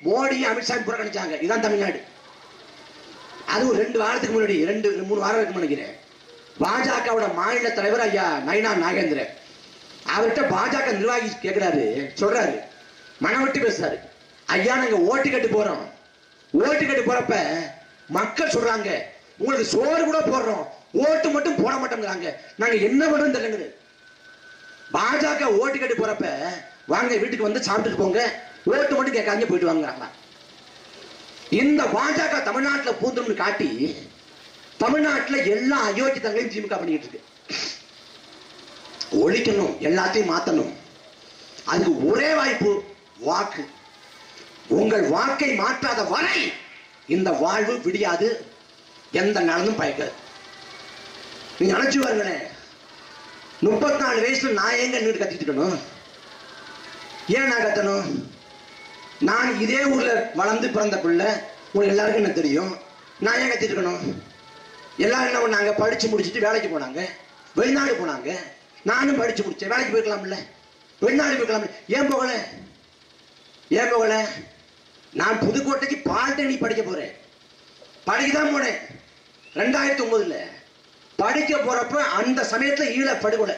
மோடி அமித்ஷா புறக்கணிச்சாங்க. இதான் தமிழ்நாடு. அது ஒரு 2 வாரத்துக்கு முன்னாடி, 2-3 வாரம் நினைக்கிறேன், பாஜகவோட மாநில தலைவர் ஐயா நயினா நாகேந்திரன் அவர்கிட்ட பாஜக நிர்வாகி கேட்கிறாரு, சொல்றாரு, மனம் விட்டு பேசுறாரு. ஐயா நாங்க ஓட்டு கட்டு போறோம், ஓட்டு கட்டு போறப்ப மக்கள் சொல்றாங்க உங்களுக்கு சோறு கூட போடுறோம், ஓட்டு மட்டும் போட மாட்டோங்கிறாங்க, நாங்க என்ன பண்றோம் தெரியல. பாஜக ஓட்டு கட்டு போறப்ப வாங்க வீட்டுக்கு வந்து சாப்பிட்டுட்டு போங்க, ஓட்டு மட்டும் கேட்காங்க போயிட்டு வாங்குறாங்களா. இந்த பாஜக தமிழ்நாட்டில் பூந்தும்னு காட்டி தமிழ்நாட்டில் எல்லா அயோக்கியத்தங்களையும் திமுக பண்ணிட்டு இருக்கு. ஒழிக்கணும், எல்லாத்தையும் மாத்தணும். அதுக்கு ஒரே வாய்ப்பு வாக்கு. உங்கள் வாக்கை மாற்றாத வரை இந்த வாழ்வு விடியாது, எந்த நலனும் பயக்காது. நீங்க நினைச்சு பாருங்களேன், 34 வயசுல நான் எங்க நின்று கத்திட்டு இருக்கணும்? ஏன் நான் கத்தணும்? நான் இதே ஊர்ல வளர்ந்து பிறந்த பிள்ளை, உங்களுக்கு எல்லாருக்கும் என்ன தெரியும். நான் ஏன் கத்திட்டு இருக்கணும்? எல்லாரும் என்ன பண்ணாங்க? படிச்சு முடிச்சுட்டு வேலைக்கு போனாங்க, வெளிநாடு போனாங்க. நானும் படிச்சு முடிச்சேன், வேலைக்கு போயிருக்கலாம்ல, வெளிநாடு போயிருக்கலாம். ஏன் போகல? நான் புதுக்கோட்டைக்கு பாலிடெக்னிக் படிக்க போறேன், படிக்கதான் போனேன். 2009 படிக்க போறப்ப அந்த சமயத்துல ஈழ படுகொலை,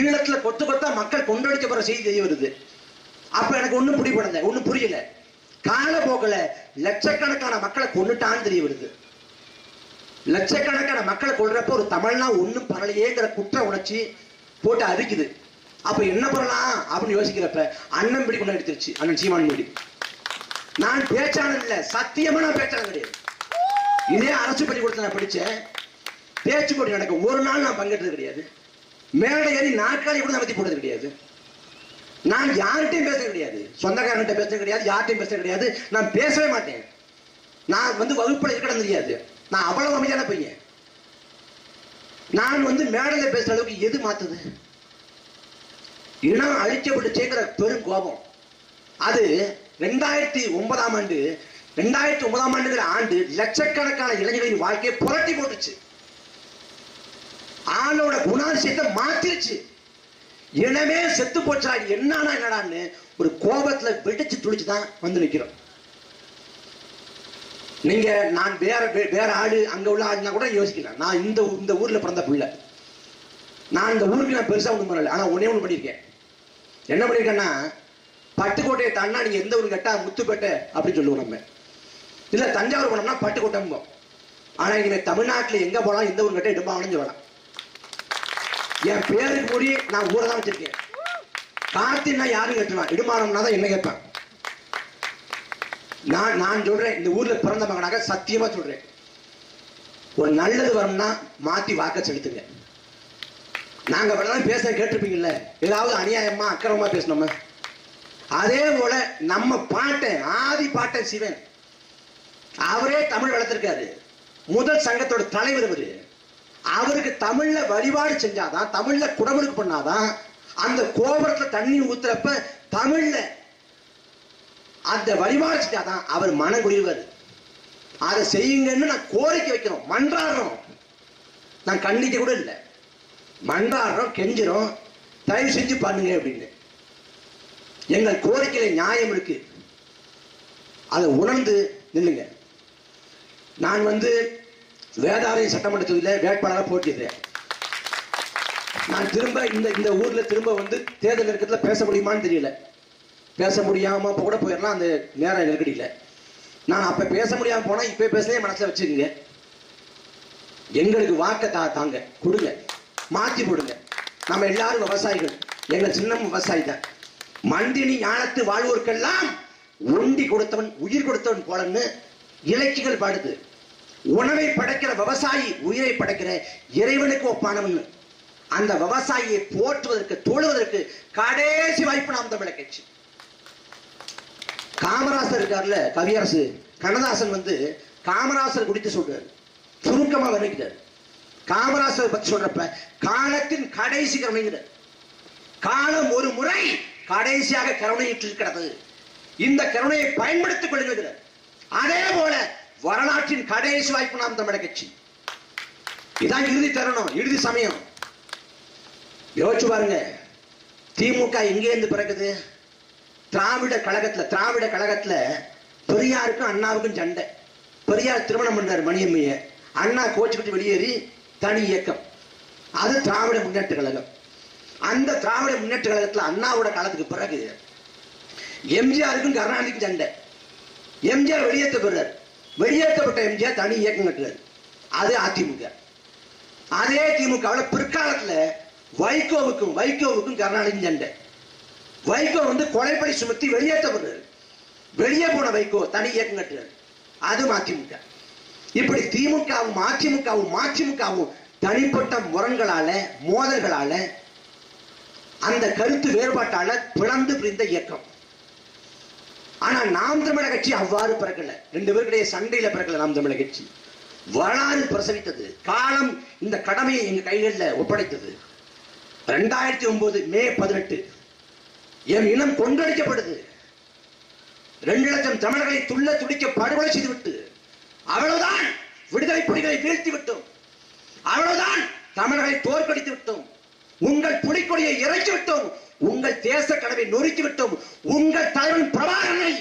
ஈழத்துல கொத்து கொத்தா மக்கள் கொண்டடிக்க போற செய்தி தெரிய வருது. அப்ப எனக்கு ஒண்ணும் பிடிபடல, ஒண்ணும் புரியல. காலப்போக்கில் லட்சக்கணக்கான மக்களை கொண்டுட்டான்னு தெரிய வருது. லட்சக்கணக்கான மக்களை கொள்றப்ப ஒரு தமிழ்னா ஒண்ணும் பரலையேங்கிற குற்ற உணர்ச்சி போட்டு அரிக்குது. அப்ப என்ன பண்ணலாம் அப்படின்னு யோசிக்கிறப்ப அண்ணன் பிடி கொண்டு எடுத்துருச்சு, அண்ணன் சீமான் பிடி. நான் பேச்சாளர் இல்ல, சத்தியமா நான் பேச்சாளர் கிடையாது. இதே அரசு பள்ளிக்கூடத்தில் நான் படிச்சேன், பேச்சு போட்டி நடக்கும், ஒரு நாள் நான் பங்கேற்றது கிடையாது. மேடை ஏறி நாற்காலி கூட நடத்தி போட்டது கிடையாது. நான் யார்கிட்டையும் பேச கிடையாது, சொந்தக்காரன்கிட்ட பேச கிடையாது, யார்கிட்டையும் பேச கிடையாது. நான் பேசவே மாட்டேன். நான் வகுப்புல இருக்கணும் தெரியாது. நான் அவ்வளவு அமைதியான பையன். நான் மேடையில் பேசுற அளவுக்கு எது மாத்துது? இனம் அழிக்கப்பட்டுச்சேங்கிற பெரும் கோபம். அது 2009ஆம் ஆண்டு 2009ஆம் ஆண்டுங்கிற ஆண்டு லட்சக்கணக்கான இளைஞர்களின் வாழ்க்கையை புரட்டி போட்டுச்சு. ஆளோட குணாதிசயத்தை மாத்திருச்சு. இனமே செத்து போச்சா என்னடான்னு ஒரு கோபத்துல வெடிச்சு துடிச்சுதான் நிக்கிறோம். நீங்க நான் வேற ஆளு அங்க உள்ள ஆளுனா கூட யோசிக்கலாம். நான் இந்த ஊர்ல பிறந்த பிள்ளை. நான் இந்த ஊருக்கு நான் பெருசா ஒண்ணும் பண்ணல. ஆனா ஒன்னே ஒண்ணு பண்ணிருக்கேன். என்ன பண்ணிருக்கேன்னா, பட்டுக்கோட்டையை தாண்டா நீங்க எந்த ஊரு கேட்டா முத்துப்பேட்டை அப்படின்னு சொல்லுவோம். நம்ம இல்ல தஞ்சாவூர் போனோம்னா பட்டுக்கோட்டை. ஆனா இங்க தமிழ்நாட்டுல எங்க போலாம் எந்த ஊர் கேட்டா இடும்பாவனம் சொல்லலாம். என் பேருக்கு கூடி நான் ஊரை தான் வச்சிருக்கேன். காத்தின்னா யாரும் கேட்டுருவான், இடுமானம்னா தான் என்ன கேட்பான். நான் சொல்றேன், இந்த ஊர்ல பிறந்த மகனாக சத்தியமா சொல்றேன், ஒரு நல்லது வரும்னா மாத்தி வாக்க செலுத்துங்க. நாங்க வேணாலும் பேச கேட்டிருப்பீங்கல்ல, ஏதாவது அநியாயமா அக்கிரமமா பேசணுமா? அதே போல நம்ம பாட்டன் ஆதி பாட்டன் சிவன் அவரே தமிழ் வளர்த்திருக்காரு. முதல் சங்கத்தோட தலைவர் அவரு. அவருக்கு தமிழ்ல வழிபாடு செஞ்சாதான், தமிழ்ல குடமுழுக்கு பண்ணாதான் அந்த கோபுரத்துல தண்ணி ஊத்துறப்ப தமிழ்ல அந்த வழிபாடு செஞ்சாதான் அவர் மனம் குடிவாரு. அதை செய்யுங்கன்னு நான் கோரிக்கை வைக்கிறோம், மன்றாடுறோம். நான் கண்டிக்க கூட இல்லை, மன்றாடுறோம், கெஞ்சிரும், தயவு செஞ்சு பண்ணுங்க அப்படின்னு. எங்கள் கோரிக்கையில நியாயம் இருக்கு, அதை உணர்ந்து நில்லுங்க. நான் வேதாரண்யம் சட்டமன்ற தொகுதியில் வேட்பாளராக போட்டிடுறேன். நான் திரும்ப இந்த ஊர்ல திரும்ப தேர்தல் நெருக்கத்தில் பேச முடியுமான்னு தெரியல. பேச முடியாம கூட போயிடலாம் அந்த நேர நெருக்கடியில். நான் அப்ப பேச முடியாம போனா இப்ப பேசலே மனசுல வச்சுக்கோங்க. எங்களுக்கு வாக்க தாங்க கொடுங்க, மாற்றி போடுங்க. நம்ம எல்லாரும் விவசாயிகள், எங்க சின்னம் விவசாயி தான். மந்தினி ஞானத்து வாழ்வோருக்கெல்லாம் ஒண்டி கொடுத்தவன் உயிர் கொடுத்தவன் போலன்னு இலக்கியங்கள் பாடுது. உணவை படைக்கிற விவசாயி உயிரை படைக்கிற இறைவனுக்கு ஒப்பானவன். அந்த விவசாயியை போற்றுவதற்கு தொழுவதற்கு கடைசி வாய்ப்பு நாம் தமிழர் கட்சி. காமராசர் இருக்கார்ல, கவியரசு கண்ணதாசன் காமராசர் குறித்து சொல்றாரு, சுருக்கமா வர்ணிக்கிறார். காமராசர் பத்தி சொல்றப்ப காலத்தின் கடைசி கருணைங்கிறார். காலம் ஒரு முறை கடைசியாக கருணையிட்டு இருக்கிறது, இந்த கருணையை பயன்படுத்திக் கொள்ளுகிறார். அதே போல வரலாற்றின் கடைசி வாய்ப்பு நாம் தமிழர் கட்சி. இதான் இறுதி தருணம், இறுதி சமயம். யோசிச்சு பாருங்க, திமுக எங்கே இருந்து பிறகுது? திராவிட கழகத்துல பெரியாருக்கும் அண்ணாவுக்கும் சண்டை. பெரியார் திருமணம் பண்றாரு மணியம்மைய, அண்ணா கோச்சுக்கிட்டு வெளியேறி தனி இயக்கம், அது திராவிட முன்னேற்ற கழகம். அந்த திராவிட முன்னேற்ற கழகத்துல அண்ணாவோட காலத்துக்கு பிறகு எம்ஜிஆருக்கும் கருணாநிதிக்கும் சண்டை. எம்ஜிஆர் வெளியேற்றப்படுறார், வெளியேற்றப்பட்ட எம்ஜிஆர் தனி இயக்கம் கட்டுறாரு, அது அதிமுக. அதே திமுகவில் பிற்காலத்துல வைகோவுக்கும் கருணாநிதி சண்டை. வைகோ கொலைப்படி சுமத்தி வெளியேற்றப்படுறாரு, வெளியே போன வைகோ தனி இயக்கம் கட்டுறாரு, அது மதிமுக. இப்படி திமுகவும் அதிமுகவும் தனிப்பட்ட முரண்களால மோதல்களால அந்த கருத்து வேறுபாட்டால பிளந்து பிரிந்த இயக்கம். ஆனா நாம் தமிழர் கட்சி அவ்வாறு பிறக்கல, ரெண்டு பேருடைய சண்டையில பிறக்கல. நாம் தமிழர் கட்சி வரலாறு பிரசவித்தது, காலம் இந்த கடமையை எங்க கைகளில் ஒப்படைத்தது. 2009 மே 18 என் இனம் கொன்றடிக்கப்படுது. 2 லட்சம் தமிழர்களை துள்ள துடிக்க படுகொலை செய்துவிட்டு, அவ்வளவுதான் விடுதலை புலிகளை வீழ்த்தி விட்டோம், அவ்வளவுதான் தமிழர்களை தோற்கடித்து விட்டோம், உங்கள் புலிக்கொடியை இறக்கி விட்டோம், உங்கள் தேச கடமை நொறுக்கி விட்டோம், உங்கள் தலைவன் பிரபாகரனை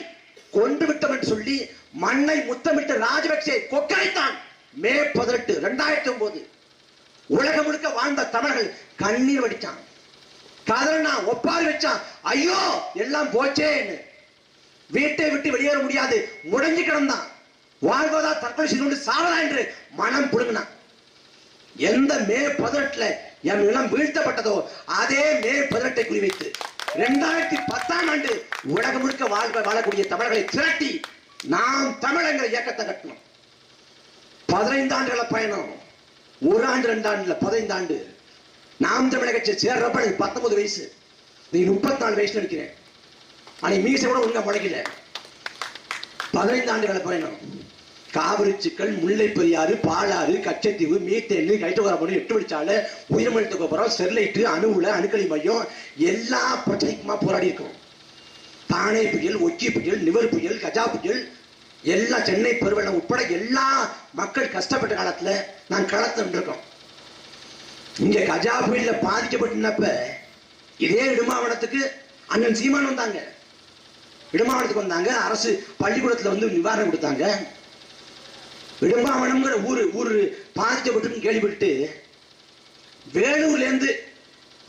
கொண்டு விட்டோம் என்று சொல்லி மண்ணை முத்தமிட்டு ராஜபக்சே கொக்கரைத்தான். மே 18 2009 உலகம் முழுக்க வாழ்ந்த தமிழர்கள் கண்ணீர் வடிச்சான், கதறனா, ஒப்பாரி வச்சான், ஐயோ எல்லாம் போச்சேன்னு. வீட்டை விட்டு வெளியேற முடியாது, முடங்கி கிடந்தான். வாழ்வதா தற்கொலை செய்து கொண்டு சாவதா என்று மனம் புடுங்கினான். எந்த மே 18 என் இனம் வீழ்த்தப்பட்டதோ அதே மே 18 குறிவைத்து 2010ஆம் ஆண்டு உலகம் முழுக்க வாழக்கூடிய தமிழர்களை திரட்டி நாம் தமிழர்கள் இயக்கத்தை கட்டணும். 15 ஆண்டுகள பயணம், 1 ஆண்டு 2 ஆண்டுல 15 ஆண்டு. நாம் தமிழர் கட்சி சேர்றப்ப எனக்கு 19 வயசு, நீ 34 வயசுல இருக்கிறேன். அன்னைக்கு மீசை கூட ஒழுங்கா முளைக்கல. 15 ஆண்டுகள பயணம். காவிரி சிக்கல், முல்லை பெரியாறு, பாலாறு, கச்சத்தீவு, மீத்தேனு, கைட்டோகரப்படம், 8 வழிச்சாலை, உயிர்மழுத்த கோபுரம், ஸ்டெர்லைட், அணுவுல, அணுக்கழி மையம் எல்லா பிரச்சனைக்குமா போராடி இருக்கோம். தானே புயல், ஒக்கி புயல், நிவர் புயல், கஜா புயல், எல்லா சென்னை பெருவெள்ளம் உட்பட எல்லா மக்கள் கஷ்டப்பட்ட காலத்துல நான் களத்துல இருக்கோம். இங்க கஜா புயல்ல பாதிக்கப்பட்டப்ப இதே இடுமாவனத்துக்கு அண்ணன் சீமான் வந்தாங்க. இடுமாவனத்துக்கு வந்தாங்க. அரசு பள்ளிக்கூடத்துல வந்து நிவாரணம் கொடுத்தாங்க. இடுமாவனம்ங்கிற ஊரு பாதிக்கப்பட்டு கேள்விப்பட்டு வேலூர்ல இருந்து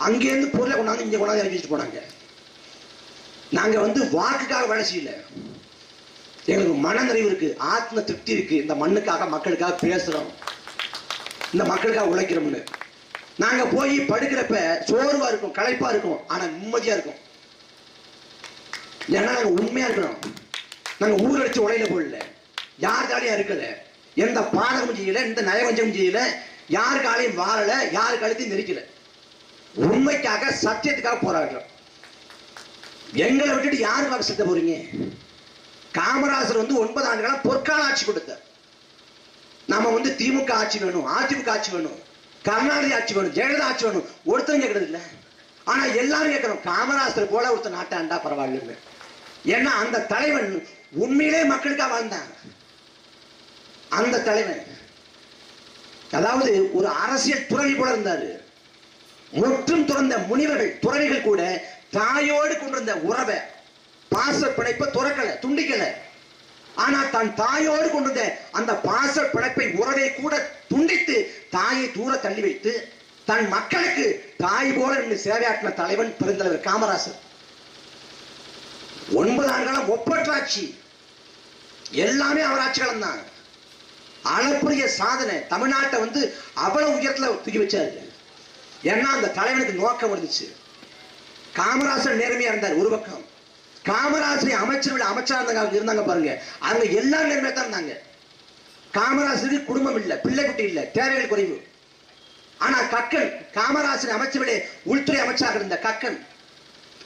அங்கேருந்து பொருளை கொண்டாந்து இங்க கொண்டாந்து இறக்கி வச்சுட்டு போனாங்க. நாங்க வந்து வாக்குக்காக வேலை செய்யல, எங்களுக்கு மன நிறைவு இருக்கு, ஆத்ம திருப்தி இருக்கு. இந்த மண்ணுக்காக மக்களுக்காக பேசுறோம், இந்த மக்களுக்காக உழைக்கிறோம்னு. நாங்க போய் படுக்கிறப்ப சோர்வா இருக்கும், களைப்பா இருக்கும், ஆனா நிம்மதியா இருக்கும். ஏன்னா நாங்க உண்மையா இருக்கிறோம். நாங்க ஊரடிச்சு உடையில போடல, யார் காலையும் இருக்கல, எந்த பாடகமும் செய்யல, எந்த நயவஞ்சமும் செய்யல, யார் காலையும் வாழல, யார் காலத்தையும் நெரிக்கல. உண்மைக்காக சத்தியத்துக்காக போராடுறோம். எங்களை விட்டுட்டு யாருக்காக செத்த போறீங்க? காமராசர் வந்து 9 ஆண்டுகளா பொற்கால ஆட்சி கொடுத்தார். நாம வந்து திமுக ஆட்சி வேணும், அதிமுக ஆட்சி வேணும், கருணாநிதி ஆட்சி வேணும், ஜெயலலிதா ஆட்சி வேணும், ஒருத்தரும் கேட்கறது இல்லை. ஆனா எல்லாரும் கேட்கணும், காமராசர் போல ஒருத்தர் நாட்டாண்டா பரவாயில்ல. ஏன்னா அந்த தலைவன் உண்மையிலே மக்களுக்காக வாழ்ந்தான். அந்த தலைவன் அதாவது ஒரு அரசியல் துறவி போல இருந்தாரு. முற்றும் துறந்த முனிவர்கள், துறவிகள் கூட தாயோடு கொண்டிருந்த உறவை, பாச பிணைப்பை துறக்கல, துண்டிக்கல. ஆனா தன் தாயோடு கொண்டிருந்த அந்த பாச பிணைப்பை, உறவை கூட துண்டித்து தாயை தூர தள்ளி வைத்து தன் மக்களுக்கு தாய் போல நின்று சேவையாற்றின தலைவன் பெருந்தலைவர் காமராசர். 9 ஆண்டுகளும் ஒப்பற்ற ஆட்சி, எல்லாமே அவர் ஆட்சி காலம் தான். அளப்பரிய சாதனை. தமிழ்நாட்டை வந்து அவ்வளவு உயரத்துல தூக்கி வச்சாரு. ஏன்னா அந்த தலைவனுக்கு நோக்கம் இருந்துச்சு. காமராசர் நேர்மையா இருந்தார் ஒரு பக்கம், காமராசரை அமைச்சர்கள் அமைச்சா இருந்தாங்க பாருங்க, அவங்க எல்லா நேர்மையா தான் இருந்தாங்க. காமராசருக்கு குடும்பம் இல்ல, பிள்ளை குட்டி இல்ல, தேவைகள் குறைவு. ஆனா கக்கன், காமராசர் அமைச்சர்களே உள்துறை அமைச்சராக இருந்த கக்கன்,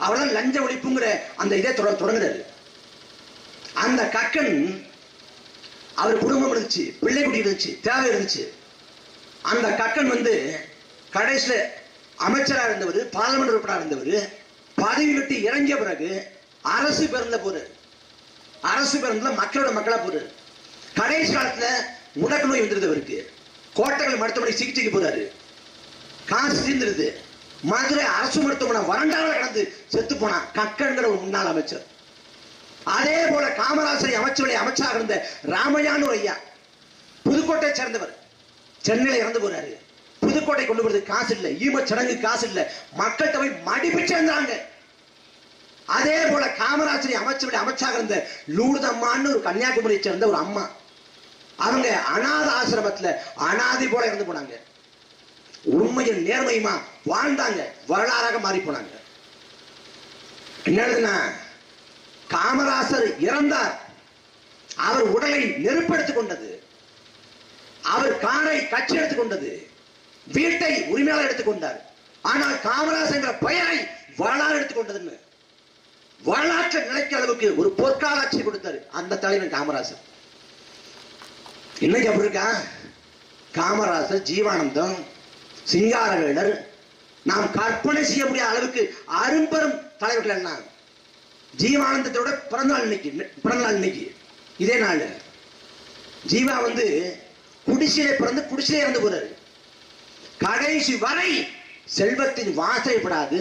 அவர்தான் லஞ்ச ஒழிப்புங்கிற அந்த இதை தொடங்குறாரு. அந்த கக்கன், அவர் குடும்பம் இருந்துச்சு, பிள்ளை குட்டி இருந்துச்சு, தேவை இருந்துச்சு. அந்த கக்கன் வந்து கடைசியில அமைச்சராக இருந்தவர், பார்லிமெண்ட் உறுப்பினராக இருந்தவர், பதவி விட்டு இறங்கிய பிறகு அரசு பேருந்துல போறாரு. அரசு பேருந்துல மக்களோட மக்களா போறாரு. கடைசி காலத்துல முடக்கு நோய் வந்துருந்தவருக்கு கோட்டைகள் மருத்துவமனை சிகிச்சைக்கு போறாரு. காசு தீர்ந்துருது. மதுரை அரசு மருத்துவமனை வறண்டாவில் கடந்து செத்து போனா கக்கன்கிற ஒரு முன்னாள் அமைச்சர். அதே போல காமராசரை அமைச்சர்களை அமைச்சராக இருந்த ராமையான்னு ஒரு ஐயா, புதுக்கோட்டை சேர்ந்தவர், சென்னையில இறந்து போறாரு. புதுக்கோட்டை கொண்டு போறது காசு இல்ல, ஈம சடங்கு காசு இல்ல, மக்கள் தொகை மடிப்பு சேர்ந்தாங்க. அதே போல காமராஜரை அமைச்சருடைய அமைச்சராக இருந்த லூர்தம்மான்னு ஒரு கன்னியாகுமரியை சேர்ந்த ஒரு அம்மா, அவங்க அநாத ஆசிரமத்துல அனாதை போல இறந்து போனாங்க. உண்மையும் நேர்மையுமா வாழ்ந்தாங்க, வரலாறாக மாறி போனாங்க. என்னதுன்னா, காமராசர் இறந்தார், அவர் உடலை நெருப்படுத்திக் கொண்டது, அவர் காரை கட்சி எடுத்துக் கொண்டது, வீட்டை உரிமையாளர் எடுத்துக்கொண்டார். ஆனால் காமராசர் என்ற பெயரை வரலாறு எடுத்துக்கொண்டதுன்னு வரலாற்றை நிலைக்க அளவுக்கு ஒரு பொற்கால ஆட்சி கொடுத்தாரு அந்த தலைவன் காமராசர். இன்னைக்கு அப்படி இருக்கா? காமராசர், ஜீவானந்தம், சிங்காரவேலர், நாம் கற்பனை செய்ய முடியாத அளவுக்கு அரும்பெரும் தலைவர்கள் எல்லாம். ஜீவானந்தத்தோட பிறந்தநாள் இன்னைக்கு இதே நாள். ஜீவா வந்து குடிசையிலே பிறந்து குடிசையிலே இறந்து போறாரு. கடைசி வரை செல்வத்தின் வாசனைப்படாது,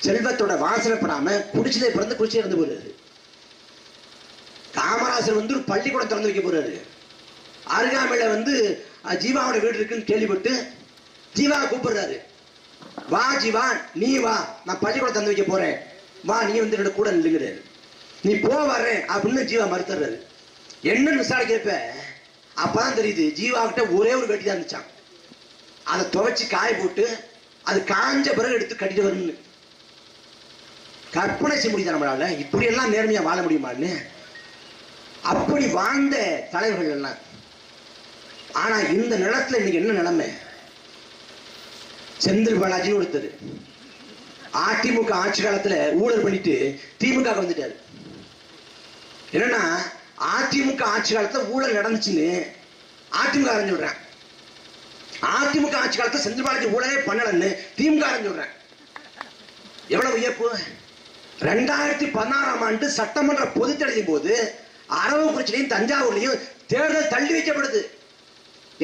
செல்வத்தோட வாசனைப்படாம குடிசையிலே பிறந்து குடிசையிலே இறந்து போறாரு. காமராசர் வந்து ஒரு பள்ளிக்கூடம் திறந்து வைக்க போறாரு. அருகாமையில வந்து ஜீவாவோட வீடு இருக்குன்னு கேள்விப்பட்டு ஜீவா கூப்பிடுறாரு. வா ஜீவா, நீ வா, நான் பள்ளிக்கூடம் திறந்து வைக்க போறேன், வா நீ வந்து என்னோட கூட நில்லுங்கிறாரு. நீ போ வர்றேன் அப்படின்னு ஜீவா மறுத்துறாரு. என்னன்னு விசாரிக்கிறப்ப அப்பதான் தெரியுது, ஜீவா கிட்ட ஒரே ஒரு வேட்டி தான் இருந்துச்சான். அதை துவைச்சு காய போட்டு அது காஞ்ச பிறகு எடுத்து கட்டிட்டு வரும்னு. கற்பனை செய்ய முடியுதா நம்மளால? இப்படி எல்லாம் நேர்மையா வாழ முடியுமான்னு? அப்படி வாழ்ந்த தலைவர்கள் எல்லாம். ஆனா இந்த நிலத்துல இன்னைக்கு என்ன நிலைமை? செந்தில் பாலாஜின்னு ஒருத்தர் அதிமுக ஆட்சி காலத்துல ஊழல் பண்ணிட்டு திமுக வந்துட்டாரு. என்னன்னா அதிமுக ஆட்சி காலத்துல ஊழல் நடந்துச்சுன்னு அதிமுக சொல்றேன். அதிமுக ஆட்சி காலத்துல செந்தில் பாலாஜி ஊழலே பண்ணலன்னு திமுக சொல்றேன். எவ்வளவு வியப்பு! 2016ஆம் ஆண்டு சட்டமன்ற பொதுத் தேர்தலின் போது அரவக்குறிச்சிலையும் தஞ்சாவூர்லையும் தேர்தல் தள்ளி வைக்கப்படுது.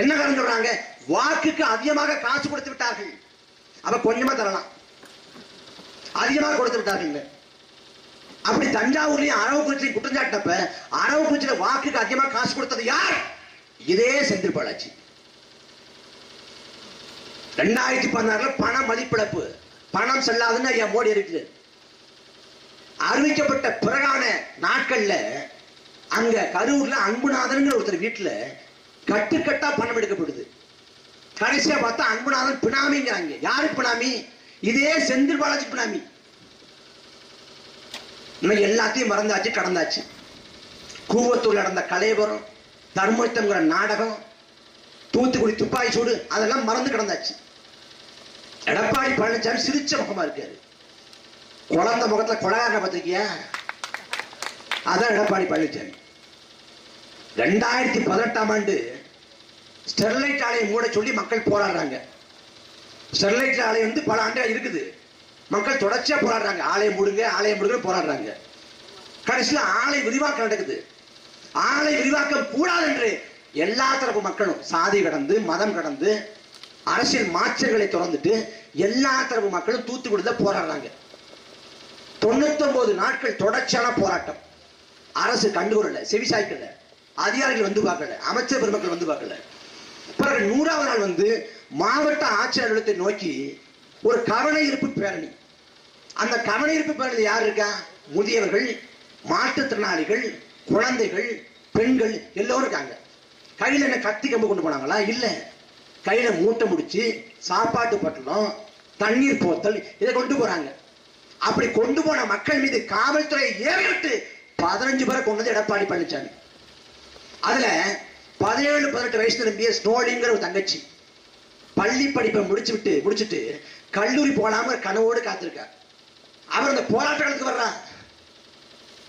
என்ன காரணம் சொல்றாங்க? வாக்குக்கு அதிகமாக காசு கொடுத்து விட்டார்கள். அப்ப கொஞ்சமா தரலாம், அதிகமாக கொடுத்து விட்டார்கள். அப்படி தஞ்சாவூர்லையும் அரவக்குறிச்சிலையும் குற்றம் சாட்டினப்ப அரவக்குறிச்சியில வாக்குக்கு அதிகமாக காசு கொடுத்தது யார்? இதே செந்தில் பாலாஜி. 2016 பண மதிப்பிழப்பு, பணம் செல்லாதுன்னு ஐயா மோடி இருக்கு. அறிவிக்கப்பட்ட பிறகான நாட்கள்ல அங்க கரூர்ல அன்புநாதன் ஒருத்தர் வீட்டுல கட்டுக்கட்டா பணம் எடுக்கப்படுது. கடைசியா பார்த்தா அன்புநாதன் பினாமிங்கிறாங்க. யாருக்கு பினாமி? இதே செந்தில் பாலாஜி பினாமி. இன்னைக்கு எல்லாத்தையும் மறந்தாச்சு, கடந்தாச்சு. கூவத்தூர் நடந்த கலைபுரம், தர்மயுத்தம்ங்கிற நாடகம், தூத்துக்குடி துப்பாக்கி சூடு, அதெல்லாம் மறந்து கிடந்தாச்சு. எடப்பாடி பழனிசாமி சிரிச்ச முகமா இருக்காரு. குழந்தை முகத்துல கொலகாரனை பார்த்திருக்கியா? அதான் எடப்பாடி பழனிசாமி. 2018ஆம் ஆண்டு ஸ்டெர்லைட் ஆலையை மூட சொல்லி மக்கள் போராடுறாங்க. ஸ்டெர்லைட் ஆலை பல ஆண்டுகள் இருக்குது. மக்கள் தொடர்ச்சியா போராடுறாங்க. ஆலயம் மூடுங்க, ஆலயம் மூடுங்க போராடுறாங்க. கடைசியில் ஆலை விரிவாக்கம் நடக்குது. ஆலை விரிவாக்கம் கூடாது என்று எல்லா தரப்பு மக்களும் சாதி கடந்து மதம் கடந்து அரசியல் மாற்றங்களை தொடர்ந்துட்டு எல்லா தரப்பு மக்களும் தூத்துக்குடியில் போராடுறாங்க. 99 நாட்கள் தொடர்ச்சியான போராட்டம். அரசு கண்டுகொள்ளல, செவிசாய்க்கல, அதிகாரிகள் வந்து பார்க்கல, அமைச்சர் பெருமக்கள் வந்து பார்க்கல. பிறகு 100ஆவது நாள் மாவட்ட ஆட்சியர் அலுவலகத்தை நோக்கி ஒரு கவன ஈர்ப்பு பேரணி. அந்த கவன ஈர்ப்பு பேரணி யார் இருக்கா? முதியவர்கள், மாற்றுத்திறனாளிகள், குழந்தைகள், பெண்கள் எல்லோரும் இருக்காங்க. கையில என்ன கத்தி கம்பு கொண்டு போனாங்களா? இல்ல, கையில மூட்டை முடிச்சு சாப்பாட்டு பட்டலம், தண்ணீர் போத்தல் இதை கொண்டு போறாங்க. அப்படி கொண்டு போன மக்கள் மீது காவல்துறை ஏறிவிட்டு 15 பேரை கொண்டது எடப்பாடி பழனிசாமி. அதுல 17-18 வயசு நிரம்பிய ஸ்னோலிங்கிற ஒரு தங்கச்சி பள்ளி படிப்பை முடிச்சுட்டு கல்லூரி போலாம கனவோடு காத்திருக்கா. அவர் அந்த போராட்ட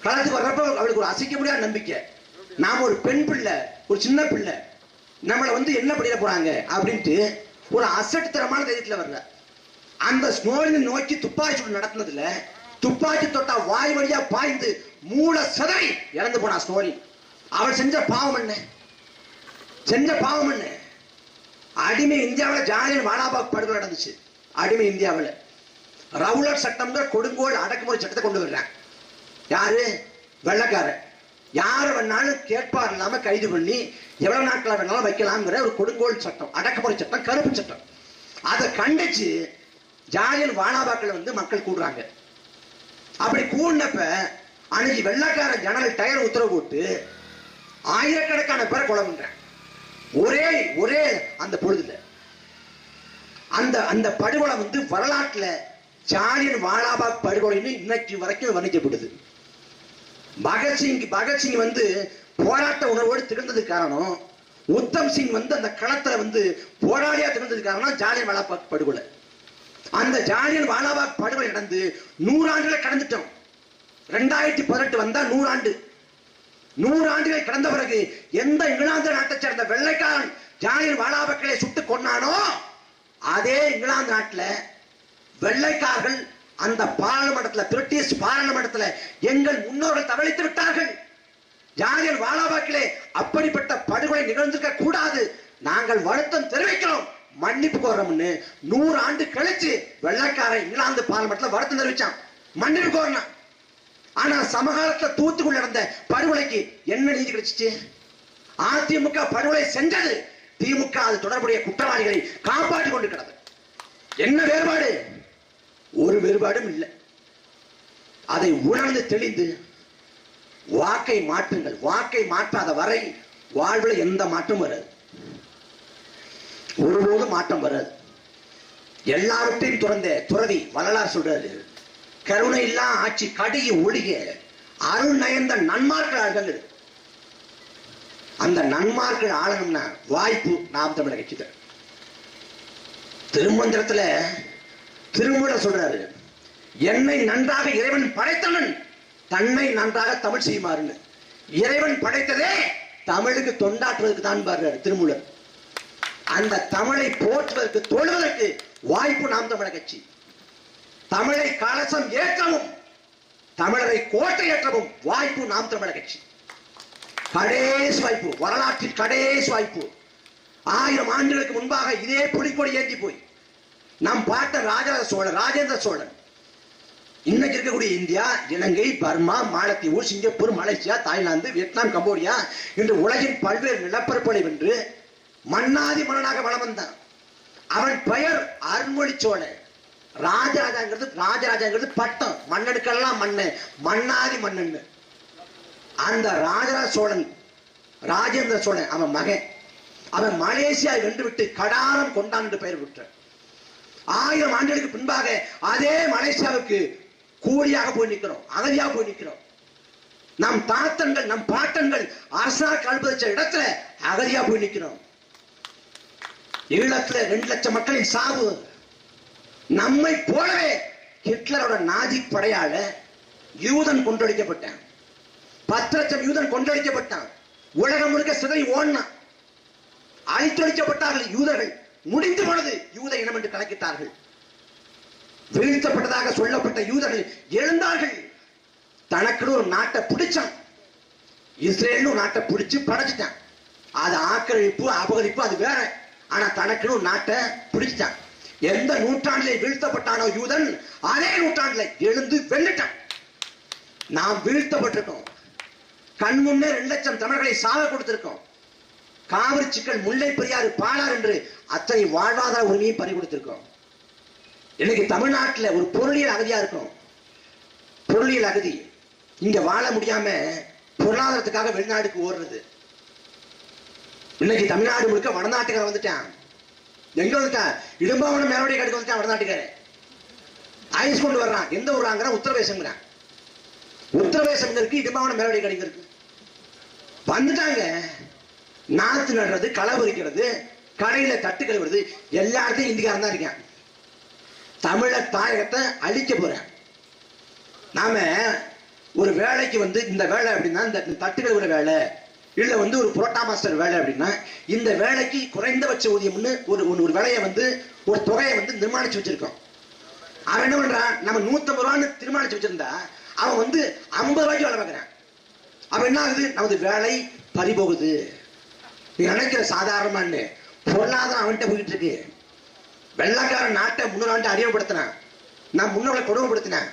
களத்துக்கு வர்றப்ப அவளுக்கு ஒரு அசைக்க முடியாத நம்பிக்கை. நாம ஒரு பெண் பிள்ளை, ஒரு சின்ன பிள்ளை, நம்மளை என்ன படிக்க போறாங்க அப்படின்ட்டு ஒரு அசட்டுத்தரமான தைரியத்துல வர்ற. அந்த ஸ்னோலினை நோக்கி துப்பாக்கி சூடு நடத்தினதுல துப்பாக்கி தொட்டா வாய் வழியா பாய்ந்து மூளை சிதறி இறந்து போனா ஸ்னோலின். அவள் செஞ்ச பாவம் என்ன? அடிமை இந்தியாவில் ஜாலியன் வாலாபாக் படுகொலை நடந்துச்சு. அடிமை இந்தியாவில் ரவுலட் சட்டம்ங்கிற கொடுங்கோல் அடக்குமுறை சட்டத்தை கொண்டு வர்றாங்க. யாரு? வெள்ளக்காரன். யாரை வேணாலும் கேட்பார் இல்லாம கைது பண்ணி எவ்வளவு நாட்களை வேணாலும் வைக்கலாம்ங்கிற ஒரு கொடுங்கோல் சட்டம், அடக்குமுறை சட்டம், கருப்பு சட்டம். அதை கண்டிச்சு ஜாலியன் வாலாபாக்கில் மக்கள் கூடுறாங்க. அப்படி கூடினப்ப அன்னைக்கு வெள்ளக்காரன் ஜெனரல் டயர் உத்தரவு போட்டு ஆயிரக்கணக்கான பேரை கொலை பண்றாங்க. ஒரே அந்த பொழுதுல அந்த படுகொலை வரலாற்றுல ஜாலியன் வாலாபாக் படுகொலைன்னு இன்னைக்கு வரைக்கும் வர்ணிக்கப்படுது. பகத்சிங் போராட்ட உணர்வோடு திகழ்ந்ததுக்கு காரணம், உத்தம் சிங் அந்த களத்துல போராளியா திகழ்ந்ததுக்கு காரணம் ஜாலியன் வாலாபாக் படுகொலை. அந்த ஜாலியன் வாலாபாக் படுகொலை நடந்து 100 ஆண்டுகளை கடந்துட்டோம். 2018 வந்தா 100 ஆண்டு. 100 ஆண்டுகள் கடந்த பிறகு எந்த இங்கிலாந்து நாட்டை சேர்ந்த வெள்ளைக்காரன் ஜாலியன் வாலாபாக்கை சுட்டு கொன்னானோ அதே இங்கிலாந்து நாட்டில் வெள்ளைக்காரர்கள் அந்த பாராளுமன்றத்தில், பிரிட்டிஷ் பாராளுமன்றத்தில் எங்கள் முன்னோர்கள் தவளித்து விட்டார்கள். ஜாலியன் வாலாபாக்கிலே அப்படிப்பட்ட படுகொலை நிகழ்ந்திருக்க கூடாது, நாங்கள் வருத்தம் தெரிவிக்கிறோம், மன்னிப்பு கோரம்னு 100 ஆண்டு கழிச்சு வெள்ளைக்காரன் இங்கிலாந்து பாராளுமன்றத்தில் வருத்தம் தெரிவிச்சான், மன்னிப்பு கோரணும். ஆனா சமகாலத்துல தூத்துக்குள்ள நடந்த படுகொலைக்கு என்ன நீதி கிடைச்சிச்சு? அதிமுக படுகொலை செஞ்சது, திமுக அது தொடர்புடைய குற்றவாளிகளை காப்பாற்றி கொண்டு கிடந்தது. என்ன வேறுபாடு? ஒரு வேறுபாடும் இல்லை. அதை உணர்ந்து தெளிந்து வாக்கை மாற்றுங்கள். வாக்கை மாற்றாத வரை வாழ்வில் எந்த மாற்றம் வராது, ஒருபோது மாற்றம் வராது. எல்லாவற்றையும் துறவி வரலாறு சொல்றாரு, கருணை இல்லா ஆட்சி கடிய ஒழிக அருள் நயந்த நன்மார்கள் ஆளுங்கள். அந்த நன்மார்கள் ஆளணும்னா வாய்ப்பு நாம் தமிழர் கட்சி தான். திருமந்திரத்துல திருமூலர் சொல்றாரு, என்னை நன்றாக இறைவன் படைத்தவன் தன்னை நன்றாக தமிழ் செய்யுமாறுன்னு. இறைவன் படைத்ததே தமிழுக்கு தொண்டாற்றுவதற்கு தான் பாடுறாரு திருமூலர். அந்த தமிழை போற்றுவதற்கு தொழுவதற்கு வாய்ப்பு நாம் தமிழர் கட்சி. தமிழை கலசம் ஏற்றவும் தமிழரை கோட்டை ஏற்றவும் வாய்ப்பு நாம் தமிழர் கட்சி. கடைசி வாய்ப்பு, வரலாற்றில் கடைசி வாய்ப்பு. 1000 ஆண்டுகளுக்கு முன்பாக இதே புலிக்கொடி ஏந்தி போய் நாம் பார்த்த ராஜராஜ சோழன், ராஜேந்திர சோழன், இன்னைக்கு இருக்கக்கூடிய இந்தியா, இலங்கை, பர்மா, மாலத்தீவு, Singapore, Malaysia, Thailand, Vietnam, Cambodia இன்று உலகின் பல்வேறு நிலப்பரப்புகளை வென்று மன்னாதி மன்னனாக வளம் வந்தான். அவன் பெயர் அருண்மொழி சோழன். ராஜராஜாங்கிறது பட்டம், மன்னனுக்கெல்லாம் மன்னன், மன்னாதி மன்னன். அந்த ராஜராஜ சோழன், ராஜேந்திர சோழன் அவன் மகன். அவன் மலேசியா வென்று விட்டு கடாரம் கொண்டான் என்று பெயர் பெற்றான். 1000 ஆண்டுகளுக்கு பின்பாக அதே மலேசியாவுக்கு கூலியாக போய் நிற்கிறோம், அகதியாக போய் நிற்கிறோம். நம் தாத்தன்கள், நம் பாட்டன்கள் அரசாக கல்பதிச்ச இடத்துல அகதியா போய் நிற்கிறோம். ஈழத்துல 2 லட்சம் மக்களின் சாவு. நம்மை போலவே ஹிட்லரோட நாஜி படையால யூதன் கொன்றடிக்கப்பட்டான். 10 லட்சம் யூதன் கொன்றடிக்கப்பட்டான். உலகம் முழுக்க சிதறி ஓடினான். அழித்தொழிக்கப்பட்டார்கள் யூதர்கள். முடிந்து போனது யூத இனம் என்று கணக்கிட்டார்கள். வீழ்த்தப்பட்டதாக சொல்லப்பட்ட யூதர்கள் எழுந்தார்கள். தனக்குன்னு ஒரு நாட்டை பிடிச்சான். இஸ்ரேல் நாட்டை பிடிச்சு படைச்சிட்டான். அது ஆக்கிரமிப்பு, அபகரிப்பு, அது வேற. ஆனா தனக்குன்னு ஒரு நாட்டை பிடிச்சிட்டான். எந்த நூற்றாண்டிலே வீழ்த்தப்பட்டானோ யூதன், அதே நூற்றாண்டிலே எழுந்து வெல்லிட்டான். நாம் வீழ்த்தப்பட்டிருக்கோம். கண் முன்னே 2 லட்சம் தமிழர்களை சாக கொடுத்திருக்கோம். காவிரி சிக்கல், முல்லை பெரியாறு, பாலார் என்று அத்தனை வாழ்வாதார உரிமையும் பறி கொடுத்திருக்கோம். இன்னைக்கு தமிழ்நாட்டில் ஒரு பொருளியல் அகதியா இருக்கும். பொருளியல் அகதி இங்க வாழ முடியாம பொருளாதாரத்துக்காக வெளிநாட்டுக்கு ஓடுறது. இன்னைக்கு தமிழ்நாடு முழுக்க வடநாட்டுக்காரன் வந்துட்டான். எங்க வந்துட்டான்? இடும்பாவனம் மேலோடைய கடுக்க வந்துட்டான் வடநாட்டுக்காரன். ஐஸ் கொண்டு வர்றான். எந்த ஊராங்கிற உத்தரவேசங்கிறான். உத்தரவேசம் இருக்கு, இடும்பாவனம் மேலோடைய கடிங்க இருக்கு. வந்துட்டாங்க. நாத்து நடுறது, களை பறிக்கிறது, கடையில தட்டு கழுவுறது, எல்லா இடத்தையும் இந்திக்காரன் தான் இருக்கான். தமிழர் தாயகத்தை அழிக்க போறேன். நாம ஒரு வேலைக்கு வந்து இந்த வேலை அப்படின்னா, இந்த தட்டு கழுவுற வேலை, இல்ல வந்து ஒரு புரோட்டா மாஸ்டர் வேலை அப்படின்னா, இந்த வேலைக்கு குறைந்தபட்ச ஊதியம்னு ஒரு வேலையை வந்து ஒரு தொகையை வந்து நிர்மாணிச்சு வச்சிருக்கோம். அவன் என்ன பண்றான்? நம்ம 150 ரூபான்னு தீர்மானிச்சு வச்சிருந்தா அவன் வந்து 50 ரூபாய்க்கு வேலை பார்க்கறான். அவன் என்ன ஆகுது? நமது வேலை பறிபோகுது. நீ நினைக்கிற சாதாரணமான்னு பொருளாதாரம் அவன்கிட்ட போயிட்டு இருக்கு. வெள்ளக்காரன் நாட்டை முன்னோர் அறிமுகப்படுத்தினான். நான் முன்னோரை கொடுமைப்படுத்தினேன்.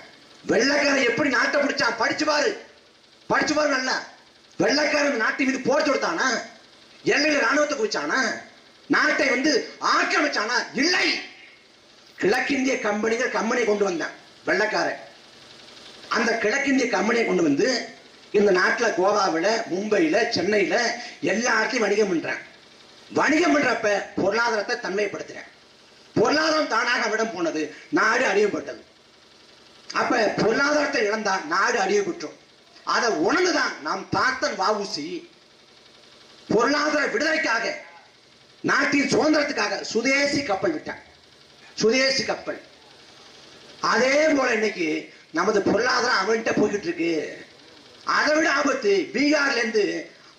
வெள்ளக்காரன் எப்படி நாட்டை பிடிச்சான்? படிச்சு பாரு நல்லா. வெள்ளக்காரன் நாட்டின் மீது போர் தொடுத்தானா? எல்லையில் ராணுவத்தை குவிச்சானா? நாட்டை வந்து ஆக்கிரமிச்சானா? இல்லை. கிழக்கிந்திய கம்பெனியை கொண்டு வந்தான் வெள்ளக்காரன். அந்த கிழக்கிந்திய கம்பெனியை கொண்டு வந்து இந்த நாட்டில் கோவாவில், மும்பையில, சென்னையில எல்லா இடத்தையும் வணிகம் பண்றான். வணிகம் பண்றப்ப பொருளாதாரத்தை தன்மைப்படுத்துறேன். பொருளாதாரம் தானாக விடம் போனது, நாடு அழிவுபட்டது. அப்ப பொருளாதாரத்தை இழந்தா நாடு அழிவுபட்டோம். அதை உணர்ந்துதான் நாம் தாத்தன் வஉசி பொருளாதார விடுதலைக்காக, நாட்டின் சுதந்திரத்துக்காக சுதேசி கப்பல் விட்டான். சுதேசி கப்பல். அதே போல இன்னைக்கு நமது பொருளாதாரம் அவன்கிட்ட போய்கிட்டு இருக்கு. அதை விட ஆபத்து, பீகார்ல இருந்து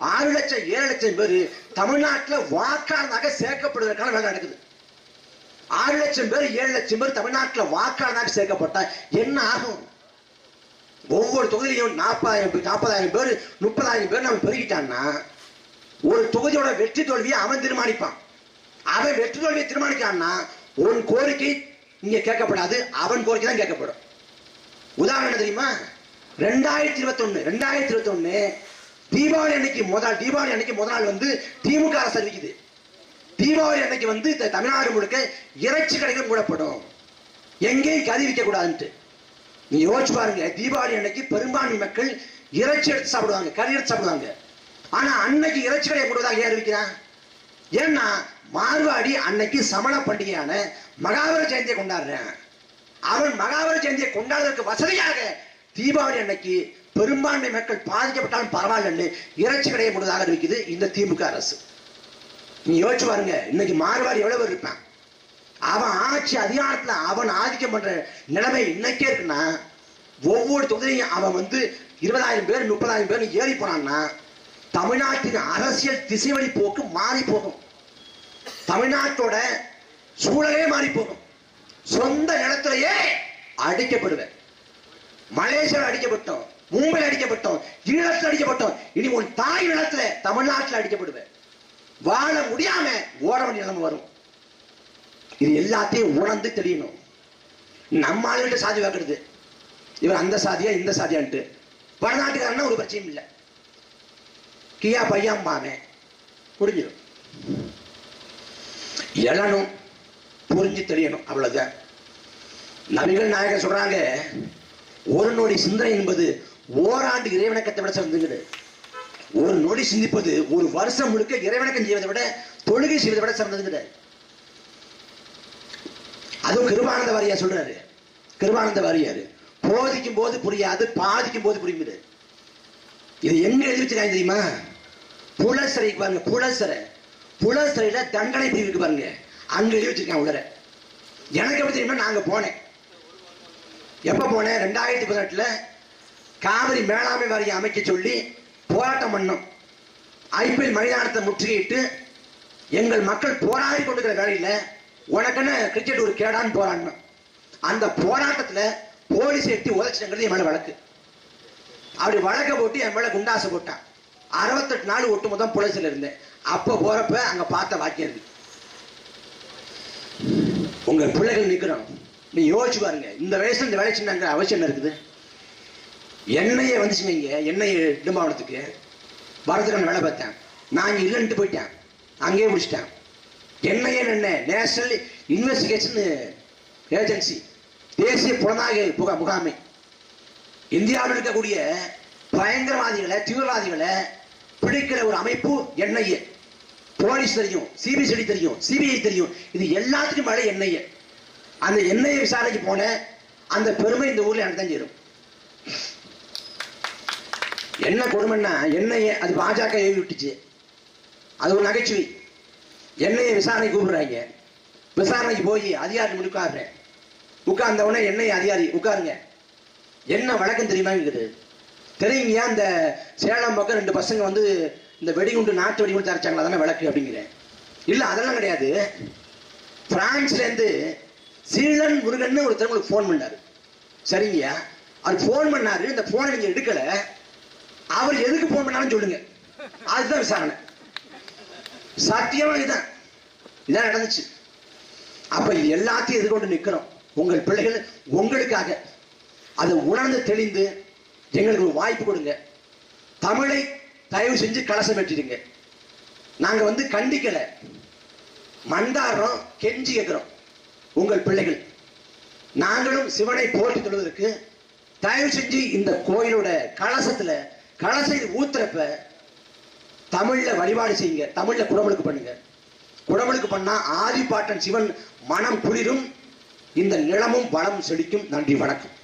6 லட்சம் 7 லட்சம் பேர் தமிழ்நாட்டில் வாக்காளராக சேர்க்கப்படுவதற்கான வேலை நடக்குது. 6 லட்சம் பேர் 7 லட்சம் பேர் தமிழ்நாட்டில் வாக்காளராக சேர்க்கப்பட்டா என்ன ஆகும்? ஒவ்வொரு தொகுதியிலையும் 40,000 பேர் 30,000 பேர் நம்ம பெருகிட்டான்னா ஒரு தொகுதியோட வெற்றி தோல்வியை அவன் தீர்மானிப்பான். அவன் வெற்றி தோல்வியை தீர்மானிக்கான்னா உன் கோரிக்கை இங்க கேட்கப்படாது, அவன் கோரிக்கை தான் கேட்கப்படும். உதாரணம் தெரியுமா? 2021 தீபாவளி அன்னைக்கு முதல் நாள் வந்து திமுக அரசு அறிவிக்குது. தீபாவளி அன்னைக்கு வந்து தமிழ்நாடு முழுக்க இறைச்சி கடைகள் மூடப்படும், எங்கேயும் கறி விற்க கூடாதுன்ட்டு. நீ யோசிச்சு பாருங்க. தீபாவளி அன்னைக்கு பெரும்பான்மை மக்கள் இறைச்சி எடுத்து சாப்பிடுவாங்க, கறி எடுத்து சாப்பிடுவாங்க. ஆனா அன்னைக்கு இறைச்சி கடையை மூடுவதாக ஏன் அறிவிக்கிறான்? ஏன்னா மார்வாடி அன்னைக்கு சமண பண்டிகையான மகாவீர ஜெயந்தியை கொண்டாடுறேன். அவன் மகாவீர ஜெயந்தியை கொண்டாடுவதற்கு வசதியாக தீபாவளி அன்னைக்கு பெரும்பான்மை மக்கள் பாதிக்கப்பட்டாலும் பரவாயில்லன்னு இறைச்சி கடையை மூடுவதாக அறிவிக்குது இந்த திமுக அரசு. நீ யோசிச்சு பாருங்க. இன்னைக்கு மார்வாடி எவ்வளவு இருப்பான்? அவன் ஆட்சி அதிகாரத்துல அவன் ஆதிக்கம் பண்ற நிலைமை இன்னைக்கே இருக்குன்னா ஒவ்வொரு தொகுதியும் அவன் 20,000 பேர் 30,000 பேர் ஏறி போனான்னா தமிழ்நாட்டின் அரசியல் திசைவழி போக்கு மாறி போகும். தமிழ்நாட்டோட சூழலே மாறி போகும். சொந்த நிலத்திலேயே அடிக்கப்படுவேன். மலேசியாவில் அடிக்கப்பட்டோம், மும்பையில் அடிக்கப்பட்டோம், ஈழத்தில் அடிக்கப்பட்டோம். இனி உன் தாய் நிலத்துல தமிழ்நாட்டில் அடிக்கப்படுவேன். வாழ முடியாம ஓட வேண்டிய நிலைமை வரும். இது எல்லாத்தையும் உணர்ந்து தெரியணும். நம்ம ஆளுகிட்ட சாதி வாக்குறது, இவர் அந்த சாதியா இந்த சாதியான்ட்டு. வடநாட்டுக்காரன்னா ஒரு பிரச்சனையும் இல்லை, கியா பையாம்பாமே புரிஞ்சிடும். எழணும், புரிஞ்சு தெரியணும், அவ்வளவுதான். நபிகள் நாயகர் சொல்றாங்க, ஒரு நொடி சிந்தனை என்பது ஓராண்டு இறைவணக்கத்தை விட சிறந்தது. ஒரு நொடி சிந்திப்பது ஒரு வருஷம் முழுக்க இறைவணக்கம் செய்வதை விட, தொழுகை செய்வதை விட சிறந்தது. அதுவும் கிருபானந்த வாரியார் சொல்றாரு. கிருபானந்த வாரியார் போதிக்கும் போது புரியாது, பாதிக்கும் போது புரியுது. இது எங்க எழுதி வச்சிருக்காங்க தெரியுமா? புலசரைக்கு பாருங்க, புலசரையில தண்டனை பிரிவுக்கு பாருங்க, அங்க எழுதி வச்சிருக்காங்க உள்ளர. எனக்கு எப்படி தெரியுமா? நாங்க போனேன். எப்ப போனேன்? 2018 காவிரி மேலாண்மை வாரியம் அமைக்க சொல்லி போராட்டம் பண்ணோம். IPL மைதானத்தை முற்றுகையிட்டு எங்கள் மக்கள் போராடி கொண்டிருக்கிற வேலையில உனக்குன்னு கிரிக்கெட் ஒரு கேடான்னு போராடணும். அந்த போராட்டத்துல போலீஸ் எட்டி உதச்சிங்கிறது என் மேல வழக்கு. அப்படி வழக்க போட்டு என் மேல குண்டாசை போட்டான். 68 நாள் ஒட்டுமொத்தம் போலீஸ்ல இருந்தேன். அப்ப போறப்ப அங்க பார்த்த வாக்கியம் இருக்கு. உங்க பிள்ளைகள் நிக்கிறோம், நீ யோசிச்சு பாருங்க, இந்த வயசுல இந்த வேலை செஞ்சாங்க அவசியம் இருக்குது. என்னையே வந்துச்சுங்க, என்னைய இடும்பாவனத்துக்கு வரதுக்கான வேலை பார்த்தேன். நான் இங்க இல்லைன்ட்டு போயிட்டேன், அங்கேயே முடிச்சிட்டேன். என்னையே நேஷனல் இன்வெஸ்டிகேஷன் ஏஜென்சி, தேசிய புலனாய்வு முகாமை, இந்தியாவில் இருக்கக்கூடிய பயங்கரவாதிகளை தீவிரவாதிகளை பிடிக்கிற ஒரு அமைப்பு NIA. போலீஸ் தெரியும், CBCD தெரியும், CBI தெரியும், இது எல்லாத்துக்கும் மேலே NIA. அந்த NIA விசாரணைக்கு போன அந்த பெருமை இந்த ஊர்ல எனக்கு தான் சேரும். என்ன கொடுமைன்னா, NIA அது பாஜக ஏவி விட்டுச்சு, அது ஒரு நகைச்சுவை. NIA விசாரணை கூப்பிடுறாங்க. விசாரணைக்கு போய் அதிகாரி உட்கார்றேன். உட்கார்ந்த உடனே NIA அதிகாரி உட்காருங்க, என்ன வழக்கம் தெரியுமா இருக்குது? தெரியுங்க, அந்த சேலம் பக்கம் 2 பசங்க இந்த வெடிகுண்டு நாட்டு வெடிகுண்டு தரைச்சாங்களா, தானே வழக்கு அப்படிங்கிறேன். இல்ல அதெல்லாம் கிடையாது, பிரான்ஸ்ல இருந்து சீலன் முருகன் ஒருத்தர் உங்களுக்கு போன் பண்ணாரு. சரிங்க, அவர் போன் பண்ணாரு, இந்த போனை நீங்க எடுக்கல, அவர் எதுக்கு போன் பண்ணாலும் சொல்லுங்க, அதுதான் விசாரணை. சத்தியமா இதான் நடந்துச்சு. அப்ப இது எல்லாத்தையும் எதிர்கொண்டு நிக்கிறோம். உங்கள் பிள்ளைகள் உங்களுக்காக அதை உணர்ந்து தெளிந்து எங்களுக்கு ஒரு வாய்ப்பு கொடுங்க. தமிழை தயவு செஞ்சு கலசம் வெட்டிடுங்க. நாங்க கண்டிக்கல, மண்டாடுறோம், கெஞ்சி கேட்கிறோம். உங்கள் பிள்ளைகள் நாங்களும் சிவனை போற்றி தொழுவதற்கு தயவு செஞ்சு இந்த கோயிலோட கலசை ஊத்துறப்ப தமிழ்ல வழிபாடு செய்யுங்க, தமிழ்ல குடமுழுக்கு பண்ணுங்க. குடமுழுக்கு பண்ணா ஆதிபாட்டன் சிவன் மனம் குளிரும், இந்த நிலமும் வளமும் செழிக்கும். நன்றி, வணக்கம்.